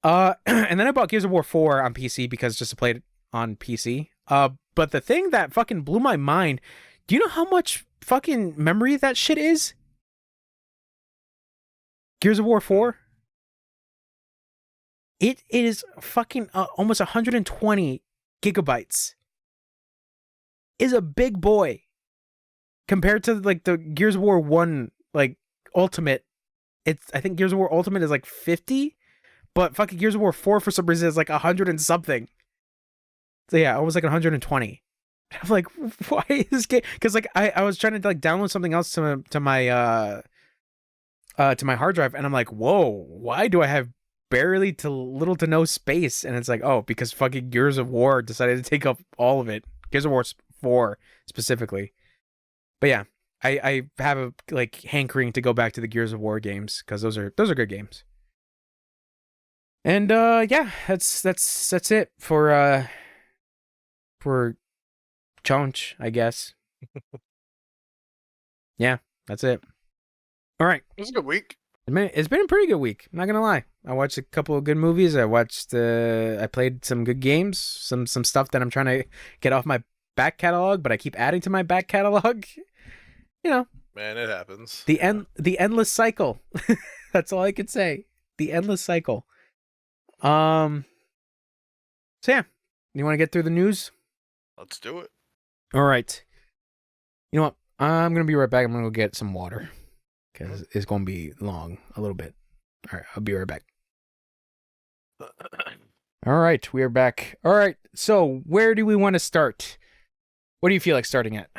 And then I bought Gears of War 4 on PC because just to play it on PC. But the thing that fucking blew my mind, do you know how much fucking memory that shit is? Gears of War 4? It is fucking almost 120 gigabytes. Is a big boy. Compared to like the Gears of War 1 like Ultimate, I think Gears of War Ultimate is like 50, but fucking Gears of War 4 for some reason is like 100 and something. So yeah, almost like 120. I'm like, why is this game? Because like I was trying to like download something else to my hard drive, and I'm like, whoa, why do I have barely to little to no space, and it's like, oh, because fucking Gears of War decided to take up all of it. Gears of War 4 specifically. But yeah, I have a like hankering to go back to the Gears of War games because those are good games. And yeah, that's it for challenge, I guess. Yeah, that's it. All right. It was a good week. It's been a pretty good week. I'm not gonna lie. I watched a couple of good movies. I played some good games. Some stuff that I'm trying to get off my back catalog, but I keep adding to my back catalog. You know, man, it happens. The endless cycle. That's all I could say. The endless cycle. So yeah, you want to get through the news? Let's do it. All right. You know what? I'm gonna be right back. I'm gonna go get some water because it's gonna be long a little bit. All right, I'll be right back. All right, we are back. All right, so where do we want to start? What do you feel like starting at?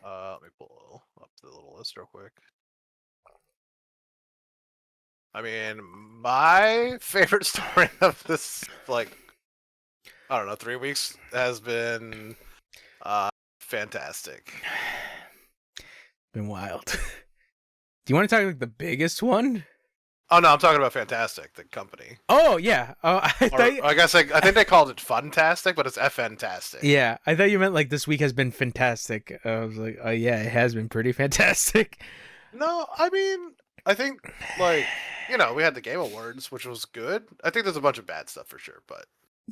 Let me pull up the little list real quick. I mean, my favorite story of this, like, I don't know, 3 weeks has been fantastic. Been wild. Do you want to talk like the biggest one? Oh no, I'm talking about Fantastic, the company. Oh yeah. I think they called it Funtastic, but it's Fantastic. Yeah, I thought you meant like this week has been fantastic. I was like, oh yeah, it has been pretty fantastic. No, I mean, I think like we had the Game Awards, which was good. I think there's a bunch of bad stuff for sure, but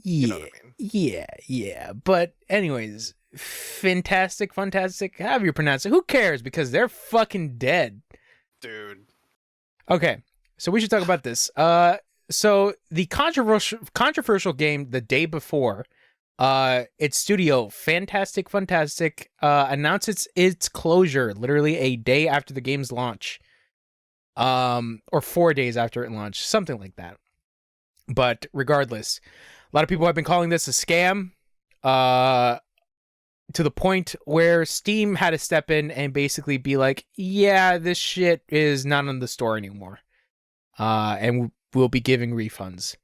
you know what I mean. Yeah. But anyways, fantastic, however you pronounce it. Who cares? Because they're fucking dead, dude. Okay. So we should talk about this. So the controversial game the day before, its studio, Fantastic, announced its closure literally a day after the game's launch, or 4 days after it launched, something like that. But regardless, a lot of people have been calling this a scam, to the point where Steam had to step in and basically be like, yeah, this shit is not on the store anymore. And we'll be giving refunds.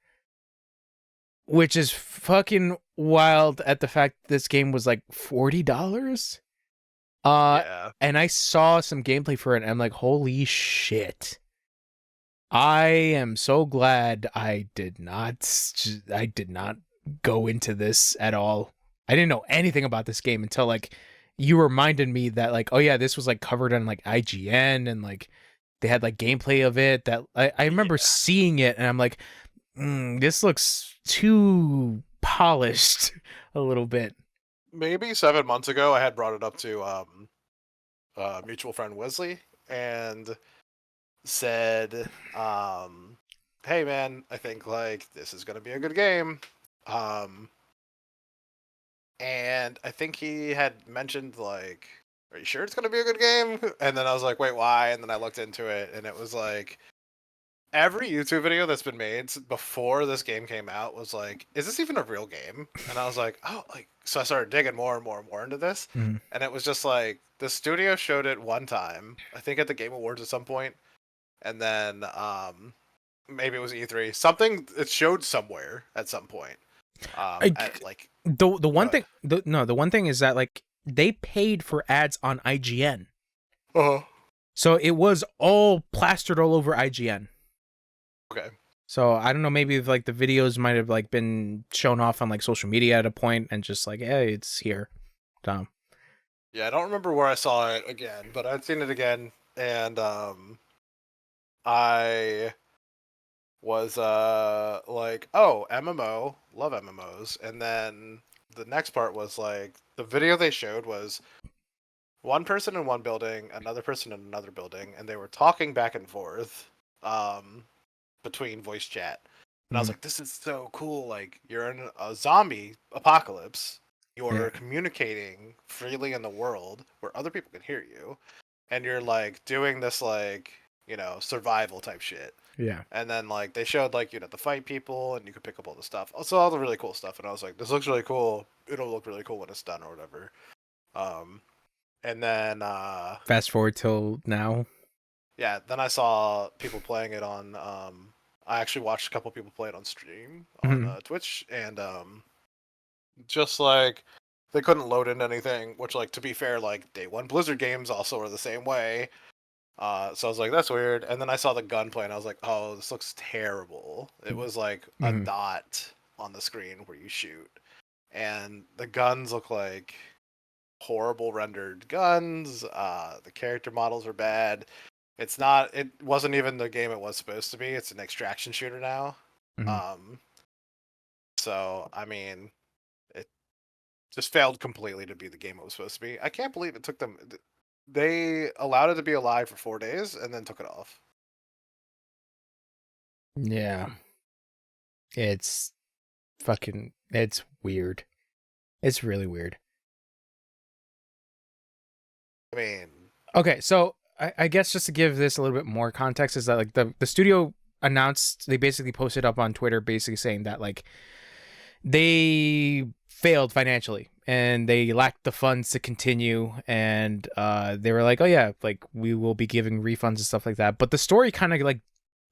Which is fucking wild at the fact this game was like $40. Yeah. And I saw some gameplay for it and I'm like, holy shit. I am so glad I did not go into this at all. I didn't know anything about this game until like you reminded me that like, oh yeah, this was like covered on like IGN and like they had like gameplay of it that I remember seeing it and I'm like, this looks too polished a little bit. Maybe 7 months ago, I had brought it up to mutual friend Wesley and said, hey man, I think like this is gonna be a good game. And I think he had mentioned like, are you sure it's gonna be a good game? And then I was like, wait, why? And then I looked into it and it was like every YouTube video that's been made before this game came out was like, is this even a real game? And I was like, oh, like, so I started digging more and more into this. Mm-hmm. And it was just like, the studio showed it one time, I think at the Game Awards at some point. And then maybe it was E3. Something, it showed somewhere at some point. The one thing is that like they paid for ads on IGN. Uh-huh. So it was all plastered all over IGN. Okay. So I don't know, maybe if, like the videos might have like been shown off on like social media at a point and just like, hey, it's here. Tom. Yeah, I don't remember where I saw it again, but I'd seen it again, and I was like, oh, MMO, love MMOs, and then the next part was like the video they showed was one person in one building, another person in another building, and they were talking back and forth between voice chat. And I was like, this is so cool. Like, you're in a zombie apocalypse. You're communicating freely in the world where other people can hear you. And you're, like, doing this, like, survival type shit. Yeah. And then, like, they showed, like, you'd have to fight people and you could pick up all the stuff. Also, all the really cool stuff. And I was like, this looks really cool. It'll look really cool when it's done or whatever. And then... fast forward till now. Yeah, then I saw people playing it on I actually watched a couple people play it on stream on Mhm. Twitch, and just like they couldn't load in anything. Which, like, to be fair, like day one Blizzard games also are the same way. So I was like, that's weird. And then I saw the gunplay, and I was like, oh, this looks terrible. It was like a Mhm. dot on the screen where you shoot, and the guns look like horrible rendered guns. The character models are bad. It's not. It wasn't even the game it was supposed to be. It's an extraction shooter now. Mhm. Um, so I mean, it just failed completely to be the game it was supposed to be. I can't believe it took them. They allowed it to be alive for 4 days and then took it off. Yeah. It's fucking. It's weird. It's really weird. I mean, Okay, so I guess just to give this a little bit more context is that like the studio announced, they basically posted up on Twitter basically saying that like they failed financially and they lacked the funds to continue, and they were like, oh yeah, like we will be giving refunds and stuff like that. But the story kind of like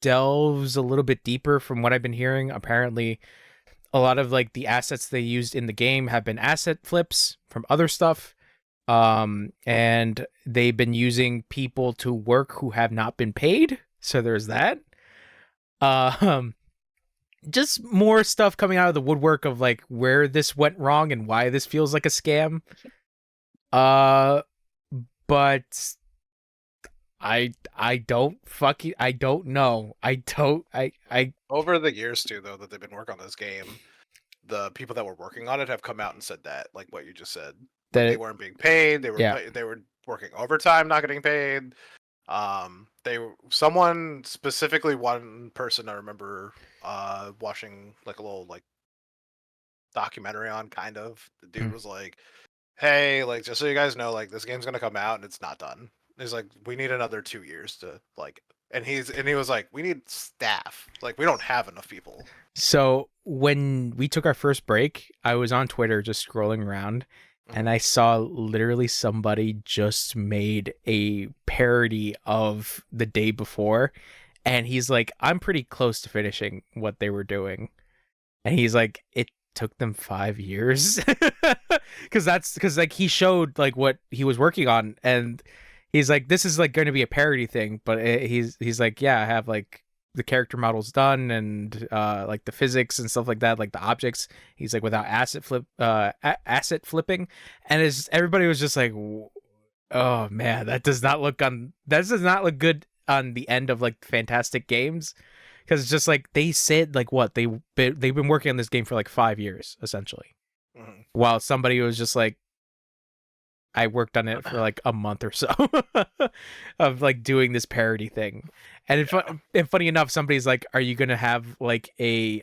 delves a little bit deeper from what I've been hearing. Apparently a lot of like the assets they used in the game have been asset flips from other stuff, and they've been using people to work who have not been paid, so there's that. um just more stuff coming out of the woodwork of like where this went wrong and why this feels like a scam. uh but I don't fucking, I don't know. I over the years too, though, that they've been working on this game, the people that were working on it have come out and said that, like what you just said, like they that weren't being paid. yeah. They were working overtime, not getting paid. Someone specifically, one person I remember watching like a little like documentary on, kind of. The dude Mm. was like, "Hey, like just so you guys know, like this game's gonna come out and it's not done." He's like, "We need another 2 years to like," and he was like, "We need staff. Like we don't have enough people." So when we took our first break, I was on Twitter just scrolling around, and Mhm. I saw literally somebody just made a parody of the day before, and he's like, I'm pretty close to finishing what they were doing. And he's like, it took them 5 years. Because like he showed like what he was working on, and he's like, this is like going to be a parody thing, but he's like, yeah, I have like the character models done, and like the physics and stuff like that, like the objects. He's like, without asset flipping, and it's, everybody was just like, oh man, that does not look good on the end of like fantastic games, because it's just like they said like what they've been working on this game for like 5 years essentially, Mhm. while somebody was just like, I worked on it for like a month or so of like doing this parody thing. And, Yeah. and funny enough, somebody's like, are you gonna have like a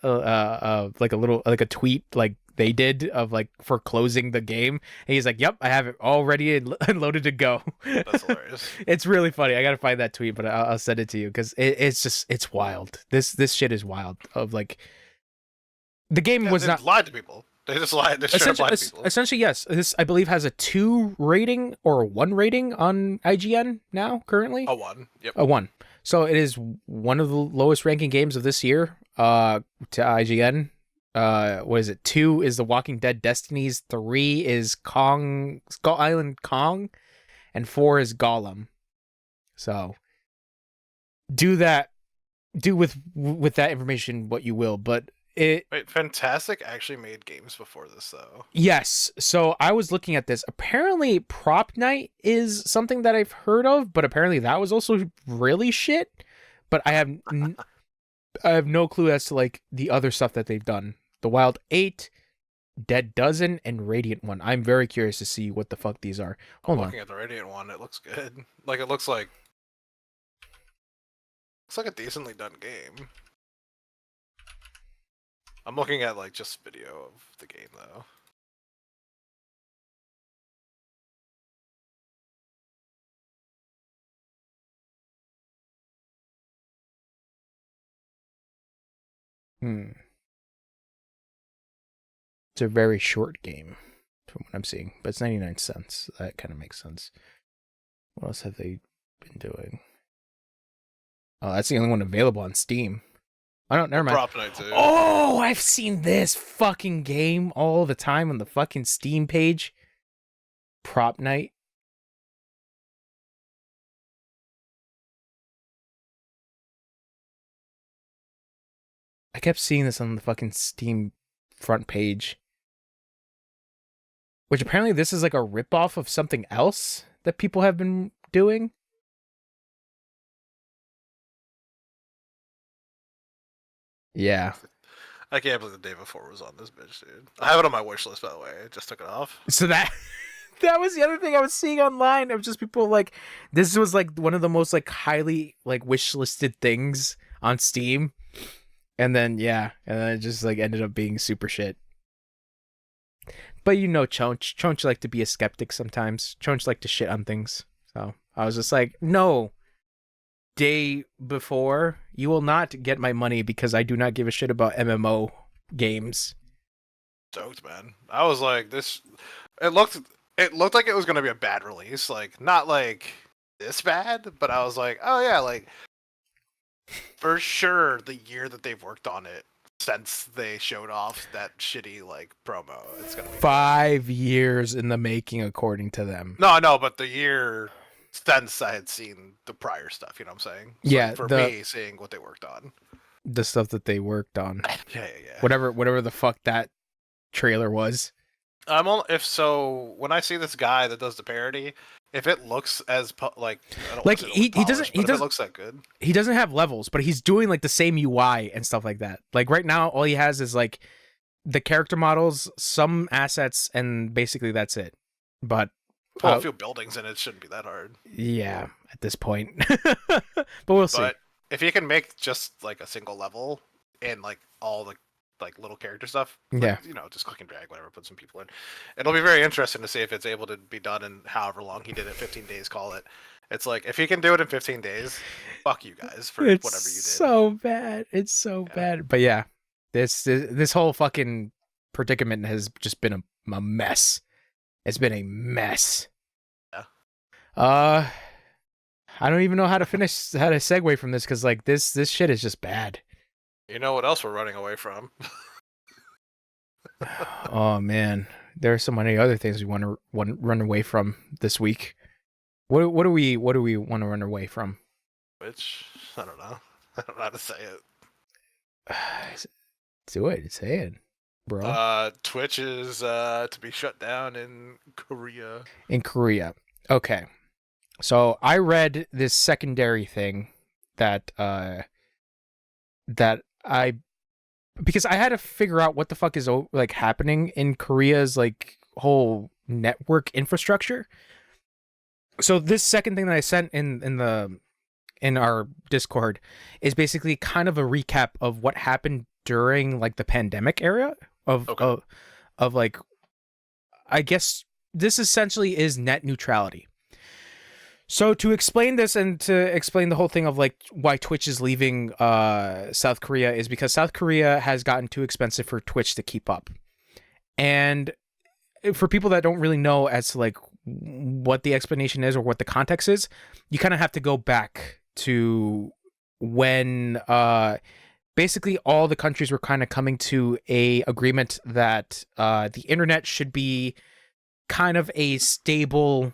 like a little like a tweet like they did of like for closing the game? And he's like, yep, I have it all ready and loaded to go. That's hilarious. It's really funny. I gotta find that tweet, but I'll send it to you because it's just, it's wild. This shit is wild. Of like, the game Yeah, was they not lied to people. They just lied. They straight up lied to people. essentially, yes. This, I believe, has a 2 rating or a 1 rating on IGN now currently. A one. Yep. A 1. So it is one of the lowest ranking games of this year. To IGN. What is it? 2 is The Walking Dead Destinies. 3 is Skull Island Kong, and 4 is Gollum. So do with that information what you will, but it. Wait, Fantastic actually made games before this, though. Yes. So I was looking at this. Apparently, Prop Night is something that I've heard of, but apparently that was also really shit. But I have no clue as to like the other stuff that they've done. The Wild 8, Dead Dozen, and Radiant One. I'm very curious to see what the fuck these are. I'm Hold on. looking at the Radiant one. It looks good. Like it looks like a decently done game. I'm looking at like just video of the game though. Hmm. It's a very short game from what I'm seeing, but it's 99 cents. That kind of makes sense. What else have they been doing? Oh, that's the only one available on Steam. I don't. Never mind. Prop Night too. Oh, I've seen this fucking game all the time on the fucking Steam page. Prop Night. I kept seeing this on the fucking Steam front page. Which apparently this is like a ripoff of something else that people have been doing. Yeah. I can't believe the day before was on this bitch, dude. I have it on my wish list, by the way. I just took it off. So that was the other thing I was seeing online of just people like, this was like one of the most like highly like wish listed things on Steam. And then it just like ended up being super shit. But you know Chonch like to be a skeptic sometimes. Chonch like to shit on things. So I was just like, no. Day before, you will not get my money because I do not give a shit about MMO games. Stoked, man. I was like, this. It looked like it was gonna be a bad release, like not like this bad, but I was like, oh yeah, like for sure the year that they've worked on it since they showed off that shitty like promo, it's gonna be 5 years in the making, according to them. No, but the year since I had seen the prior stuff, you know what I'm saying? So yeah, for me, seeing what they worked on, the stuff that they worked on, yeah. Whatever the fuck that trailer was. If so, when I see this guy that does the parody, if it looks as like he doesn't if it looks that good. He doesn't have levels, but he's doing like the same UI and stuff like that. Like right now, all he has is like the character models, some assets, and basically that's it. But a few buildings and it shouldn't be that hard. Yeah, at this point. But we'll see. But if you can make just like a single level and like all the like little character stuff, yeah, you know, just click and drag, whatever, put some people in. It'll be very interesting to see if it's able to be done in however long he did it, 15 days, call it. It's like, if he can do it in 15 days, fuck you guys for whatever you did. It's so bad. It's so bad. But yeah, this whole fucking predicament has just been a mess. It's been a mess. Yeah. I don't even know how to segue from this because like this shit is just bad. You know what else we're running away from? Oh man, there are so many other things we want to run away from this week. What do we want to run away from? Which I don't know. I don't know how to say it. Do it. Say it, bro. Twitch is to be shut down in Korea. In Korea. Okay. So I read this secondary thing that because I had to figure out what the fuck is like happening in Korea's like whole network infrastructure. So this second thing that I sent in our Discord is basically kind of a recap of what happened during like the pandemic era of like, I guess this essentially is net neutrality. So to explain this and to explain the whole thing of like why Twitch is leaving South Korea is because South Korea has gotten too expensive for Twitch to keep up. And for people that don't really know as to like what the explanation is or what the context is, you kind of have to go back to when basically all the countries were kind of coming to a agreement that the internet should be kind of a stable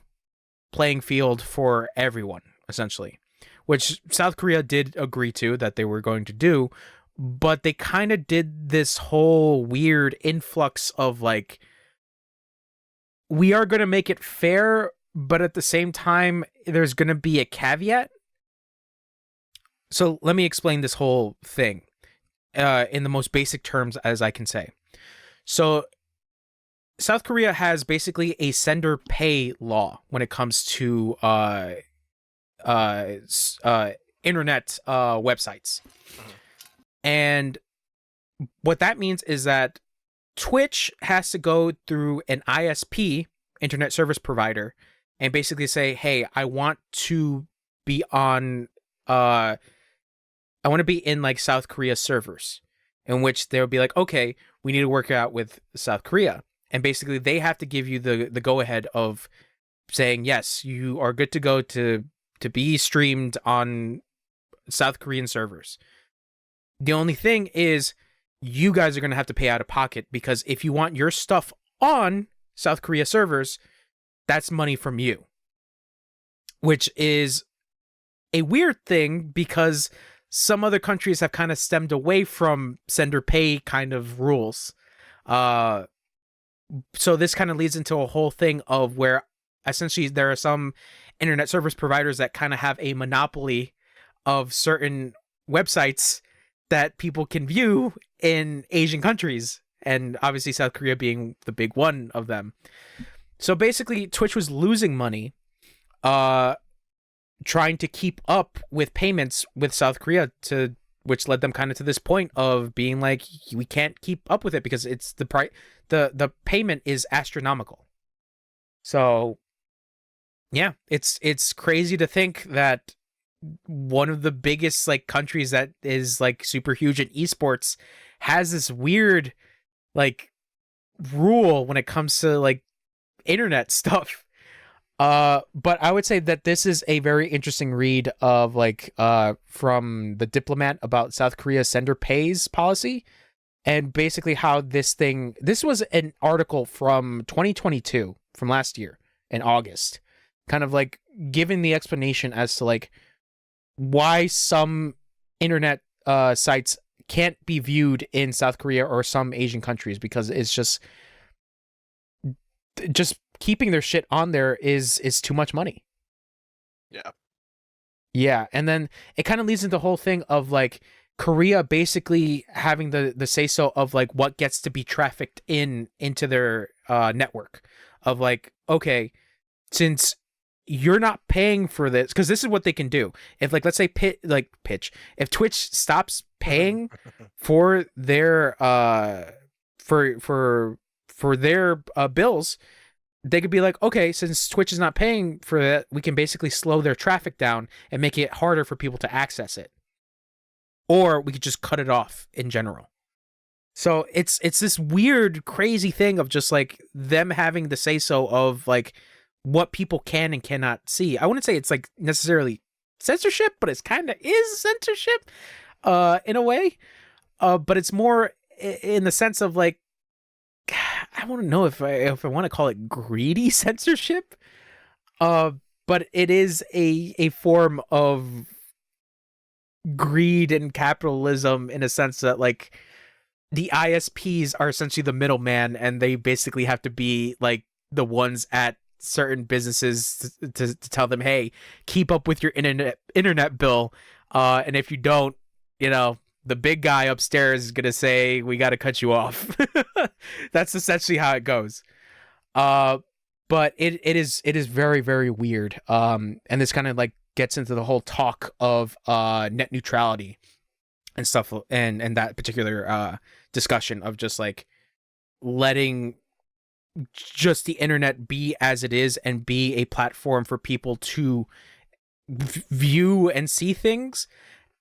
playing field for everyone, essentially, which South Korea did agree to that they were going to do, but they kind of did this whole weird influx of like, we are going to make it fair, but at the same time, there's going to be a caveat. So let me explain this whole thing in the most basic terms as I can say. So South Korea has basically a sender pay law when it comes to internet websites. Mm-hmm. And what that means is that Twitch has to go through an ISP, internet service provider, and basically say, hey, I want to be on I want to be in like South Korea servers, in which they'll be like, okay, we need to work out with South Korea. And basically, they have to give you the go-ahead of saying, yes, you are good to go to be streamed on South Korean servers. The only thing is, you guys are going to have to pay out of pocket, because if you want your stuff on South Korea servers, that's money from you. Which is a weird thing, because some other countries have kind of stemmed away from sender pay kind of rules. So this kind of leads into a whole thing of where essentially there are some internet service providers that kind of have a monopoly of certain websites that people can view in Asian countries, and obviously South Korea being the big one of them. So basically, Twitch was losing money trying to keep up with payments with South Korea, which led them kind of to this point of being like, we can't keep up with it because it's the payment is astronomical. So yeah, it's crazy to think that one of the biggest like countries that is like super huge in esports has this weird like rule when it comes to like internet stuff. But I would say that this is a very interesting read of like from The Diplomat about South Korea's sender pays policy, and basically how this was an article from 2022, from last year in August, kind of like giving the explanation as to like why some internet sites can't be viewed in South Korea or some Asian countries, because it's just keeping their shit on there is too much money. Yeah, and then it kind of leads into the whole thing of like Korea basically having the say so of like what gets to be trafficked into their network, of like, okay, since you're not paying for this, because this is what they can do. If like, let's say if Twitch stops paying for their for their bills, they could be like, okay, since Twitch is not paying for that, we can basically slow their traffic down and make it harder for people to access it. Or we could just cut it off in general. So it's this weird, crazy thing of just like them having the say so of like what people can and cannot see. I wouldn't say it's like necessarily censorship, but it's kind of is censorship in a way. But it's more in the sense of like, I want to know if I want to call it greedy censorship. But it is a form of greed and capitalism in a sense that like the ISPs are essentially the middleman, and they basically have to be like the ones at certain businesses to tell them, hey, keep up with your internet bill. And if you don't, you know, the big guy upstairs is gonna say, we got to cut you off. That's essentially how it goes. But it is very, very weird. And this kind of like gets into the whole talk of net neutrality and stuff, and that particular discussion of just like letting just the internet be as it is and be a platform for people to view and see things,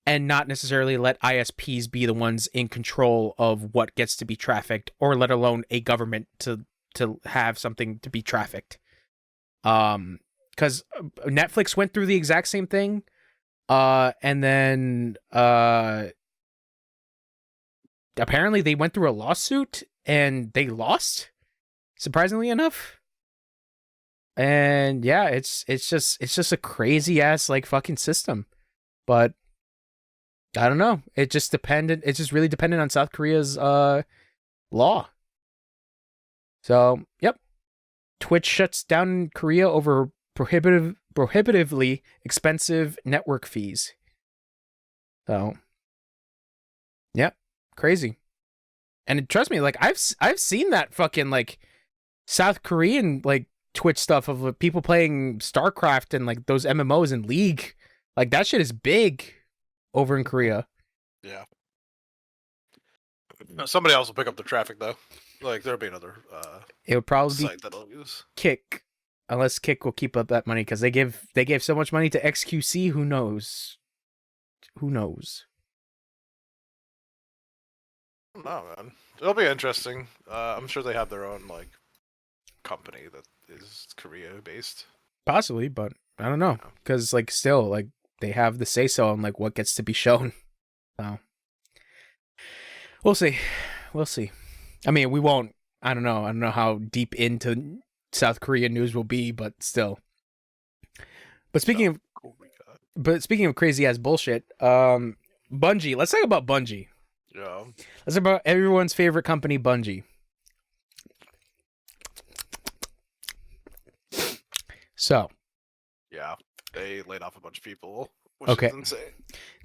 and not necessarily let ISPs be the ones in control of what gets to be trafficked, or let alone a government to have something to be trafficked. Because Netflix went through the exact same thing, and then apparently they went through a lawsuit and they lost, surprisingly enough. And yeah, it's just a crazy ass like fucking system. But I don't know. It's just really dependent on South Korea's law. So, yep. Twitch shuts down Korea over prohibitively expensive network fees. So, yep, crazy. And trust me, like I've seen that fucking like South Korean like Twitch stuff of people playing StarCraft and like those MMOs and League. Like that shit is big over in Korea. Yeah. Somebody else will pick up the traffic though. Like there'll be another it would probably site that'll use Kick, unless Kick will keep up that money, because they gave so much money to XQC. Who knows? No, man. It'll be interesting. I'm sure they have their own like company that is Korea based. Possibly, but I don't know, because like still like they have the say so on like what gets to be shown. So we'll see. We'll see. I mean, we won't. I don't know. I don't know how deep into South Korean news will be, but still. But speaking of crazy ass bullshit, Bungie. Let's talk about Bungie. Yeah. Let's talk about everyone's favorite company, Bungie. So. Yeah, they laid off a bunch of people, which is insane.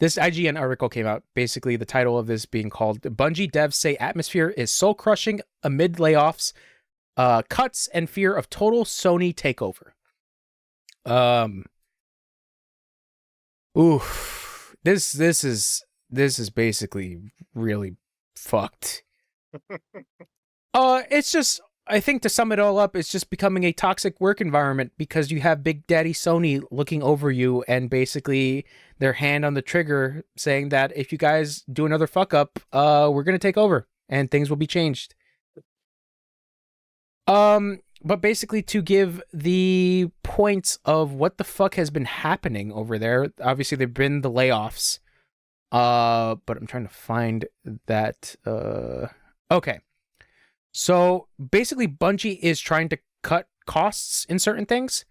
This IGN article came out. Basically, the title of this being called "Bungie devs say atmosphere is soul crushing amid layoffs, cuts, and fear of total Sony takeover." Oof. This is basically really fucked. It's just, I think to sum it all up, it's just becoming a toxic work environment because you have Big Daddy Sony looking over you and basically their hand on the trigger saying that if you guys do another fuck up, we're going to take over and things will be changed. But basically to give the points of what the fuck has been happening over there, obviously there've been the layoffs. But I'm trying to find that, okay. So basically, Bungie is trying to cut costs in certain things,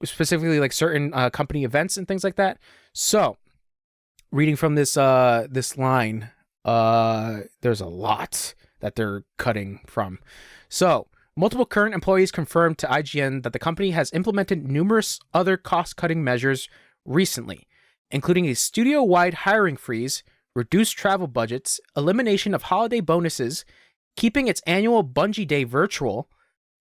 specifically like certain company events and things like that. So, reading from this this line, there's a lot that they're cutting from. So, multiple current employees confirmed to IGN that the company has implemented numerous other cost-cutting measures recently, including a studio-wide hiring freeze, reduced travel budgets, elimination of holiday bonuses, keeping its annual Bungie Day virtual,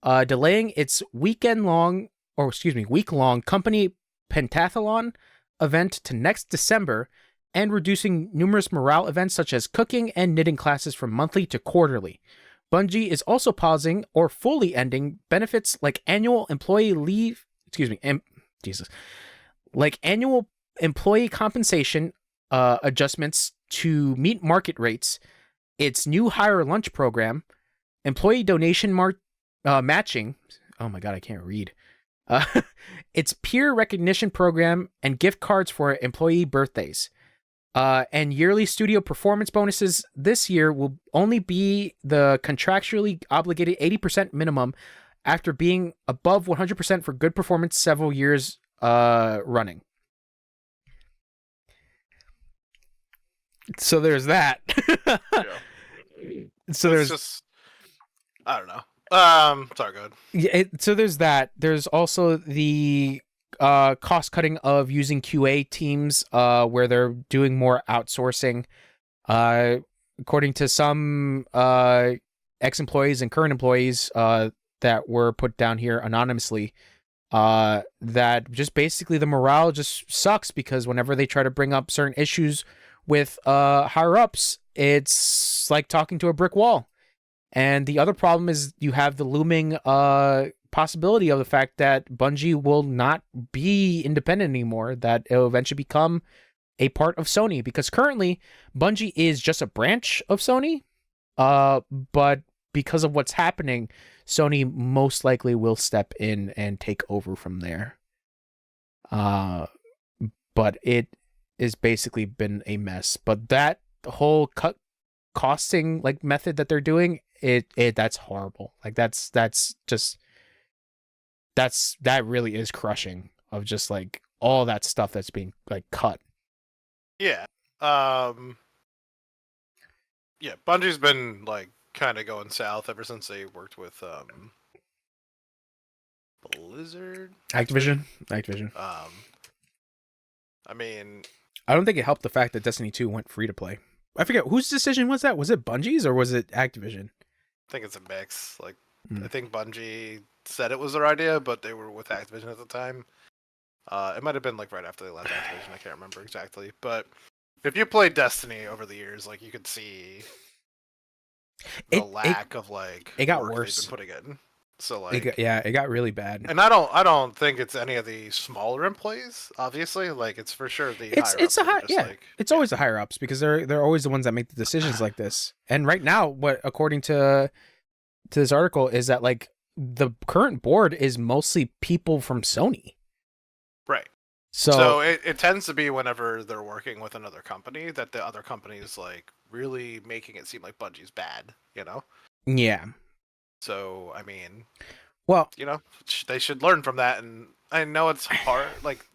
delaying its week-long company pentathlon event to next December, and reducing numerous morale events such as cooking and knitting classes from monthly to quarterly. Bungie is also pausing or fully ending benefits like annual employee leave, annual employee compensation adjustments to meet market rates, its new hire lunch program, employee donation matching, oh my god, I can't read, its peer recognition program, and gift cards for employee birthdays. And yearly studio performance bonuses this year will only be the contractually obligated 80% minimum after being above 100% for good performance several years running. So there's that. Yeah. So there's just, I don't know. Sorry, go ahead. Yeah, so there's that. There's also the cost cutting of using QA teams where they're doing more outsourcing. According to some ex-employees and current employees that were put down here anonymously, that just basically the morale just sucks because whenever they try to bring up certain issues with higher ups, it's like talking to a brick wall. And the other problem is you have the looming possibility of the fact that Bungie will not be independent anymore, that it'll eventually become a part of Sony, because currently Bungie is just a branch of Sony, but because of what's happening, Sony most likely will step in and take over from there. But it is basically been a mess. But that whole costing like method that they're doing, that's horrible. Like that really is crushing of just like all that stuff that's being like cut. Yeah. Yeah, Bungie's been like kind of going south ever since they worked with Blizzard? Activision. I mean, I don't think it helped the fact that Destiny 2 went free to play. I forget whose decision was that? Was it Bungie's or was it Activision? I think it's a mix. Like, I think Bungie said it was their idea, but they were with Activision at the time. It might have been like right after they left Activision. I can't remember exactly. But if you played Destiny over the years, like you could see the lack of like it got work worse. they've been putting in. So like, it got really bad. And I don't think it's any of the smaller employees. Obviously, like it's for sure the it's always the higher ups because they're always the ones that make the decisions like this. And right now, what according to this article is that like the current board is mostly people from Sony. Right. So it tends to be whenever they're working with another company that the other company is like really making it seem like Bungie's bad, you know? Yeah. So I mean, Well, you know, they should learn from that. And I know it's hard. Like,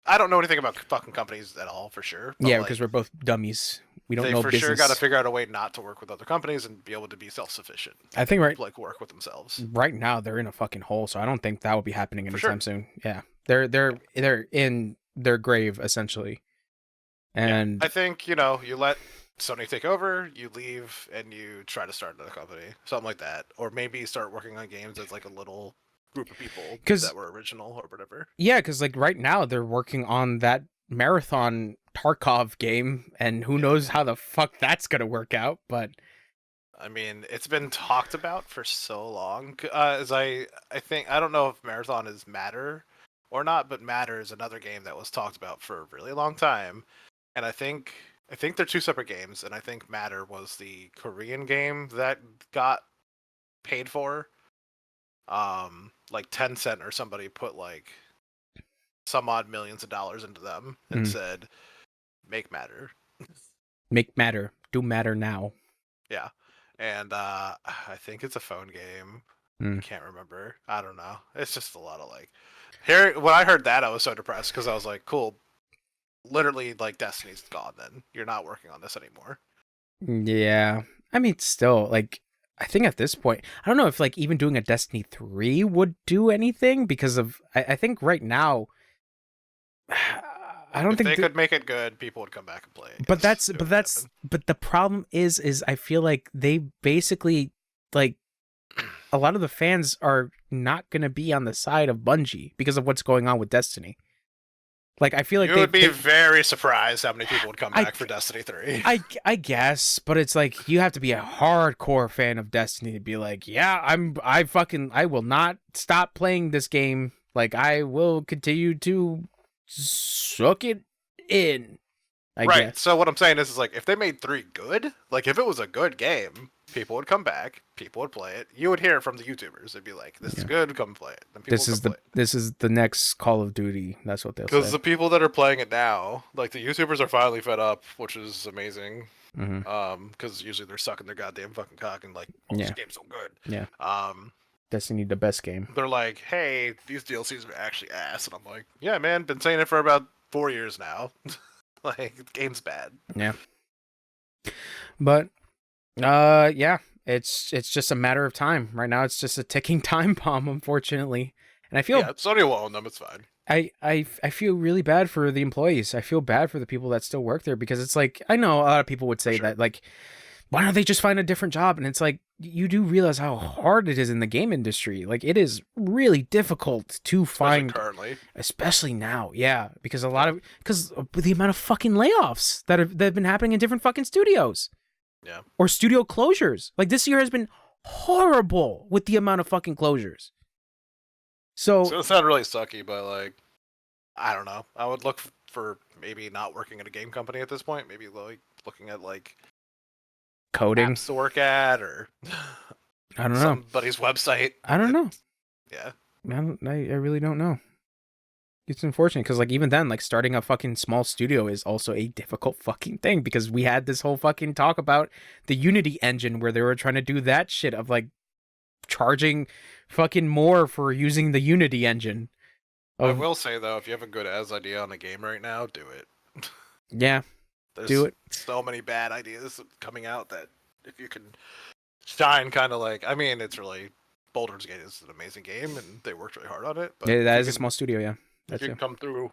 I don't know anything about fucking companies at all for sure. But yeah, like, because we're both dummies. We don't they know for sure got to business. figure out a way not to work with other companies and be able to be self-sufficient. I think Like work with themselves. right now they're in a fucking hole, so I don't think that will be happening For anytime sure. soon. Yeah, they're in their grave essentially, Yeah, and I think you let Sony take over, you leave, and you try to start another company, something like that, or maybe start working on games as like a little group of people because that were original or whatever. yeah, because like right now they're working on that Marathon Tarkov game, and who Yeah. knows how the fuck that's gonna work out. But I mean, it's been talked about for so long. As I think I don't know if Marathon is Matter or not, but Matter is another game that was talked about for a really long time, and I think they're two separate games, and I think Matter was the Korean game that got paid for. Like Tencent or somebody put like some odd millions of dollars into them and said, "Make Matter." make matter, do matter now. Yeah, and I think it's a phone game. Mm. Can't remember. I don't know. It's just a lot of like. Here, when I heard that, I was so depressed because I was like, "Cool." Literally, like Destiny's gone. Then you're not working on this anymore. Yeah, I mean, still like. I think at this point, I don't know if like even doing a Destiny 3 would do anything because of I think right now I don't If think they could make it good, people would come back and play it. but the problem is I feel like they basically like a lot of the fans are not going to be on the side of Bungie because of what's going on with Destiny. Like I feel like you would be very surprised how many people would come back for Destiny 3. I guess, but it's like you have to be a hardcore fan of Destiny to be like, yeah, I will not stop playing this game. Like I will continue to suck it in. I Right. guess. So what I'm saying is like if they made 3 good, like if it was a good game, people would come back, people would play it. You would hear it from the YouTubers. They'd be like, "This is good, come play it." Then people This would is come play it. this is the next Call of Duty. That's what they'll Because say. the people that are playing it now, like the YouTubers are finally fed up, which is amazing. Because usually they're sucking their goddamn fucking cock and like, "Oh, this game's so good." Yeah. Destiny, the best game. They're like, "Hey, these DLCs are actually ass," and I'm like, "Yeah, man, been saying it for about 4 years now." Like, the game's bad. Yeah. But yeah, it's just a matter of time. Right now it's just a ticking time bomb, unfortunately. And I feel Sony will own them, it's fine. I feel really bad for the employees. I feel bad for the people that still work there because it's like I know a lot of people would say that like why don't they just find a different job? And it's like you do realize how hard it is in the game industry. Like it is really difficult to find currently, especially now. Yeah, because because of the amount of fucking layoffs that have been happening in different fucking studios. Yeah. Or studio closures. Like this year has been horrible with the amount of fucking closures. So it's gonna sound really sucky, but like I don't know. I would look for maybe not working at a game company at this point. Maybe like looking at like coding apps to work at, or I don't know somebody's website. I don't know. Yeah, I really don't know. It's unfortunate because like even then, like starting a fucking small studio is also a difficult fucking thing because we had this whole fucking talk about the Unity engine where they were trying to do that shit of like charging fucking more for using the Unity engine. I will say though, if you have a good as idea on a game right now, do it. Yeah. There's do it. So many bad ideas coming out that if you can shine kind of like, I mean, it's really Baldur's Gate is an amazing game and they worked really hard on it. But yeah, that is a small studio, yeah. If you can come through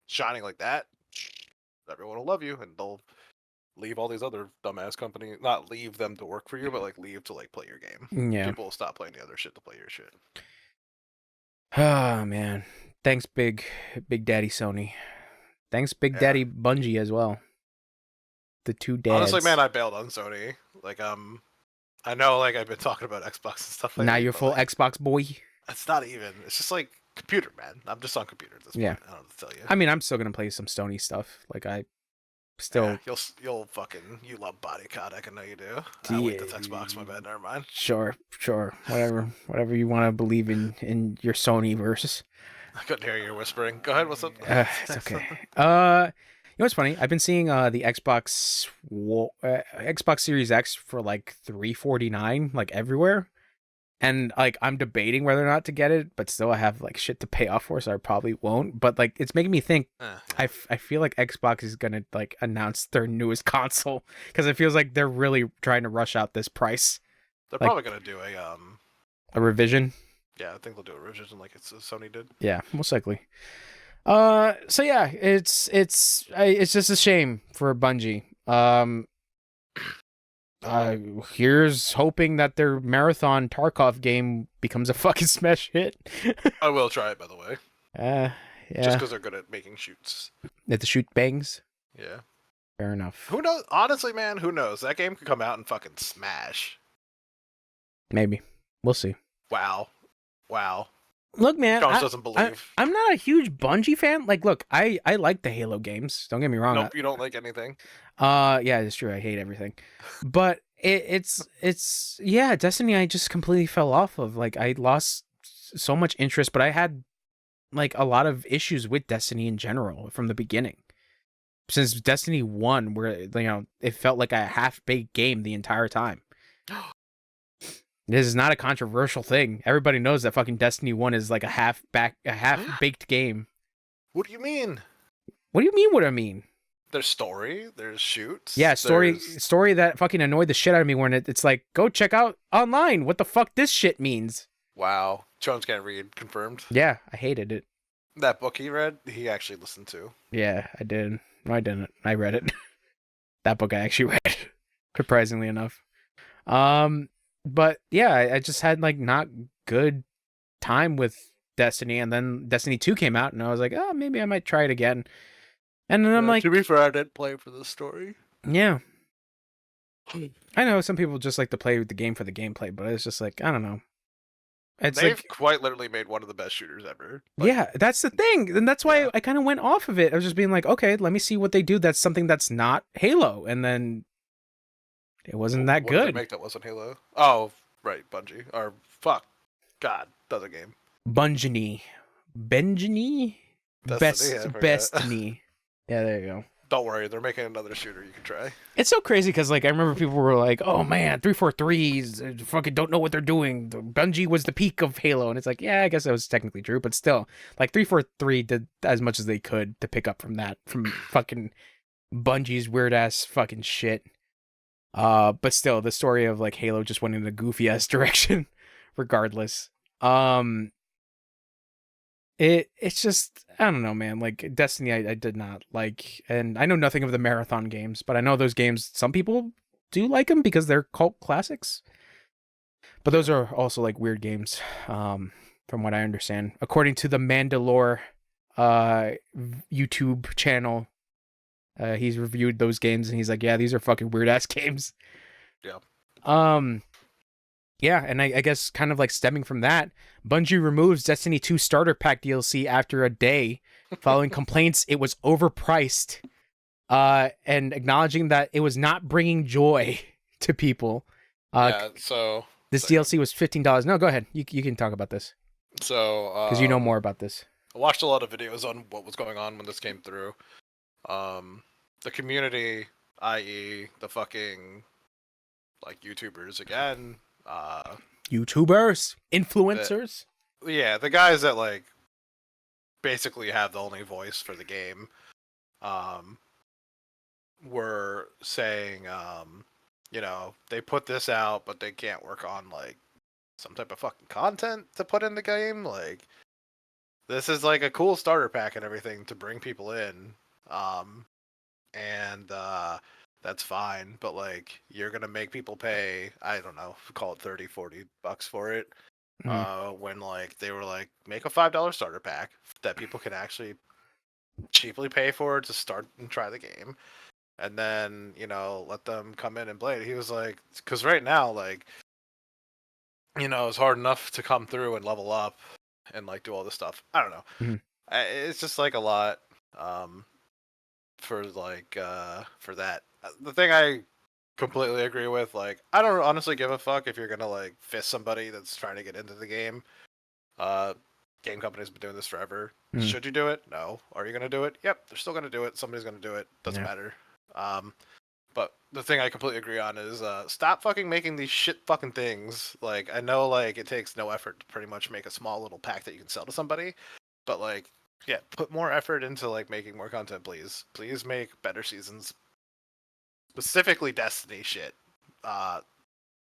shining like that, everyone will love you and they'll leave all these other dumbass companies, not leave them to work for you, but like leave to like play your game. Yeah. People will stop playing the other shit to play your shit. Oh man. Thanks, Big Daddy Sony. Thanks, Big Daddy Bungie as well. The two dads. Honestly, man, I bailed on Sony. Like, I know, like, I've been talking about Xbox and stuff like that. Now you're full like, Xbox boy. It's not even. It's just like computer, man. I'm just on computer at this point. I don't know what to tell you. I mean, I'm still gonna play some Sony stuff. Like I still. Yeah, you'll fucking you love body codec. I know you do. I wait, that's Xbox. My bad. Never mind. Sure. Whatever you want to believe in your Sony versus. I couldn't hear you whispering. Go ahead. What's up? It's okay. You know what's funny? I've been seeing the Xbox Series X for like $349 like everywhere, and like I'm debating whether or not to get it, but still I have like shit to pay off for, so I probably won't. But like it's making me think. I feel like Xbox is gonna like announce their newest console because it feels like they're really trying to rush out this price. They're Like- probably gonna do A revision. yeah, I think they'll do a revision like Sony did. Yeah, most likely. So yeah, it's just a shame for Bungie. Here's hoping that their Marathon Tarkov game becomes a fucking smash hit. I will try it, by the way. Just Yeah. because they're good at making shoots. At the shoot bangs. Yeah. Fair enough. Who knows? Honestly, man, who knows? That game could come out and fucking smash. Maybe. We'll see. Wow. Look, man, Jones doesn't believe. I'm not a huge Bungie fan. Like, look, I like the Halo games. Don't get me wrong. Nope, you don't like anything. Yeah, it's true. I hate everything, but it's yeah, Destiny. I just completely fell off of. Like, I lost so much interest, but I had like a lot of issues with Destiny in general from the beginning. Since Destiny 1, where it felt like a half-baked game the entire time. This is not a controversial thing. Everybody knows that fucking Destiny 1 is like a half-baked game. What do you mean? What do you mean what I mean? There's story, there's shoots. Yeah, story that fucking annoyed the shit out of me when it's like, go check out online what the fuck this shit means. Wow. Jones can't read, confirmed. Yeah, I hated it. That book he read, he actually listened to. Yeah, I did. No, I didn't. I read it. That book I actually read, surprisingly enough. But yeah, I just had like not good time with Destiny, and then Destiny 2 came out, and I was like, oh, maybe I might try it again. And then I'm like, to be fair, I didn't play for the story. yeah. I know some people just like to play with the game for the gameplay, but it's just like, I don't know. They've quite literally made one of the best shooters ever. Yeah, that's the thing. And that's why I kind of went off of it. I was just being like, okay, let me see what they do. That's something that's not Halo. And then it wasn't that What did they good. make that wasn't Halo? Oh, right, Bungie. Or fuck. God, other game. Benjini? Destiny, I forgot. Bestiny. Yeah, there you go. Don't worry, they're making another shooter you can try. It's so crazy because like I remember people were like, "Oh man, 343s fucking don't know what they're doing. Bungie was the peak of Halo," and it's like, yeah, I guess that was technically true, but still, like 343 did as much as they could to pick up from fucking Bungie's weird ass fucking shit. But still, the story of like Halo just went in a goofy ass direction, regardless. It's just, I don't know, man. Like Destiny, I did not like, and I know nothing of the Marathon games, but I know those games. Some people do like them because they're cult classics. But those are also like weird games, from what I understand, according to the Mandalore, YouTube channel. He's reviewed those games and he's like, yeah, these are fucking weird ass games. Yeah. Yeah, and I guess kind of like stemming from that, Bungie removes Destiny 2 Starter Pack DLC after a day, following complaints it was overpriced, and acknowledging that it was not bringing joy to people. So this DLC was $15. No, go ahead. You can talk about this. So because you know more about this. I watched a lot of videos on what was going on when this came through. The community, i.e., the fucking like YouTubers again. YouTubers, influencers. Yeah, the guys that like basically have the only voice for the game, were saying, they put this out, but they can't work on like some type of fucking content to put in the game. Like, this is like a cool starter pack and everything to bring people in, and that's fine, but like you're gonna make people pay, I don't know, call it $30-$40 for it. When like they were like, make a $5 starter pack that people can actually cheaply pay for to start and try the game, and then let them come in and play it. He was like, because right now, like, it's hard enough to come through and level up and like do all this stuff. I don't know. It's just like a lot for like for that. The thing I completely agree with, like, I don't honestly give a fuck if you're gonna like fist somebody that's trying to get into the game. game companies have been doing this forever. Mm. Should you do it? No. Are you gonna do it? Yep, they're still gonna do it. Somebody's gonna do it. Doesn't Yeah. matter. But the thing I completely agree on is stop fucking making these shit fucking things. Like I know like it takes no effort to pretty much make a small little pack that you can sell to somebody, but like yeah, put more effort into like making more content, please. Please make better seasons. Specifically Destiny shit.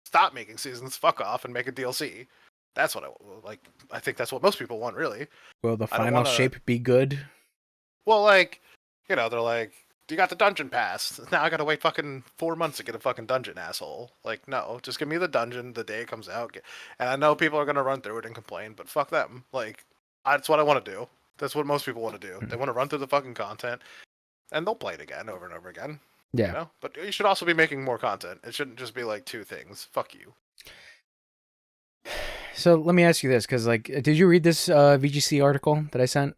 Stop making seasons, fuck off, and make a DLC. That's what I like. I think that's what most people want, really. Will the final shape be good? Well, like, you know, they're like, you got the dungeon pass. Now I gotta wait fucking 4 months to get a fucking dungeon, asshole. Like, no, just give me the dungeon the day it comes out. And I know people are gonna run through it and complain, but fuck them. Like, that's what I want to do. That's what most people want to do. They want to run through the fucking content, and they'll play it again over and over again. Yeah. You know? But you should also be making more content. It shouldn't just be like 2 things. Fuck you. So let me ask you this, because like, did you read this VGC article that I sent?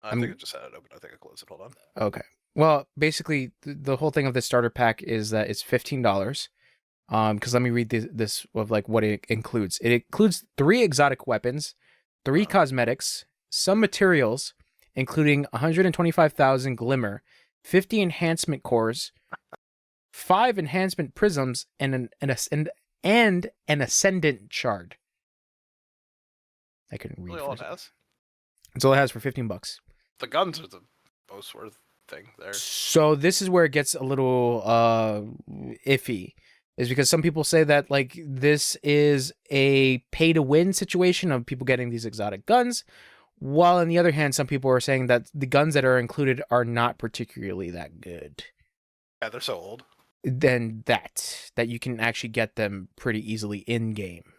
I think I just had it open. I think I closed it. Hold on. Okay. Well, basically, the whole thing of the starter pack is that it's $15. Because let me read this of like what it includes. It includes 3 exotic weapons, 3 cosmetics, some materials, including 125,000 glimmer, 50 enhancement cores, 5 enhancement prisms, and an ascendant shard. I couldn't read. Really all it has? That's all it has for $15. The guns are the most worth thing there. So this is where it gets a little iffy, is because some people say that like this is a pay to win situation of people getting these exotic guns, while on the other hand, some people are saying that the guns that are included are not particularly that good. Yeah, they're so old. Then that you can actually get them pretty easily in game.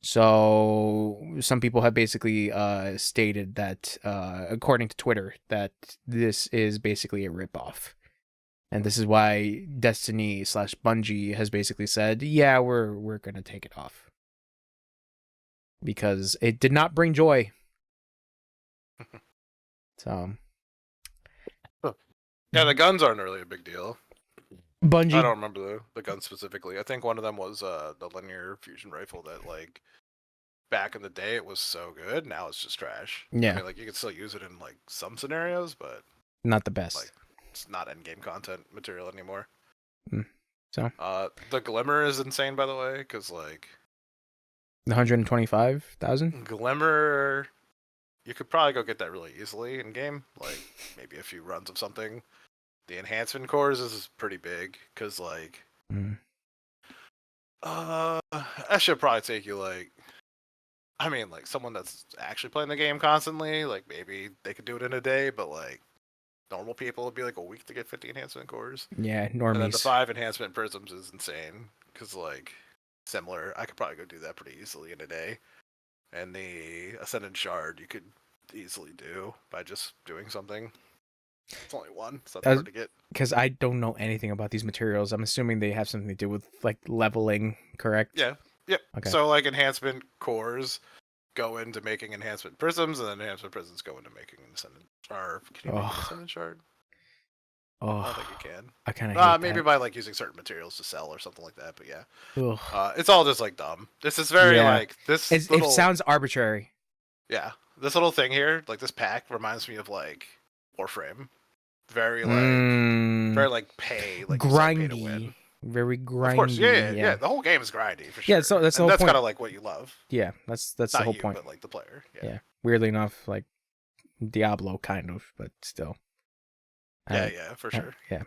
So some people have basically stated that, according to Twitter, that this is basically a ripoff. And this is why Destiny / Bungie has basically said, yeah, we're going to take it off. Because it did not bring joy. So. Yeah, the guns aren't really a big deal. Bungie. I don't remember the guns specifically. I think one of them was the linear fusion rifle that like back in the day it was so good. Now it's just trash. Yeah. I mean, like you can still use it in like some scenarios, but not the best. Like it's not end game content material anymore. So the glimmer is insane, by the way, because like 125,000 glimmer, you could probably go get that really easily in game. Like maybe a few runs of something. The enhancement cores is pretty big because like that should probably take you like, I mean, like someone that's actually playing the game constantly, like maybe they could do it in a day, but like normal people would be like a week to get 50 enhancement cores. Yeah, normies. And then the 5 enhancement prisms is insane because like similar, I could probably go do that pretty easily in a day. And the ascendant shard you could easily do by just doing something. It's only one, so that's hard to get. Because I don't know anything about these materials. I'm assuming they have something to do with like leveling, correct? Yeah. Yep. Okay. So like enhancement cores go into making enhancement prisms, and then enhancement prisms go into making an ascendant shard. Can you make an ascendant shard? Oh, I don't think you can. I kind of maybe by like using certain materials to sell or something like that. But yeah, Ugh. It's all just like dumb. This is very like this. It sounds arbitrary. Yeah, this little thing here, like this pack, reminds me of like Warframe. Very like, very like pay, like grindy, pay to win. Very grindy. Of course, yeah. The whole game is grindy for sure. Yeah, so that's the whole point. That's kind of like what you love. Yeah, that's Not the whole you, point. But like the player. Yeah. Weirdly enough, like Diablo, kind of, but still. Yeah, for sure. Yeah.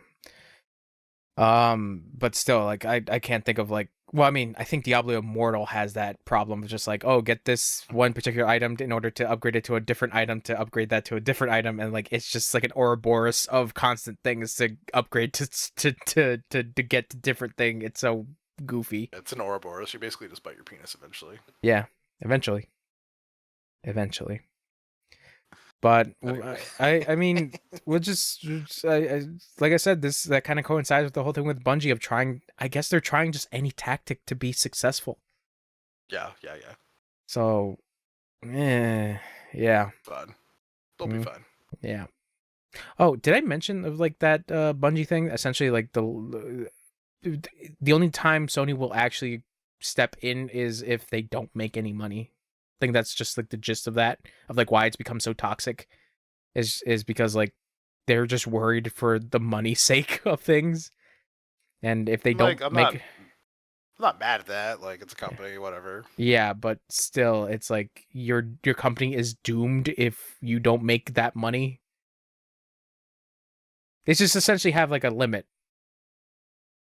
But still, like I can't think of like. Well, I mean, I think Diablo Immortal has that problem of just like, oh, get this one particular item in order to upgrade it to a different item to upgrade that to a different item, and like it's just like an Ouroboros of constant things to upgrade to get to different thing. It's so goofy. It's an Ouroboros. You basically just bite your penis eventually. Yeah, eventually. But anyway. I mean, we'll just like I said, that kind of coincides with the whole thing with Bungie of trying. I guess they're trying just any tactic to be successful. Yeah. So, yeah. Fun. They'll be fun. Yeah. Oh, did I mention of like that Bungie thing? Essentially, like the only time Sony will actually step in is if they don't make any money. I think that's just like the gist of that, of like why it's become so toxic, is because like they're just worried for the money sake of things, and if they don't Like I'm make, not mad at that. Like it's a company, whatever. yeah, but still, it's like your company is doomed if you don't make that money. It's just essentially have like a limit.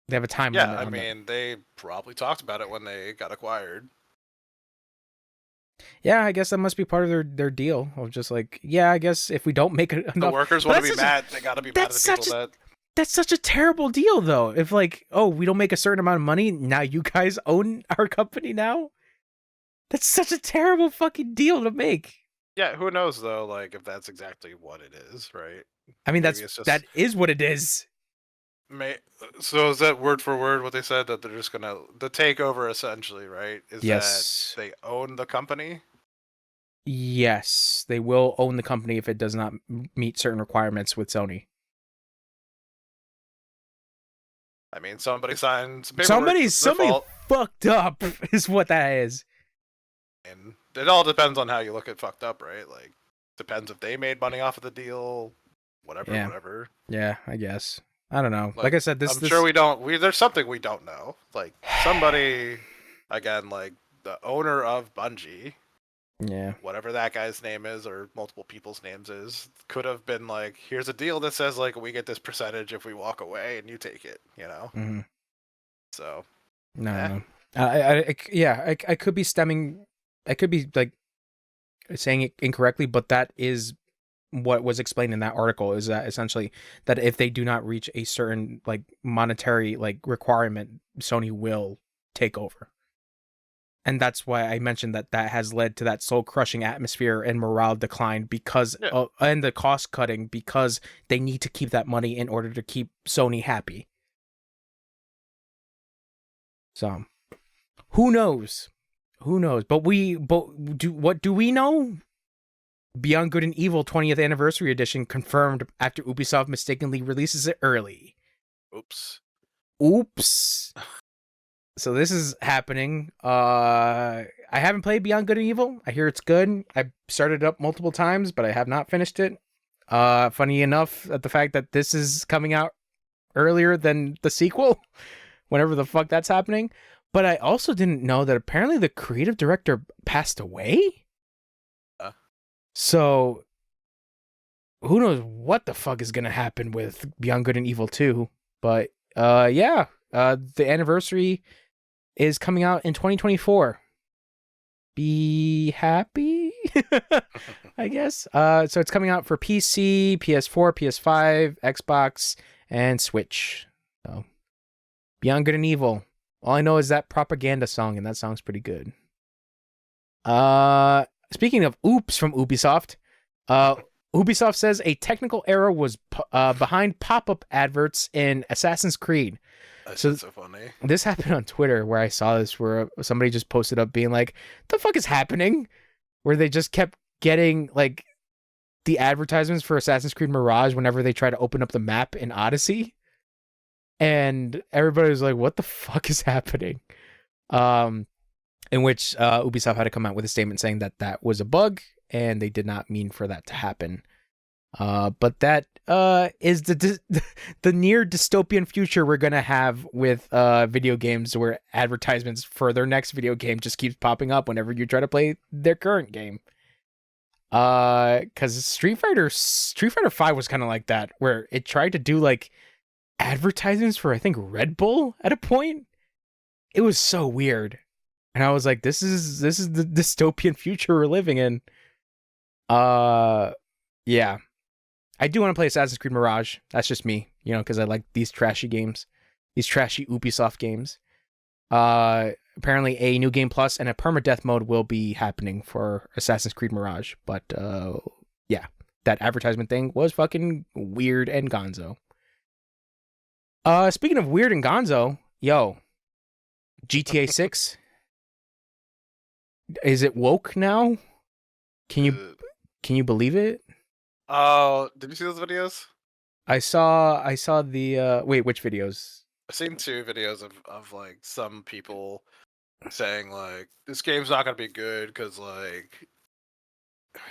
They have a time Yeah, limit I on that. mean they probably talked about it when they got acquired. Yeah, I guess that must be part of their deal of just like, yeah, I guess if we don't make enough, The workers but want to be mad. They got to be mad at the people that. that's such a terrible deal though. If like, oh, we don't make a certain amount of money, now you guys own our company now. That's such a terrible fucking deal to make. Yeah, who knows though? Like if that's exactly what it is, right? I mean, Maybe it's just that is what it is. So is that word for word what they said, that they're just gonna the takeover essentially, right? Is Yes. that they own the company? Yes, they will own the company if it does not meet certain requirements with Sony. I mean, somebody signed some paperwork. Somebody fucked up is what that is. And it all depends on how you look at fucked up, right? Like, depends if they made money off of the deal, whatever, Yeah. whatever. Yeah, I guess. I don't know. Like I said, I'm sure we don't. There's something we don't know. Like somebody, again, like the owner of Bungie, yeah, whatever that guy's name is, or multiple people's names is, could have been like, here's a deal that says like we get this percentage if we walk away and you take it, you know. mm-hmm. So no. I could be stemming. I could be like saying it incorrectly, but that is what was explained in that article, is that essentially that if they do not reach a certain like monetary like requirement, Sony will take over. And that's why I mentioned that has led to that soul crushing atmosphere and morale decline because and the cost cutting, because they need to keep that money in order to keep Sony happy. So who knows? But what do we know? Beyond Good and Evil 20th Anniversary Edition confirmed after Ubisoft mistakenly releases it early. Oops. So this is happening. I haven't played Beyond Good and Evil. I hear it's good. I started it up multiple times, but I have not finished it. Funny enough, the fact that this is coming out earlier than the sequel, whenever the fuck that's happening. But I also didn't know that apparently the creative director passed away. So who knows what the fuck is gonna happen with Beyond Good and Evil 2. But yeah, the anniversary is coming out in 2024. Be happy, I guess. So it's coming out for PC, PS4, PS5, Xbox, and Switch. So Beyond Good and Evil. All I know is that propaganda song, and that song's pretty good. Speaking of oops from Ubisoft, Ubisoft says a technical error was behind pop-up adverts in Assassin's Creed. That's so funny. This happened on Twitter, where I saw this, where somebody just posted up being like, the fuck is happening? Where they just kept getting like the advertisements for Assassin's Creed Mirage whenever they try to open up the map in Odyssey. And everybody was like, what the fuck is happening? In which Ubisoft had to come out with a statement saying that that was a bug and they did not mean for that to happen. But that is the near dystopian future we're gonna have with video games, where advertisements for their next video game just keeps popping up whenever you try to play their current game. Because Street Fighter 5 was kind of like that, where it tried to do like advertisements for, I think, Red Bull at a point. It was so weird. And I was like, this is the dystopian future we're living in. Yeah. I do want to play Assassin's Creed Mirage. That's just me, because I like these trashy games. These trashy Ubisoft games. Apparently a new game plus and a permadeath mode will be happening for Assassin's Creed Mirage. But yeah, that advertisement thing was fucking weird and gonzo. Speaking of weird and gonzo, GTA 6. Is it woke now? Can you believe it? Oh, did you see those videos? I saw the wait, which videos? I've seen 2 videos of like some people saying like this game's not gonna be good because like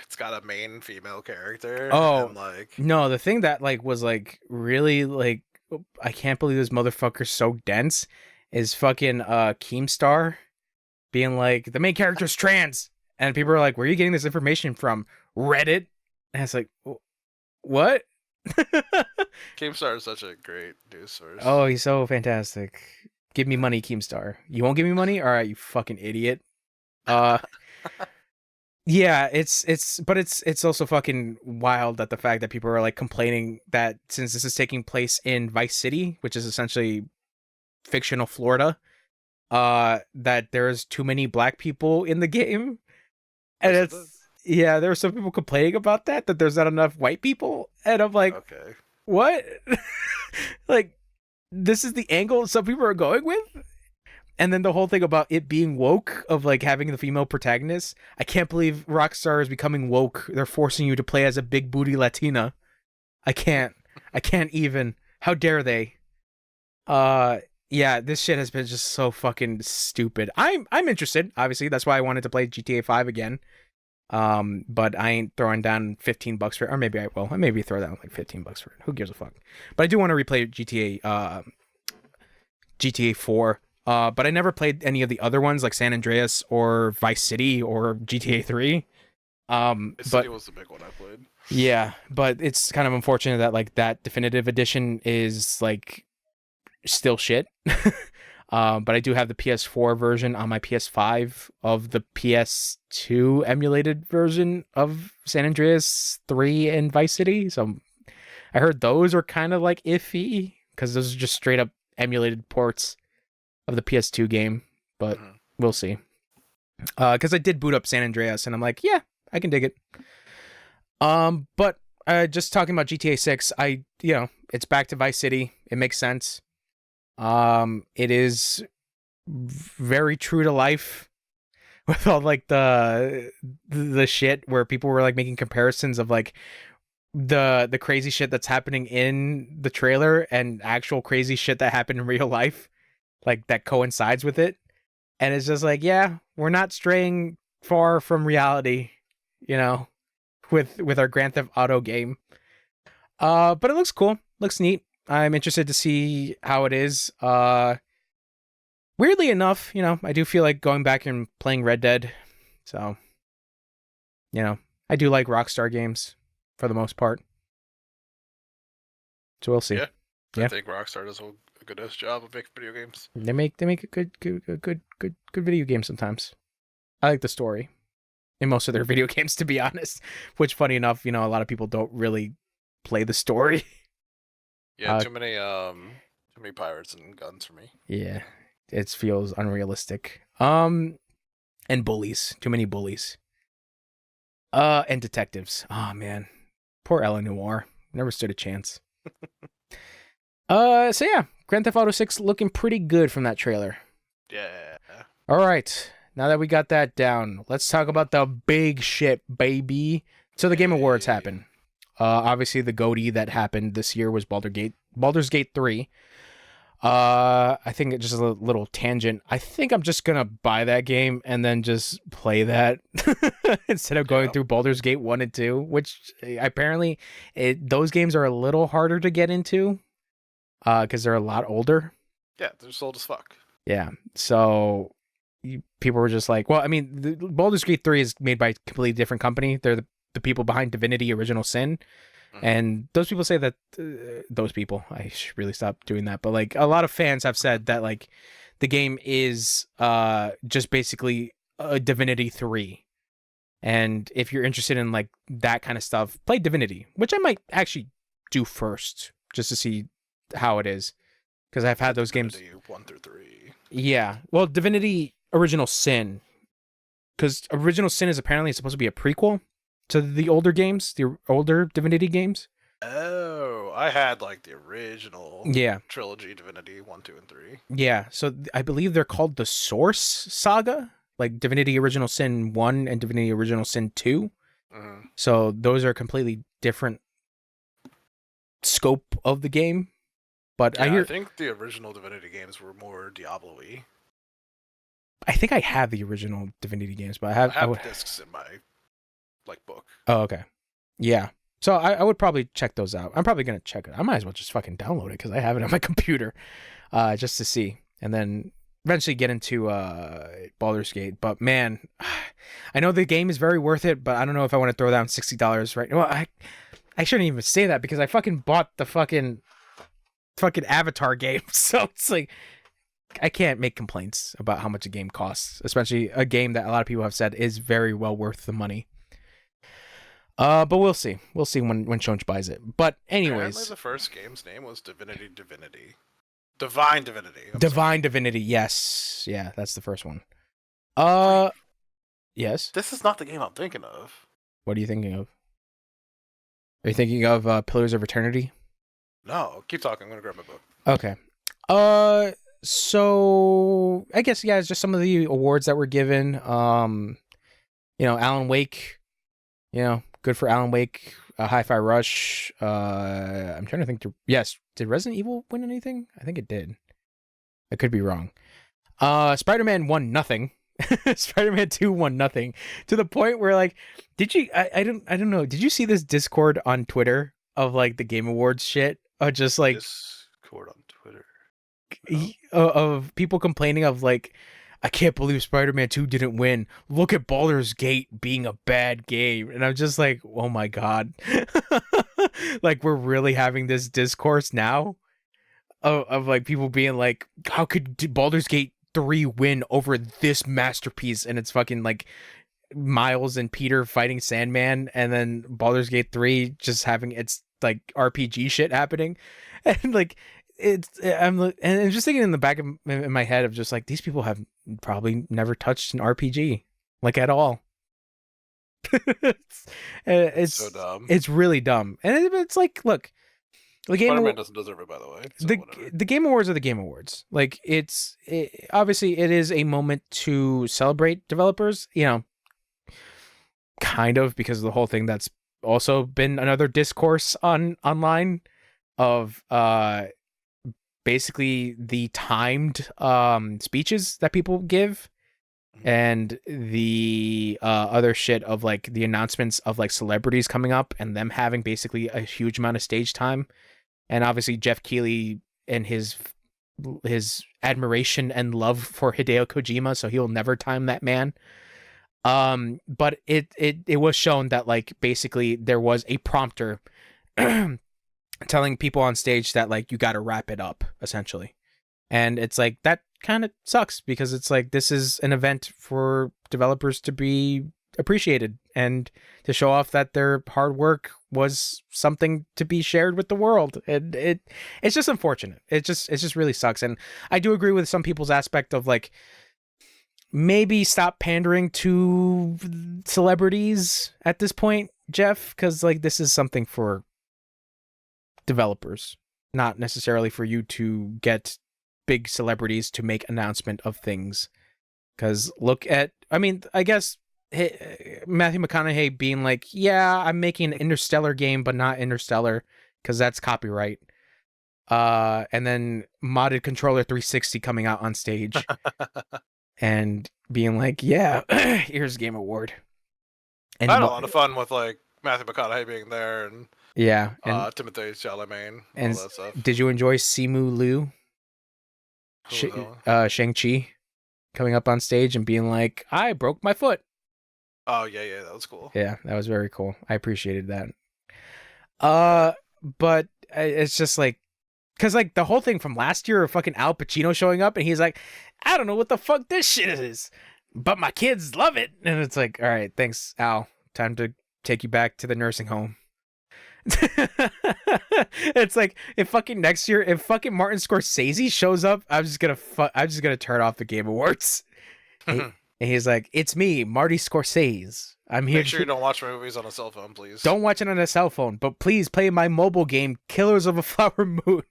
it's got a main female character Oh and like no, the thing that like was like really like I can't believe this motherfucker's so dense is fucking Keemstar being like the main character's trans, and people are like, "Where are you getting this information from? Reddit?" And it's like, what? Keemstar is such a great news Oh, source. he's so fantastic. Give me money, Keemstar. You won't give me money? All right, you fucking idiot. Uh, yeah, but it's also fucking wild that the fact that people are like complaining that since this is taking place in Vice City, which is essentially fictional Florida, that there's too many black people in the game. And Yes, it is. it's yeah, there are some people complaining about that there's not enough white people, and I'm like, Okay. what? Like, this is the angle some people are going with? And then the whole thing about it being woke, of like having the female protagonist. I can't believe Rockstar is becoming woke. They're forcing you to play as a big booty Latina. I can't. I can't even. How dare they? Uh yeah, this shit has been just so fucking stupid. I'm interested, obviously. That's why I wanted to play GTA 5 again. But I ain't throwing down $15 for it. Or maybe I will. I maybe throw down like $15 for it. Who gives a fuck? But I do want to replay GTA 4. But I never played any of the other ones like San Andreas or Vice City or GTA 3. The But city was the big one I played. yeah, but it's kind of unfortunate that like that definitive edition is like still shit. But I do have the PS4 version on my PS5 of the PS2 emulated version of San Andreas 3 and Vice City. So I heard those are kind of like iffy because those are just straight up emulated ports of the PS2 game. But Mhm. we'll see. Because I did boot up San Andreas and I'm like, yeah, I can dig it. But just talking about GTA 6, it's back to Vice City. It makes sense. It is very true to life with all like the shit where people were like making comparisons of like the crazy shit that's happening in the trailer and actual crazy shit that happened in real life, like that coincides with it. And it's just like, yeah, we're not straying far from reality, you know, with our Grand Theft Auto game. But it looks cool, looks neat. I'm interested to see how it is. Weirdly enough, I do feel like going back and playing Red Dead. So, I do like Rockstar games for the most part. So we'll see. Yeah. I Yeah, think Rockstar does a good ass job of making video games. they make a good video game sometimes. I like the story in most of their video games, to be honest. Which, funny enough, a lot of people don't really play the story. Yeah, too many pirates and guns for me. Yeah, it feels unrealistic. And bullies, too many bullies. And detectives. Oh man, poor Ella Noir. Never stood a chance. So yeah, Grand Theft Auto 6 looking pretty good from that trailer. Yeah. All right, now that we got that down, let's talk about the big shit, baby. So the Game Awards Hey. happened. Obviously the GOTY that happened this year was Baldur's Gate 3. I think just a little tangent. I think I'm just gonna buy that game and then just play that instead of going Yeah. through Baldur's Gate 1 and 2, which apparently those games are a little harder to get into because they're a lot older. Yeah, they're sold as fuck. Yeah, so people were just like, well, I mean, Baldur's Gate 3 is made by a completely different company. They're the people behind Divinity Original Sin. And those people say that those people, I should really stop doing that. But like a lot of fans have said that like the game is just basically a Divinity 3. And if you're interested in like that kind of stuff, play Divinity, which I might actually do first just to see how it is. Because I've had those games. 1 through 3. Yeah. Well, Divinity Original Sin. Because Original Sin is apparently supposed to be a prequel to the older games, the older Divinity games. Oh, I had like the original Yeah. trilogy Divinity 1, 2, and 3. Yeah. So I believe they're called the Source Saga, like Divinity Original Sin 1 and Divinity Original Sin 2. Mm-hmm. So those are completely different scope of the game. But Yeah, I hear I think the original Divinity games were more Diablo-y. I think I have the original Divinity games, but I have discs in my book. Oh, okay. Yeah. So I would probably check those out. I'm probably gonna check it. I might as well just fucking download it because I have it on my computer, just to see, and then eventually get into Baldur's Gate. But man, I know the game is very worth it, but I don't know if I want to throw down $60 right. Well, I shouldn't even say that because I fucking bought the fucking Avatar game, so it's like I can't make complaints about how much a game costs, especially a game that a lot of people have said is very well worth the money. But we'll see. We'll see when Shonch buys it. But anyways, apparently the first game's name was Divine Divinity. Divine Divinity. Yes, yeah, that's the first one. Yes. This is not the game I'm thinking of. What are you thinking of? Are you thinking of Pillars of Eternity? No, keep talking. I'm gonna grab my book. Okay. So I guess it's just some of the awards that were given. Alan Wake. Good for Alan Wake. Hi-Fi Rush. I'm trying to think. Yes, did Resident Evil win anything? I think it did. I could be wrong. Spider-Man won nothing. Spider-Man 2 won nothing. To the point where did you? I don't know. Did you see this Discord on Twitter of the Game Awards shit? Just Discord on Twitter. Of people complaining of I can't believe Spider-Man 2 didn't win. Look at Baldur's Gate being a bad game. And I'm just like, oh my God. We're really having this discourse now of people being like, how could Baldur's Gate 3 win over this masterpiece? And it's fucking Miles and Peter fighting Sandman, and then Baldur's Gate 3 just having its RPG shit happening. And I'm just thinking in the back of my head of just these people have probably never touched an RPG at all. it's so dumb. It's really dumb, and it's look, the game Spider-Man doesn't deserve it, by the way. So the Game Awards are the Game Awards. Obviously it is a moment to celebrate developers. Kind of, because of the whole thing that's also been another discourse online of basically the timed speeches that people give, and the other shit of the announcements of celebrities coming up and them having basically a huge amount of stage time, and obviously Jeff Keighley and his admiration and love for Hideo Kojima, so he'll never time that man. But it was shown that basically there was a prompter telling people on stage that you got to wrap it up, essentially. And it's that kind of sucks, because it's this is an event for developers to be appreciated and to show off that their hard work was something to be shared with the world. And it's just unfortunate. It just really sucks. And I do agree with some people's aspect of maybe stop pandering to celebrities at this point, Jeff, because this is something for developers, not necessarily for you to get big celebrities to make announcement of things. Because I guess Matthew McConaughey being yeah, I'm making an Interstellar game, but not Interstellar, because that's copyright. And then modded controller 360 coming out on stage and being yeah, here's Game Award. And I had a lot of fun with Matthew McConaughey being there, and yeah, and Timothée Chalamet, and all that stuff. Did you enjoy Simu Liu, Shang-Chi, coming up on stage and being I broke my foot? Oh yeah, that was cool. Yeah, that was very cool. I appreciated that. But it's just because the whole thing from last year of fucking Al Pacino showing up and he's I don't know what the fuck this shit is, but my kids love it. And it's all right, thanks, Al. Time to take you back to the nursing home. It's if fucking next year, if fucking Martin Scorsese shows up, I'm just gonna turn off the Game Awards. And he's it's me, Marty Scorsese. I'm here. Make sure you don't watch movies on a cell phone, please. Don't watch it on a cell phone, but please play my mobile game, Killers of a Flower Moon.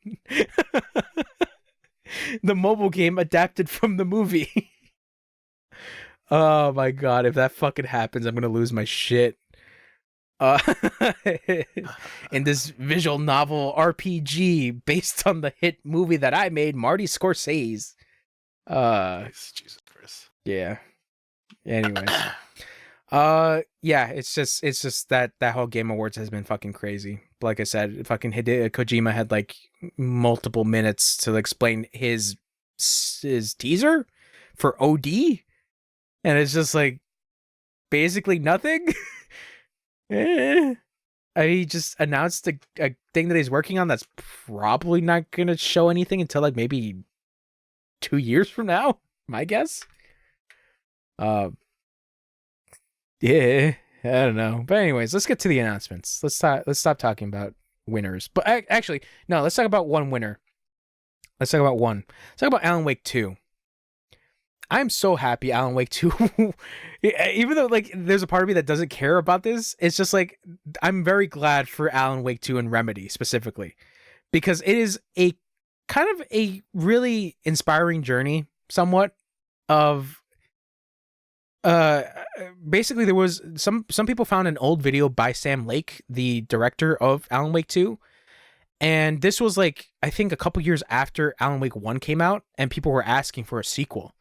The mobile game adapted from the movie. Oh my God, if that fucking happens, I'm gonna lose my shit. In this visual novel RPG based on the hit movie that I made, Marty Scorsese. Jesus Christ. Yeah. Anyways. Yeah, it's just that whole Game Awards has been fucking crazy. Like I said, fucking Kojima had like multiple minutes to explain his teaser for OD, and it's just like basically nothing. He just announced a thing that he's working on that's probably not gonna show anything until like maybe 2 years from now, my guess. Yeah, I don't know. But anyways, let's get to the announcements. Let's stop talking about winners. But actually, no, let's talk about one winner. Let's talk about one. Let's talk about Alan Wake 2. I'm so happy Alan Wake 2, even though like there's a part of me that doesn't care about this, it's just like I'm very glad for Alan Wake 2 and Remedy specifically, because it is a kind of a really inspiring journey somewhat of basically there was some people found an old video by Sam Lake, the director of Alan Wake 2. And this was like I think a couple years after Alan Wake 1 came out and people were asking for a sequel.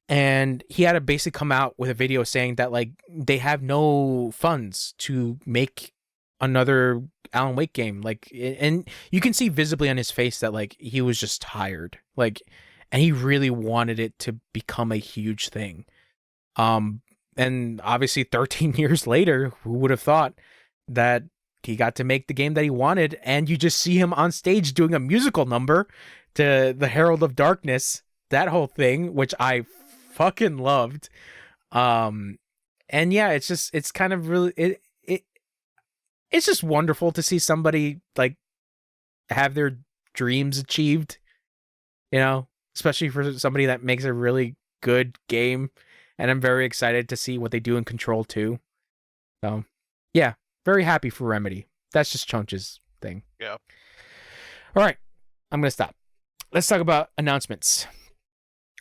And he had to basically come out with a video saying that like they have no funds to make another Alan Wake game. Like, and you can see visibly on his face that like he was just tired. Like, and he really wanted it to become a huge thing. And obviously 13 years later, who would have thought that he got to make the game that he wanted? And you just see him on stage doing a musical number to the Herald of Darkness, that whole thing, which I fucking loved. And yeah, it's kind of really it's just wonderful to see somebody like have their dreams achieved, you know, especially for somebody that makes a really good game. And I'm very excited to see what they do in Control 2. So yeah, very happy for Remedy. That's just Chunch's thing. Yeah. All right, I'm gonna stop. Let's talk about announcements.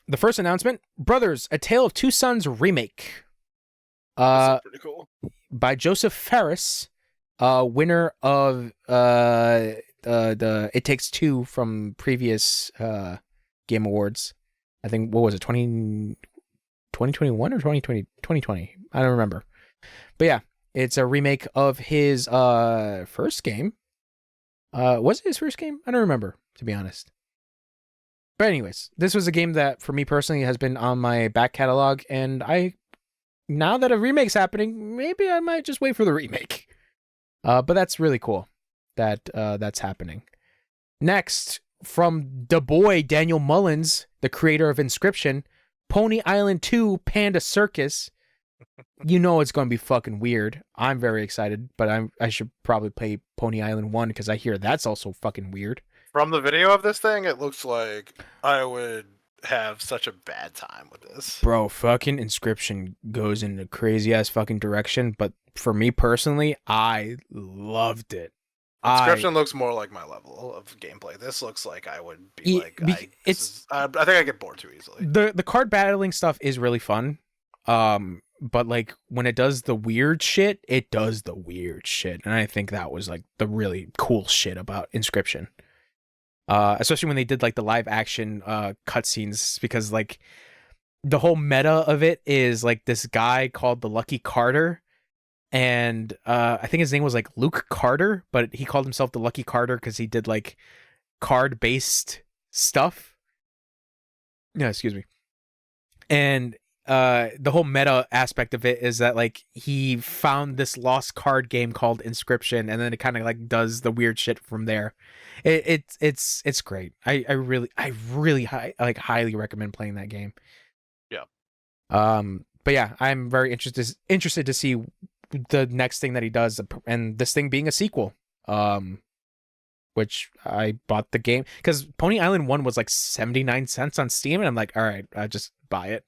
The first announcement, Brothers, A Tale of Two Sons remake. Pretty cool. By Joseph Fares, winner of the It Takes Two from previous Game Awards. I think, what was it, 2021 or 2020? I don't remember. But yeah, it's a remake of his first game. Was it his first game? I don't remember, to be honest. But anyways, this was a game that, for me personally, has been on my back catalog, and now that a remake's happening, maybe I might just wait for the remake. But that's really cool that that's happening. Next, from the boy Daniel Mullins, the creator of Inscryption, Pony Island 2 Panda Circus. You know it's going to be fucking weird. I'm very excited, but I should probably play Pony Island 1 because I hear that's also fucking weird. From the video of this thing, it looks like I would have such a bad time with this. Bro, fucking Inscryption goes in a crazy ass fucking direction, but for me personally, I loved it. Inscryption looks more like my level of gameplay. This looks like I would be I think I get bored too easily. The card battling stuff is really fun. But like when it does the weird shit, it does the weird shit. And I think that was like the really cool shit about Inscryption. Especially when they did like the live action cutscenes, because like the whole meta of it is like this guy called the Lucky Carter, and I think his name was like Luke Carter, but he called himself the Lucky Carter because he did like card based stuff. Yeah, excuse me. And the whole meta aspect of it is that like he found this lost card game called Inscryption, and then it kind of like does the weird shit from there. It's great. I really highly recommend playing that game. Yeah. But yeah, I'm very interested to see the next thing that he does, and this thing being a sequel. Which I bought the game because Pony Island 1 was like 79 cents on Steam, and I'm like, all right, I just buy it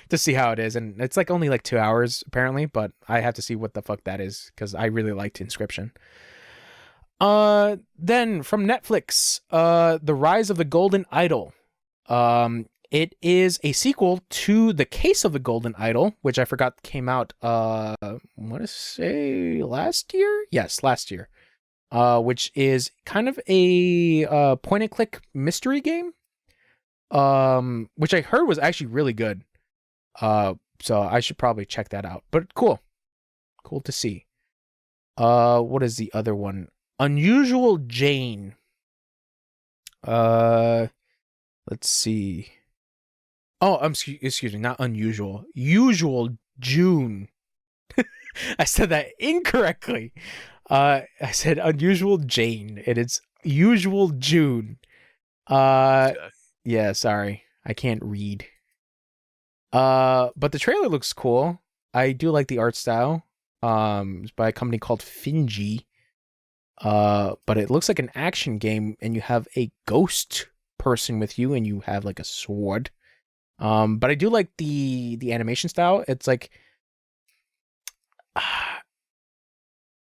to see how it is. And it's like only like 2 hours apparently, but I have to see what the fuck that is because I really liked Inscryption. Then from Netflix, The Rise of the Golden Idol. It is a sequel to The Case of the Golden Idol, which I forgot came out, I want to say last year? Yes, last year. Which is kind of a point and click mystery game. Which I heard was actually really good. So I should probably check that out. But cool to see. What is the other one? Unusual Jane. Let's see. Oh, excuse me, not unusual. Usual June. I said that incorrectly. I said unusual Jane. It is usual June. Yeah, sorry. I can't read. But the trailer looks cool. I do like the art style. It's by a company called Finji. But it looks like an action game, and you have a ghost person with you, and you have like a sword. But I do like the animation style. It's like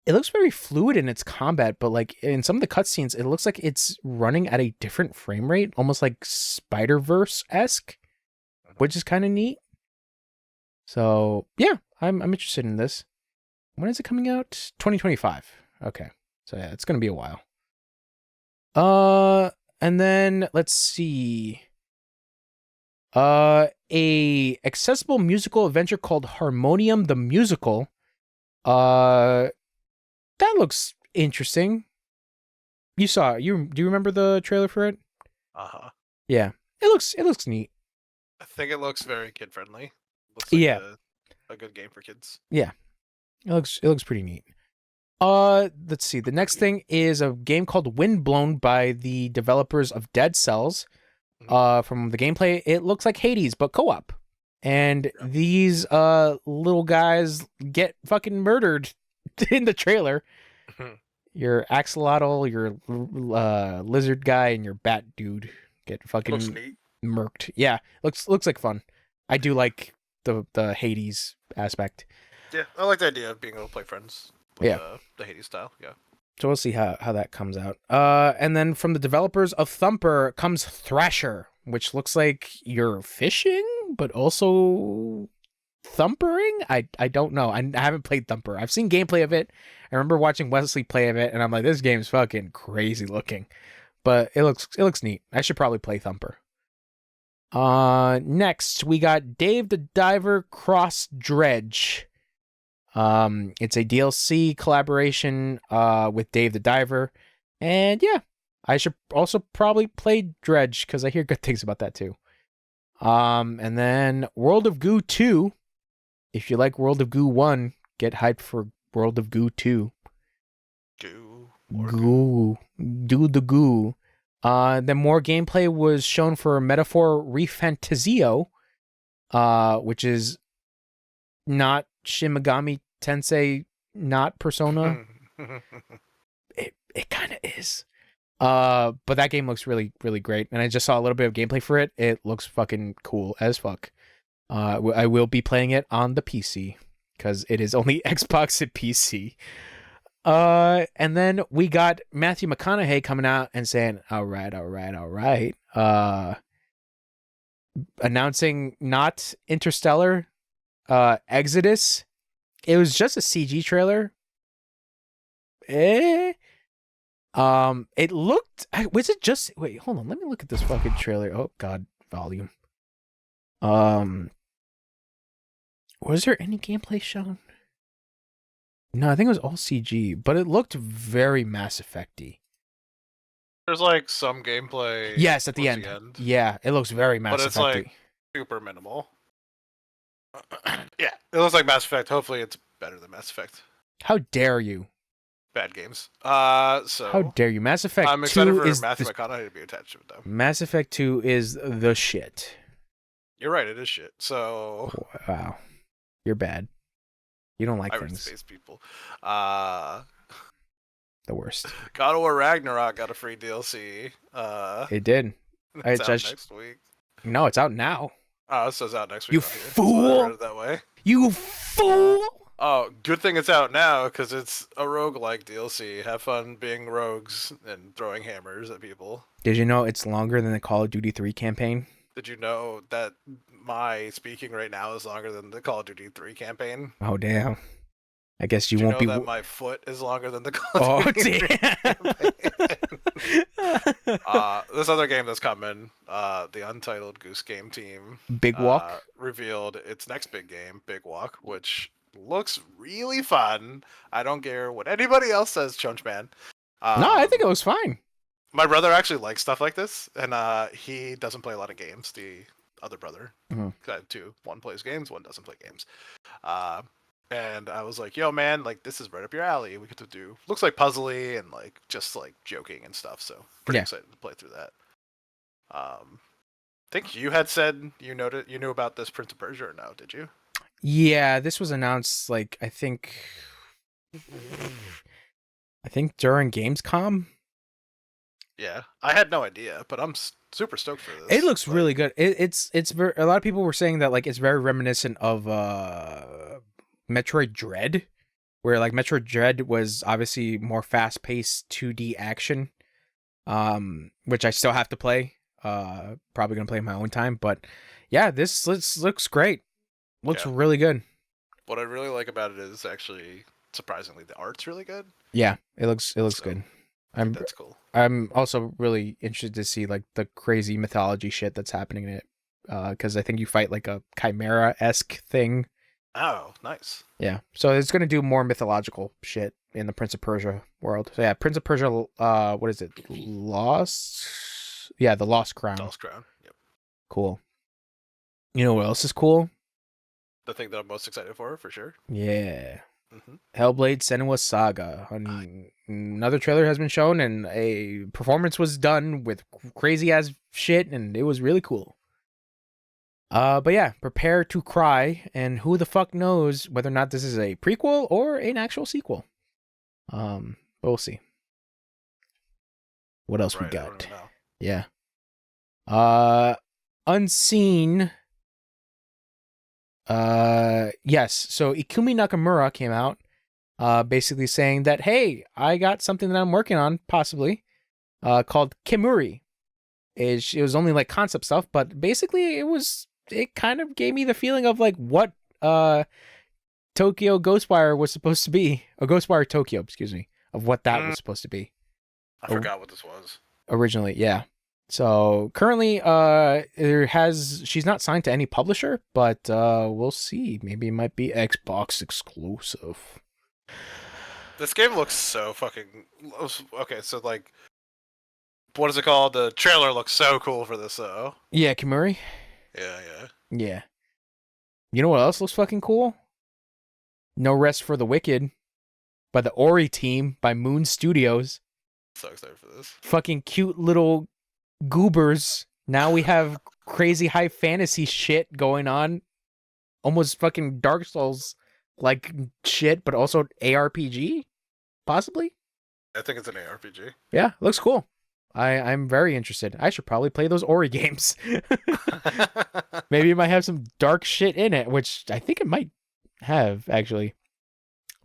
it looks very fluid in its combat, but like in some of the cutscenes, it looks like it's running at a different frame rate, almost like Spider-Verse-esque, which is kind of neat. So yeah, I'm interested in this. When is it coming out? 2025. Okay, so yeah, it's gonna be a while. And then let's see. A accessible musical adventure called Harmonium the Musical. That looks interesting. Do you remember the trailer for it? Yeah. It looks neat. I think it looks very kid friendly. Looks like a good game for kids. Yeah. It looks pretty neat. Let's see. The next thing is a game called Windblown by the developers of Dead Cells. From the gameplay, it looks like Hades but co-op. And these little guys get fucking murdered in the trailer. Your axolotl, your lizard guy, and your bat dude get fucking murked. Yeah, looks like fun. I do like the Hades aspect. Yeah, I like the idea of being able to play friends with the Hades style. Yeah. So we'll see how that comes out. And then from the developers of Thumper comes Thrasher, which looks like you're fishing, but also thumpering. I don't know. I haven't played Thumper. I've seen gameplay of it. I remember watching Wesley play of it, and I'm like, this game's fucking crazy looking. But it looks neat. I should probably play Thumper. Next we got Dave the Diver Cross Dredge. It's a DLC collaboration with Dave the Diver, and yeah, I should also probably play Dredge because I hear good things about that too. And then World of Goo 2. If you like World of Goo 1, get hyped for World of Goo 2. Goo. Do the goo. Then more gameplay was shown for Metaphor Refantazio, which is not Shin Megami Tensei, not Persona. It kind of is. But that game looks really, really great. And I just saw a little bit of gameplay for it. It looks fucking cool as fuck. I will be playing it on the PC because it is only Xbox and PC. And then we got Matthew McConaughey coming out and saying, all right. Announcing not Interstellar, Exodus. It was just a CG trailer. It looked, was it just, wait, hold on. Let me look at this fucking trailer. Oh God, volume. Was there any gameplay shown? No, I think it was all CG, but it looked very Mass Effect-y. There's like some gameplay. Yes, at the end. Yeah, it looks very Mass Effect-y. But it's like super minimal. Yeah, it looks like Mass Effect. Hopefully it's better than Mass Effect. How dare you? Bad games. So how dare you? Mass Effect 2 I'm excited for Matthew McConaughey to be attached to it though. Mass Effect 2 is the shit. You're right, it is shit. So wow. You're bad. You don't like things. Space people. The worst. God of War Ragnarok got a free DLC. It did. It's out next week. No, it's out now. Oh, it says out next week. You fool! So I read it that way. You fool! Oh, good thing it's out now because it's a roguelike DLC. Have fun being rogues and throwing hammers at people. Did you know it's longer than the Call of Duty 3 campaign? Did you know that my speaking right now is longer than the Call of Duty 3 campaign? Oh, damn. I guess you won't be. That my foot is longer than the Call of Duty 3 campaign? This other game that's coming, the Untitled Goose Game team, Big Walk. revealed its next big game, Big Walk, which looks really fun. I don't care what anybody else says, Chunch Man. No, I think it was fine. My brother actually likes stuff like this, and he doesn't play a lot of games. The other brother, Mhm. I have two. One plays games, one doesn't play games. And I was like, "Yo, man, like this is right up your alley. We get to do looks like puzzly and like just like joking and stuff. So pretty Yeah. excited to play through that." I think you had said you knew about this Prince of Persia or no? Did you? Yeah, this was announced like I think during Gamescom. Yeah, I had no idea, but I'm super stoked for this. It looks really good. It's very, a lot of people were saying that like it's very reminiscent of Metroid Dread, where like Metroid Dread was obviously more fast paced 2D action, which I still have to play. Probably gonna play in my own time, but yeah, this looks great. Looks really good. What I really like about it is actually surprisingly the art's really good. Yeah, it looks good. That's cool. I'm also really interested to see like the crazy mythology shit that's happening in it, because I think you fight like a chimera-esque thing. Oh, nice. Yeah, so it's gonna do more mythological shit in the Prince of Persia world. So yeah, Prince of Persia. What is it? Lost. Yeah, the Lost Crown. Lost Crown. Yep. Cool. You know what else is cool? The thing that I'm most excited for sure. Yeah. Hellblade: Senua's Saga. Another trailer has been shown, and a performance was done with crazy ass shit, and it was really cool. But yeah, prepare to cry, and who the fuck knows whether or not this is a prequel or an actual sequel. But we'll see. What else we got? Yeah. Unseen. Yes. So Ikumi Nakamura came out, basically saying that, hey, I got something that I'm working on, possibly, called Kemuri. It was only like concept stuff, but basically it kind of gave me the feeling of like what Tokyo Ghostwire was supposed to be, or Ghostwire Tokyo, excuse me, of what that was supposed to be. I forgot what this was. Originally, yeah. So currently, she's not signed to any publisher, but we'll see. Maybe it might be Xbox exclusive. This game looks so fucking okay. So like, what is it called? The trailer looks so cool for this though. Yeah, Kemuri. Yeah. You know what else looks fucking cool? No Rest for the Wicked by the Ori team by Moon Studios. So excited for this. Fucking cute little goobers. Now we have crazy high fantasy shit going on. Almost fucking Dark Souls like shit, but also ARPG? Possibly? I think it's an ARPG. Yeah, looks cool. I'm very interested. I should probably play those Ori games. Maybe it might have some dark shit in it, which I think it might have, actually.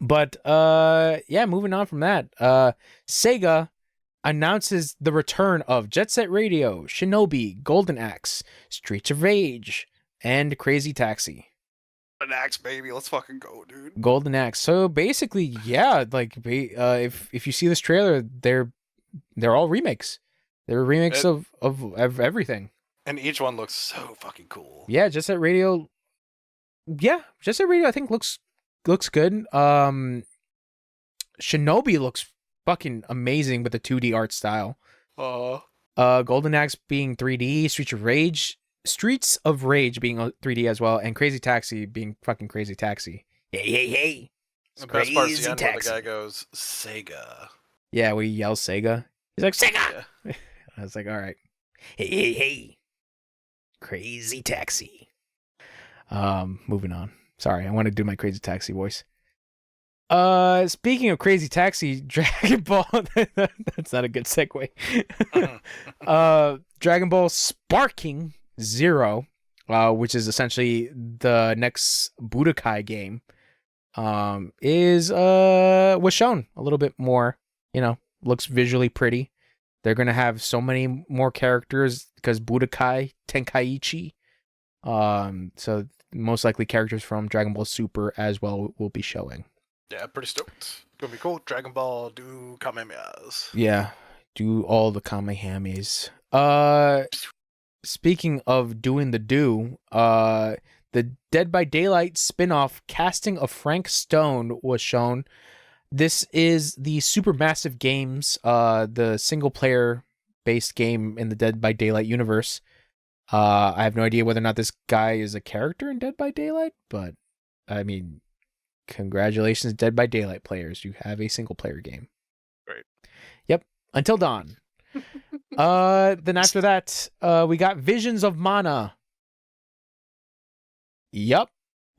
But yeah, moving on from that. Sega announces the return of Jet Set Radio, Shinobi, Golden Axe, Streets of Rage, and Crazy Taxi. Golden Axe, baby, let's fucking go, dude. Golden Axe. So basically, yeah, like if you see this trailer, they're all remakes. They're remakes of everything. And each one looks so fucking cool. Yeah, Jet Set Radio. Yeah, Jet Set Radio I think looks good. Shinobi looks fucking amazing with the 2D art style. Golden Axe being 3D, Streets of Rage being 3D as well, and Crazy Taxi being fucking Crazy Taxi. Hey. The best part's the end where the guy goes, Sega. Yeah, we yell Sega. He's like, Sega! Yeah. I was like, all right. Hey. Crazy Taxi. Moving on. Sorry, I want to do my Crazy Taxi voice. Speaking of Crazy Taxi, Dragon Ball. That's not a good segue. Dragon Ball Sparking Zero, which is essentially the next Budokai game, was shown a little bit more. Looks visually pretty. They're gonna have so many more characters because Budokai Tenkaichi. So most likely characters from Dragon Ball Super as well will be showing. Yeah, pretty stoked. Gonna be cool. Dragon Ball do Kamehamehas. Yeah. Do all the kamehamehas. Speaking of doing the Dead by Daylight spin-off Casting of Frank Stone was shown. This is the Supermassive Games, the single-player based game in the Dead by Daylight universe. I have no idea whether or not this guy is a character in Dead by Daylight, but I mean, congratulations, Dead by Daylight players. You have a single-player game. Right. Yep. Until dawn. Then after that, we got Visions of Mana. Yup.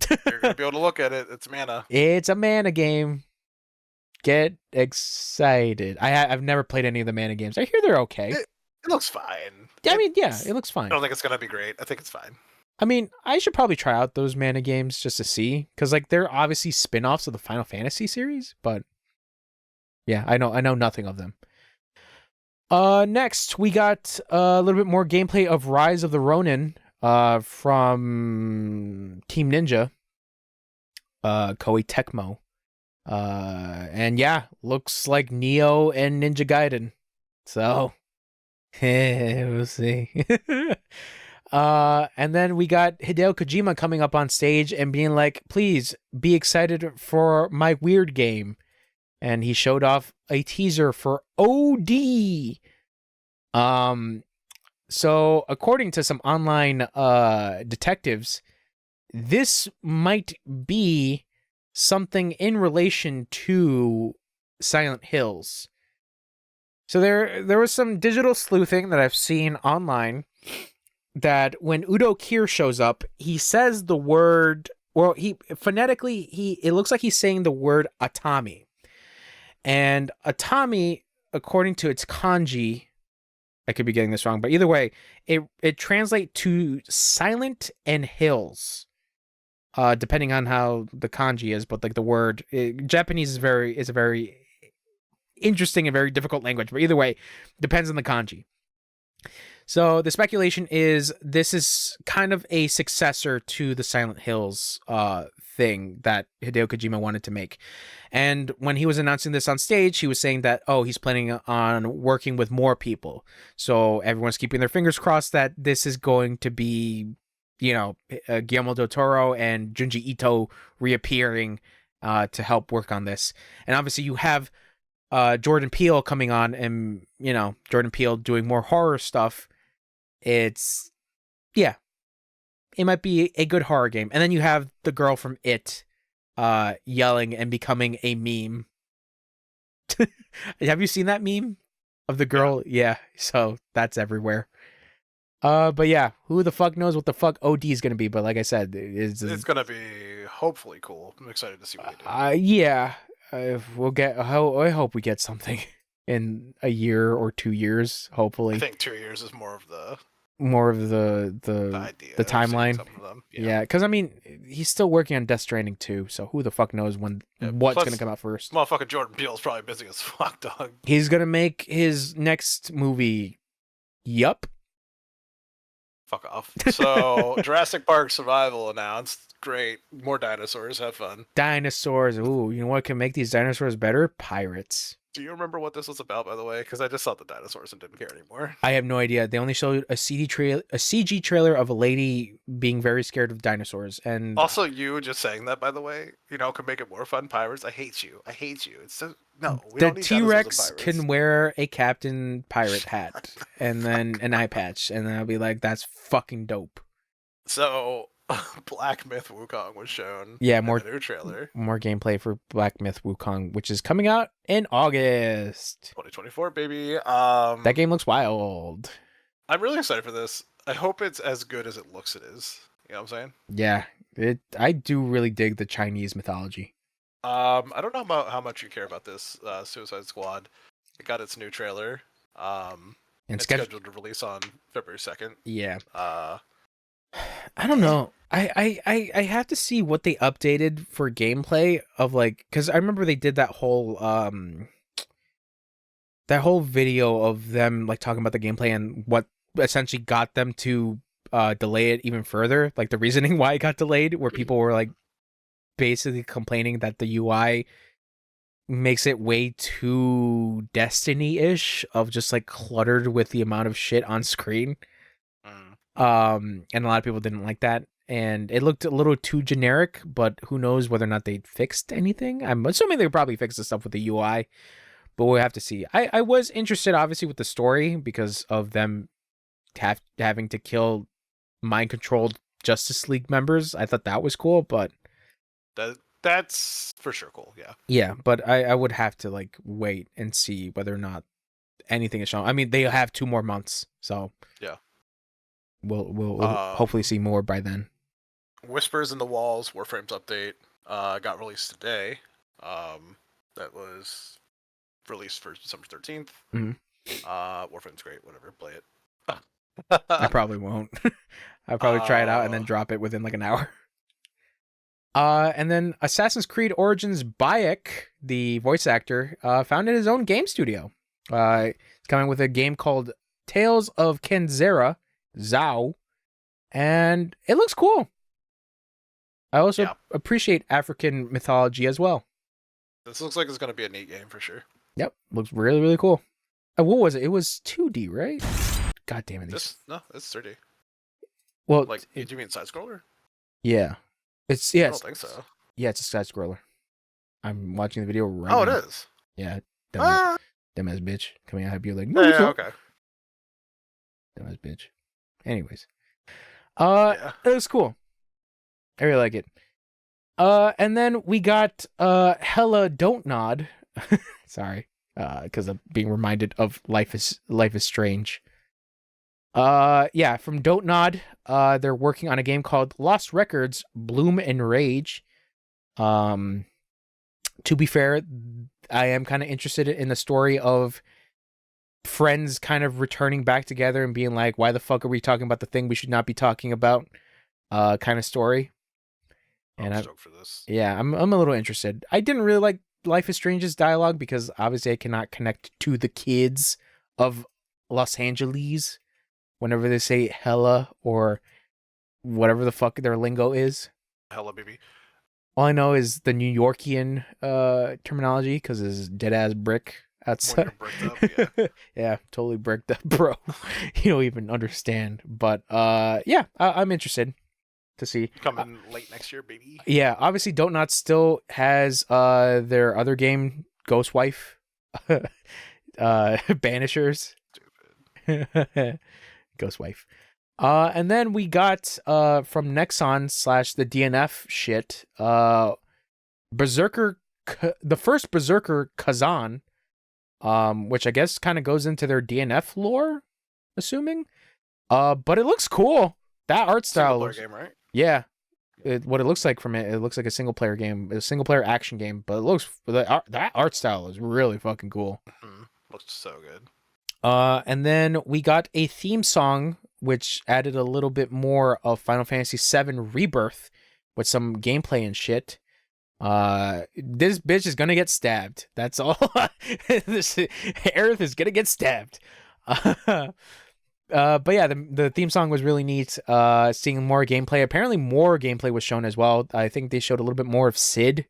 You're gonna be able to look at it. It's Mana. It's a Mana game. Get excited. I've never played any of the Mana games. I hear they're okay. It looks fine. I mean, yeah, it looks fine. I don't think it's gonna be great. I think it's fine. I mean, I should probably try out those Mana games just to see, because like they're obviously spin-offs of the Final Fantasy series, but yeah, I know nothing of them. Next we got a little bit more gameplay of Rise of the Ronin from Team Ninja, Koei Tecmo. And yeah, looks like Neo and Ninja Gaiden. So, we'll see. And then we got Hideo Kojima coming up on stage and being like, please be excited for my weird game. And he showed off a teaser for OD. So according to some online detectives, this might be something in relation to Silent Hills. So there was some digital sleuthing that I've seen online that when Udo Kier shows up, he says the word, well, he phonetically, it looks like he's saying the word Atami. And Atami, according to its kanji, I could be getting this wrong, but either way, it translates to silent and hills, depending on how the kanji is. But like the word, Japanese is a very interesting and very difficult language. But either way, depends on the kanji. So the speculation is this is kind of a successor to the Silent Hills thing that Hideo Kojima wanted to make. And when he was announcing this on stage, he was saying that, oh, he's planning on working with more people. So everyone's keeping their fingers crossed that this is going to be, Guillermo del Toro and Junji Ito reappearing to help work on this. And obviously you have Jordan Peele coming on and, Jordan Peele doing more horror stuff. It might be a good horror game. And then you have the girl from It yelling and becoming a meme. Have you seen that meme of the girl? Yeah, so that's everywhere. But yeah, who the fuck knows what the fuck OD is gonna be? But like I said, it's gonna be hopefully cool. I'm excited to see what they do. Yeah, we'll get. I hope we get something in a year or 2 years. Hopefully, I think 2 years is more of the idea, the timeline. Yeah, because I mean, he's still working on Death Stranding 2, so who the fuck knows what's gonna come out first? Motherfucking Jordan Peele's probably busy as fuck, dog. He's gonna make his next movie. Yup. Fuck off. So Jurassic Park Survival announced. Great, more dinosaurs. Have fun. Dinosaurs. Ooh, you know what can make these dinosaurs better? Pirates. Do you remember what this was about, by the way? Because I just saw the dinosaurs and didn't care anymore. I have no idea. They only showed a CG trailer of a lady being very scared of dinosaurs. And also, you just saying that, by the way, could make it more fun. Pirates, I hate you. It's so no. We the don't need T-Rex can wear a Captain Pirate hat and then an eye patch, and then I'll be like, "That's fucking dope." So. Black Myth Wukong was shown. Yeah, in the new trailer. More gameplay for Black Myth Wukong, which is coming out in August 2024, baby. That game looks wild. I'm really excited for this. I hope it's as good as it looks it is. You know what I'm saying? Yeah, I do really dig the Chinese mythology. I don't know about how much you care about this Suicide Squad. It got its new trailer. And it's scheduled to release on February 2nd. Yeah. I don't know. I have to see what they updated for gameplay of because I remember they did that whole video of them talking about the gameplay and what essentially got them to delay it even further, the reasoning why it got delayed, where people were basically complaining that the UI makes it way too Destiny-ish of just like cluttered with the amount of shit on screen. Mm. And a lot of people didn't like that. And it looked a little too generic, but who knows whether or not they fixed anything. I'm assuming they probably fixed the stuff with the UI, but we'll have to see. I was interested, obviously, with the story because of them having to kill mind-controlled Justice League members. I thought that was cool, but that's for sure cool. Yeah. yeah, but I would have to like wait and see whether or not anything is shown. I mean, they have 2 more months, so yeah, we'll hopefully see more by then. Whispers in the Walls Warframes update got released today. That was released for December 13th. Mm-hmm. Warframe's great. Whatever, play it. I probably won't. I'll probably try it out and then drop it within like an hour. And then Assassin's Creed Origins Bayek, the voice actor, founded his own game studio. It's coming with a game called Tales of Kenzera, Zao, and it looks cool. I also appreciate African mythology as well. This looks like it's going to be a neat game for sure. Yep, looks really, really cool. What was it? It was 2D, right? God damn it. No, it's 3D. Well, like, do you mean side scroller? Yeah. I don't think so. Yeah, it's a side scroller. I'm watching the video right now. It is? Yeah. Dumbass bitch coming out of you like, no, yeah, okay. Dumbass bitch. Anyways. It was cool. I really like it. And then we got Hella Don't Nod. Sorry. Because I'm being reminded of Life is Strange. From Don't Nod. They're working on a game called Lost Records, Bloom and Rage. To be fair, I am kind of interested in the story of friends kind of returning back together and being like, why the fuck are we talking about the thing we should not be talking about? Kind of story. And I'm stoked for this. Yeah, I'm a little interested. I didn't really like Life is Strange's dialogue because obviously I cannot connect to the kids of Los Angeles whenever they say hella or whatever the fuck their lingo is. Hella, baby. All I know is the New Yorkian terminology because it's dead ass brick outside. Up, yeah, totally bricked up, bro. You don't even understand. But I'm interested to see. Coming late next year, baby. Yeah, obviously Don't Not still has their other game, Ghostwife. Banishers. Stupid. Ghostwife. And then we got from Nexon / the DNF shit, Berserker, the first Berserker Kazan, which I guess kind of goes into their DNF lore, assuming. But it looks cool. That art style looks, game, right? Yeah. What it looks like from it looks like a single player game, a single player action game, but it looks that art style is really fucking cool. Mm-hmm. Looks so good. And then we got a theme song which added a little bit more of Final Fantasy VII Rebirth with some gameplay and shit. This bitch is gonna get stabbed. That's all. This Aerith is gonna get stabbed. But yeah, the theme song was really neat. Seeing more gameplay. Apparently more gameplay was shown as well. I think they showed a little bit more of Cid,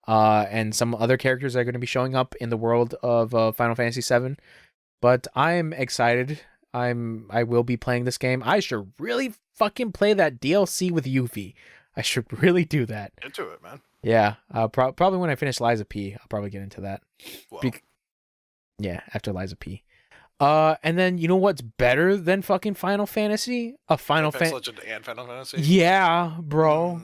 and some other characters that are going to be showing up in the world of Final Fantasy VII. But I'm excited. I will be playing this game. I should really fucking play that DLC with Yuffie. I should really do that. Into it, man. Yeah, probably when I finish Liza P, I'll probably get into that. Well. Yeah, after Liza P. And then you know what's better than fucking Final Fantasy? A Final Fantasy Legend and Final Fantasy? Yeah, bro.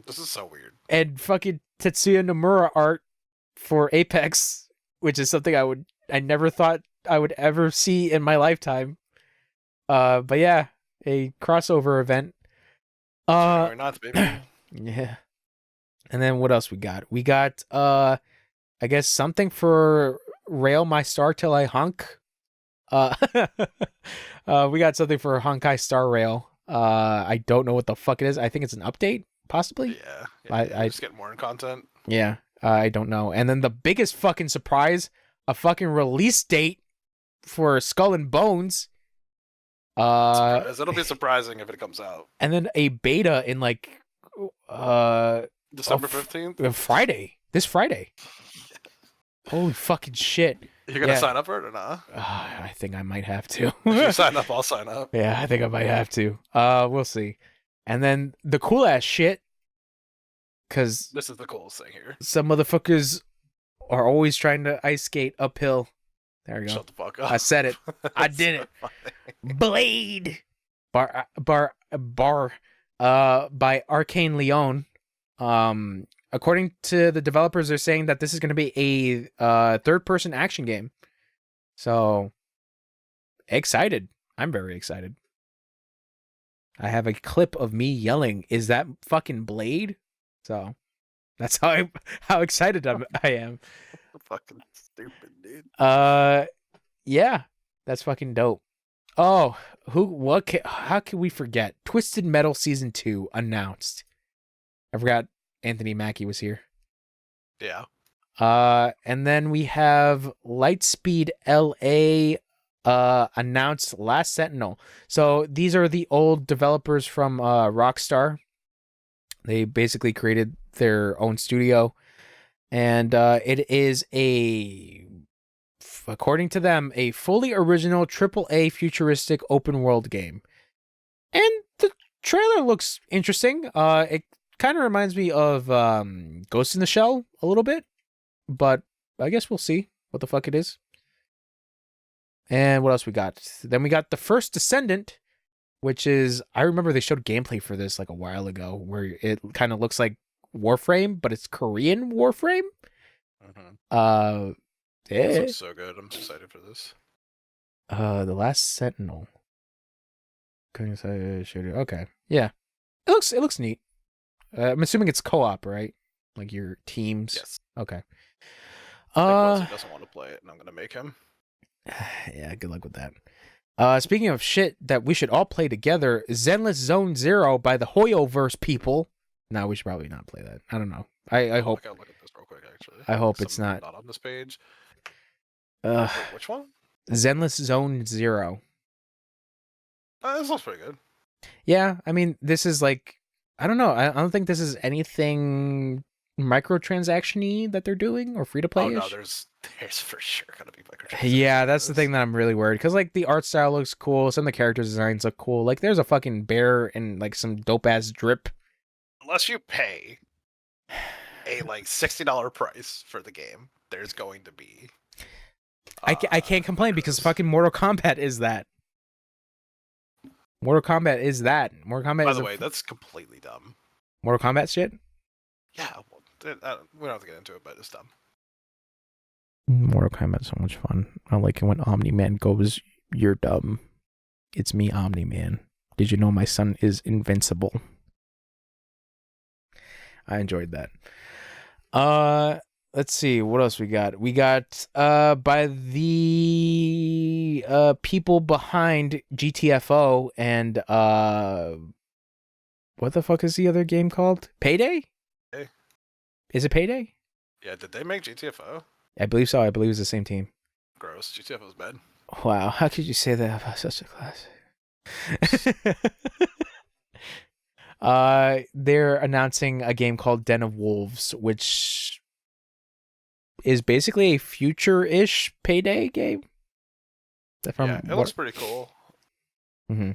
This is so weird. And fucking Tetsuya Nomura art for Apex, which is something I never thought I would ever see in my lifetime. But yeah, a crossover event. Why not, baby? Yeah. And then what else we got? We got I guess something for Rail My Star Till I Honk. We got something for Honkai Star Rail. I don't know what the fuck it is. I think it's an update, possibly. Yeah. I just get more content. Yeah, I don't know. And then the biggest fucking surprise, a fucking release date for Skull and Bones. It'll be surprising if it comes out. And then a beta in like December 15th? Friday. This Friday. Holy fucking shit. You're gonna sign up for it or not? I think I might have to. If you sign up, I'll sign up. Yeah, I think I might have to. We'll see. And then the cool ass shit, because this is the coolest thing here. Some motherfuckers are always trying to ice skate uphill. There we go. Shut the fuck up. I said it. I did it. Blade. By Arcane Leon. According to the developers, they're saying that this is going to be a third-person action game. So, excited. I'm very excited. I have a clip of me yelling, "Is that fucking Blade?" So, that's how excited I am. Fucking stupid, dude. Yeah, that's fucking dope. Oh, how can we forget? Twisted Metal Season 2 announced. I forgot Anthony Mackie was here. Yeah. And then we have Lightspeed LA announced Last Sentinel. So these are the old developers from Rockstar. They basically created their own studio. And it is according to them, a fully original AAA futuristic open world game. And the trailer looks interesting. It kind of reminds me of Ghost in the Shell a little bit, but I guess we'll see what the fuck it is. And what else we got? Then we got The First Descendant, which is, I remember they showed gameplay for this like a while ago, where it kind of looks like Warframe, but it's Korean Warframe. Mm-hmm. This looks so good. I'm excited for this. The Last Sentinel. Okay, yeah, it looks neat. I'm assuming it's co-op, right? Like your teams. Yes. Okay. He doesn't want to play it, and I'm gonna make him. Yeah, good luck with that. Speaking of shit that we should all play together, Zenless Zone Zero by the Hoyoverse people. No, we should probably not play that. I don't know. I hope. I gotta look at this real quick, actually. I hope it's not on this page. Wait, which one? Zenless Zone Zero. This looks pretty good. Yeah, I mean, this is like, I don't know. I don't think this is anything microtransaction-y that they're doing or free to play. Oh no, there's for sure gonna be microtransactions. Yeah, that's the thing that I'm really worried, because like the art style looks cool, some of the character designs look cool. Like there's a fucking bear and like some dope ass drip. Unless you pay a like $60 price for the game, there's going to be. I can't complain because fucking Mortal Kombat is that. Mortal Kombat is that. Mortal Kombat. By the way, that's completely dumb. Mortal Kombat shit. Yeah, well, we don't have to get into it, but it's dumb. Mortal Kombat's so much fun. I like it when Omni-Man goes, "You're dumb. It's me, Omni-Man. Did you know my son is invincible?" I enjoyed that. Let's see what else we got. We got by the people behind GTFO and what the fuck is the other game called? Payday? Hey. Is it Payday? Yeah, did they make GTFO? I believe so. I believe it's the same team. Gross. GTFO's bad. Wow, how could you say that about such a classic? They're announcing a game called Den of Wolves, which is basically a future-ish Payday game. Yeah, it looks pretty cool. Mm-hmm.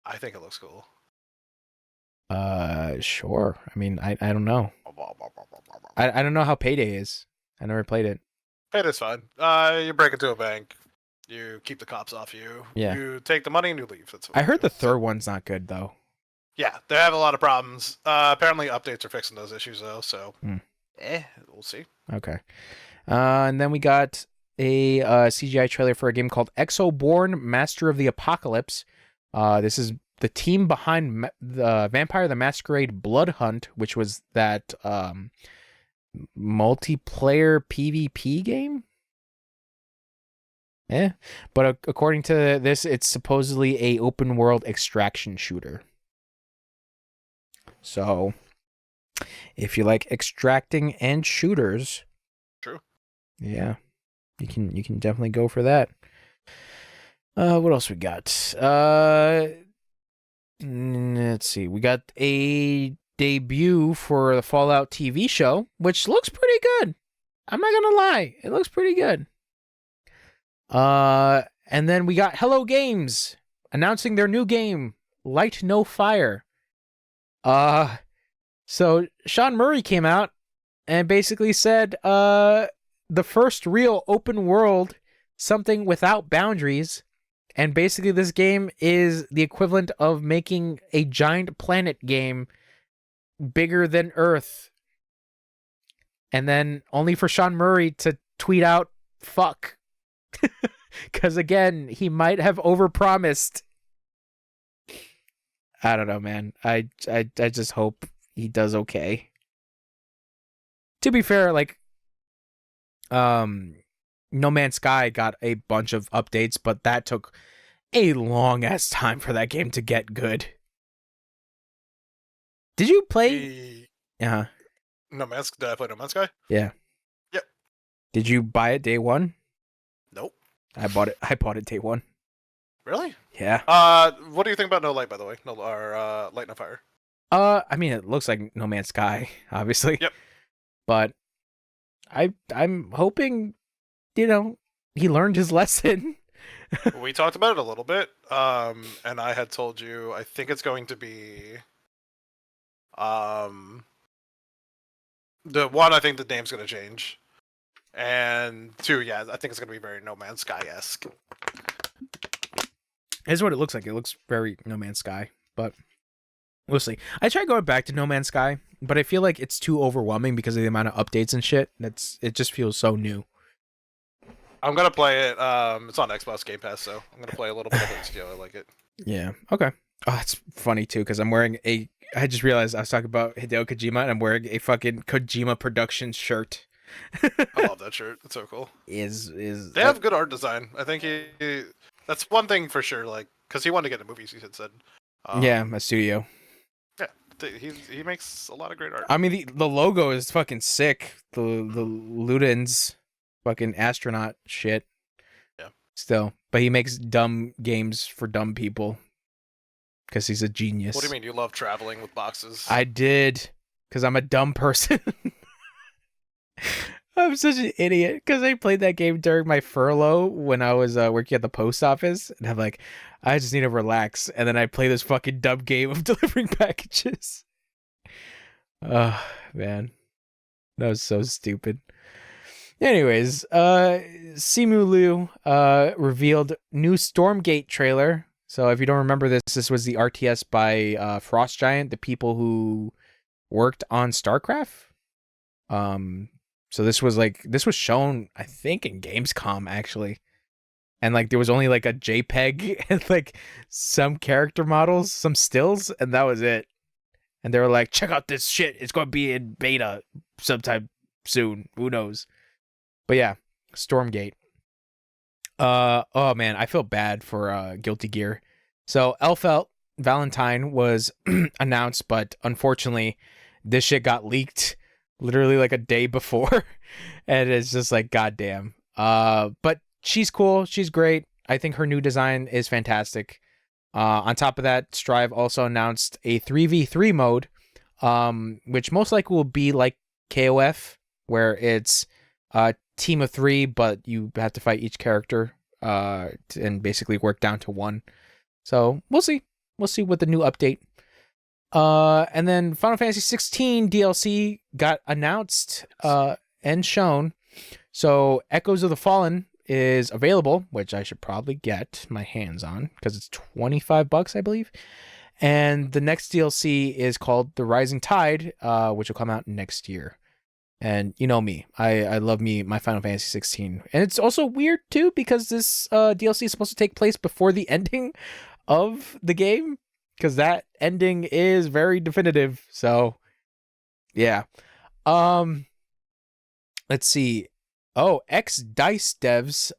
I think it looks cool. Sure. I mean, I don't know. I don't know how Payday is. I never played it. Payday's fine. You break into a bank. You keep the cops off you. Yeah. You take the money and you leave. That's what I heard the third one's not good though. Yeah, they have a lot of problems. Apparently, updates are fixing those issues though. So, we'll see. Okay. And then we got a CGI trailer for a game called Exoborn: Master of the Apocalypse. This is the team behind the Vampire the Masquerade Blood Hunt, which was that multiplayer PvP game. But according to this, it's supposedly a open world extraction shooter. So, if you like extracting and shooters, true. Yeah, you can definitely go for that. What else we got? Let's see. We got a debut for the Fallout TV show, which looks pretty good. I'm not gonna lie, it looks pretty good. And then we got Hello Games announcing their new game, Light No Fire. So Sean Murray came out and basically said, the first real open world, something without boundaries. And basically this game is the equivalent of making a giant planet game bigger than Earth. And then only for Sean Murray to tweet out, fuck. Because again, he might have overpromised. I don't know, man. I just hope he does okay. To be fair, like, No Man's Sky got a bunch of updates, but that took a long ass time for that game to get good. Did you play? Did I play No Man's Sky? Yeah. Yep. Did you buy it day one? Nope. I bought it day one. Really? Yeah. What do you think about No Light, by the way? Light No Fire. I mean, it looks like No Man's Sky, obviously. Yep. But I'm hoping, he learned his lesson. We talked about it a little bit, and I had told you I think it's going to be, the one, I think the name's going to change, and two, yeah, I think it's going to be very No Man's Sky-esque. That's what it looks like. It looks very No Man's Sky, but we'll see. I tried going back to No Man's Sky, but I feel like it's too overwhelming because of the amount of updates and shit. It just feels so new. I'm gonna play it. It's on Xbox Game Pass, so I'm gonna play a little bit of it to see how I like it. Yeah. Okay. Oh, it's funny too because I'm wearing I just realized I was talking about Hideo Kojima and I'm wearing a fucking Kojima Productions shirt. I love that shirt. It's so cool. They have good art design. I think he that's one thing for sure. Like, because he wanted to get into movies. He had said. Yeah, a studio. Yeah, he makes a lot of great art. I mean, the logo is fucking sick. The Ludens. Fucking astronaut shit. Yeah. Still. But he makes dumb games for dumb people. Because he's a genius. What do you mean? You love traveling with boxes? I did. Because I'm a dumb person. I'm such an idiot. Because I played that game during my furlough when I was working at the post office. And I'm like, I just need to relax. And then I play this fucking dumb game of delivering packages. Oh, man. That was so stupid. Anyways, Simu Liu revealed new Stormgate trailer. So if you don't remember this was the RTS by Frost Giant, the people who worked on StarCraft. So this was shown, I think, in Gamescom actually. And like there was only like a JPEG and like some character models, some stills, and that was it. And they were like, check out this shit. It's gonna be in beta sometime soon. Who knows? But yeah, Stormgate. Oh man, I feel bad for Guilty Gear. So Elphelt Valentine was announced, but unfortunately, this shit got leaked literally like a day before, and it's just like goddamn. But she's cool. She's great. I think her new design is fantastic. On top of that, Strive also announced a 3v3 mode, which most likely will be like KOF, where it's team of 3, but you have to fight each character and basically work down to 1. So we'll see. We'll see with the new update. And then Final Fantasy 16 DLC got announced and shown. So Echoes of the Fallen is available, which I should probably get my hands on because it's $25, I believe. And the next DLC is called The Rising Tide, which will come out next year. And you know me, I love my Final Fantasy 16. And it's also weird too because this DLC is supposed to take place before the ending of the game, because that ending is very definitive. So yeah. Let's see. Oh, X-Dice devs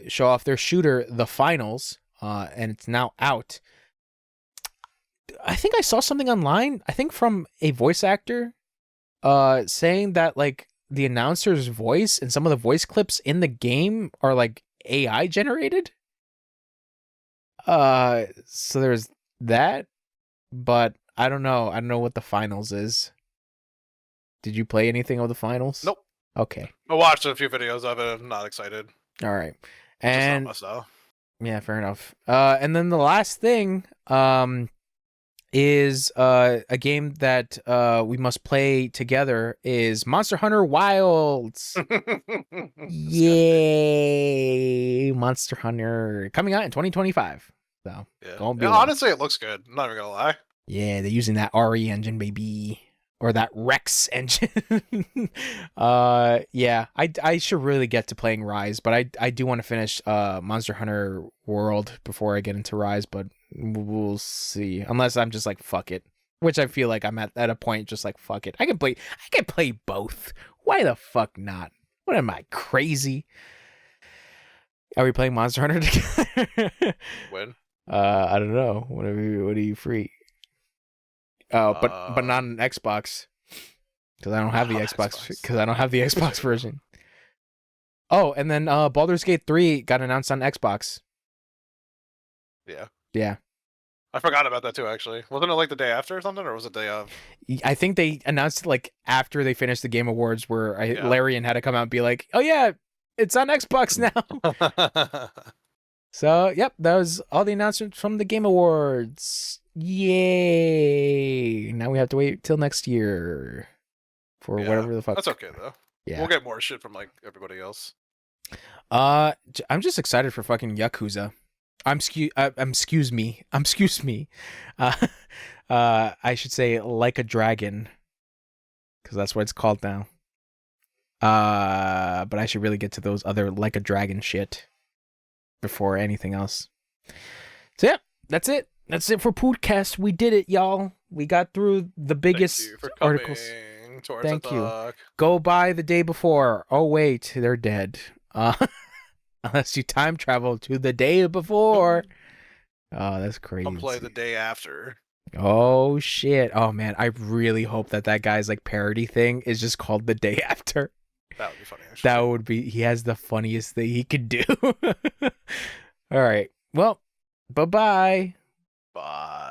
show off their shooter The Finals, and it's now out. I think I saw something online, I think from a voice actor, saying that like the announcer's voice and some of the voice clips in the game are like AI generated. So there's that, but I don't know. I don't know what the finals is. Did you play anything of the finals? Nope. Okay. I watched a few videos of it. I'm not excited. All right. And And just not my style. yeah, fair enough. And then the last thing is a game that we must play together is Monster Hunter Wilds. Yay! Monster Hunter coming out in 2025. So Yeah. gonna be Yeah, long. honestly, it looks good. I'm not even gonna lie. Yeah, they're using that RE engine, baby. Or that Rex engine. Yeah, I should really get to playing Rise, but I do want to finish Monster Hunter World before I get into Rise, but we'll see. Unless I'm just like fuck it. Which I feel like I'm at a point just like fuck it. I can play both. Why the fuck not? What am I, crazy? Are we playing Monster Hunter together? When? I don't know. What are you free? Oh, but not an Xbox, because I don't have the Xbox. Because I don't have the Xbox version. Oh, and then Baldur's Gate 3 got announced on Xbox. Yeah. Yeah. I forgot about that too. Actually, wasn't it like the day after or something, or was it the day of? I think they announced it like after they finished the Game Awards, where Yeah. Larian had to come out and be like, "Oh yeah, it's on Xbox now." So, yep, that was all the announcements from the Game Awards. Yay! Now we have to wait till next year for Yeah, whatever the fuck. That's okay though. Yeah. We'll get more shit from like everybody else. I'm just excited for fucking Yakuza. Excuse me. I should say Like a Dragon, because that's what it's called now. But I should really get to those other Like a Dragon shit before anything else. So yeah, that's it. That's it for podcast. We did it, y'all. We got through the biggest Thank you for articles. towards Thank the you. talk. Go by the day before. Oh wait, they're dead. Unless you time travel to the day before. Oh, that's crazy. I'll play the day after. Oh shit. Oh man, I really hope that guy's like parody thing is just called the day after. That would be funny. Actually. That would be. He has the funniest thing he could do. All right. Well, bye-bye. Bye.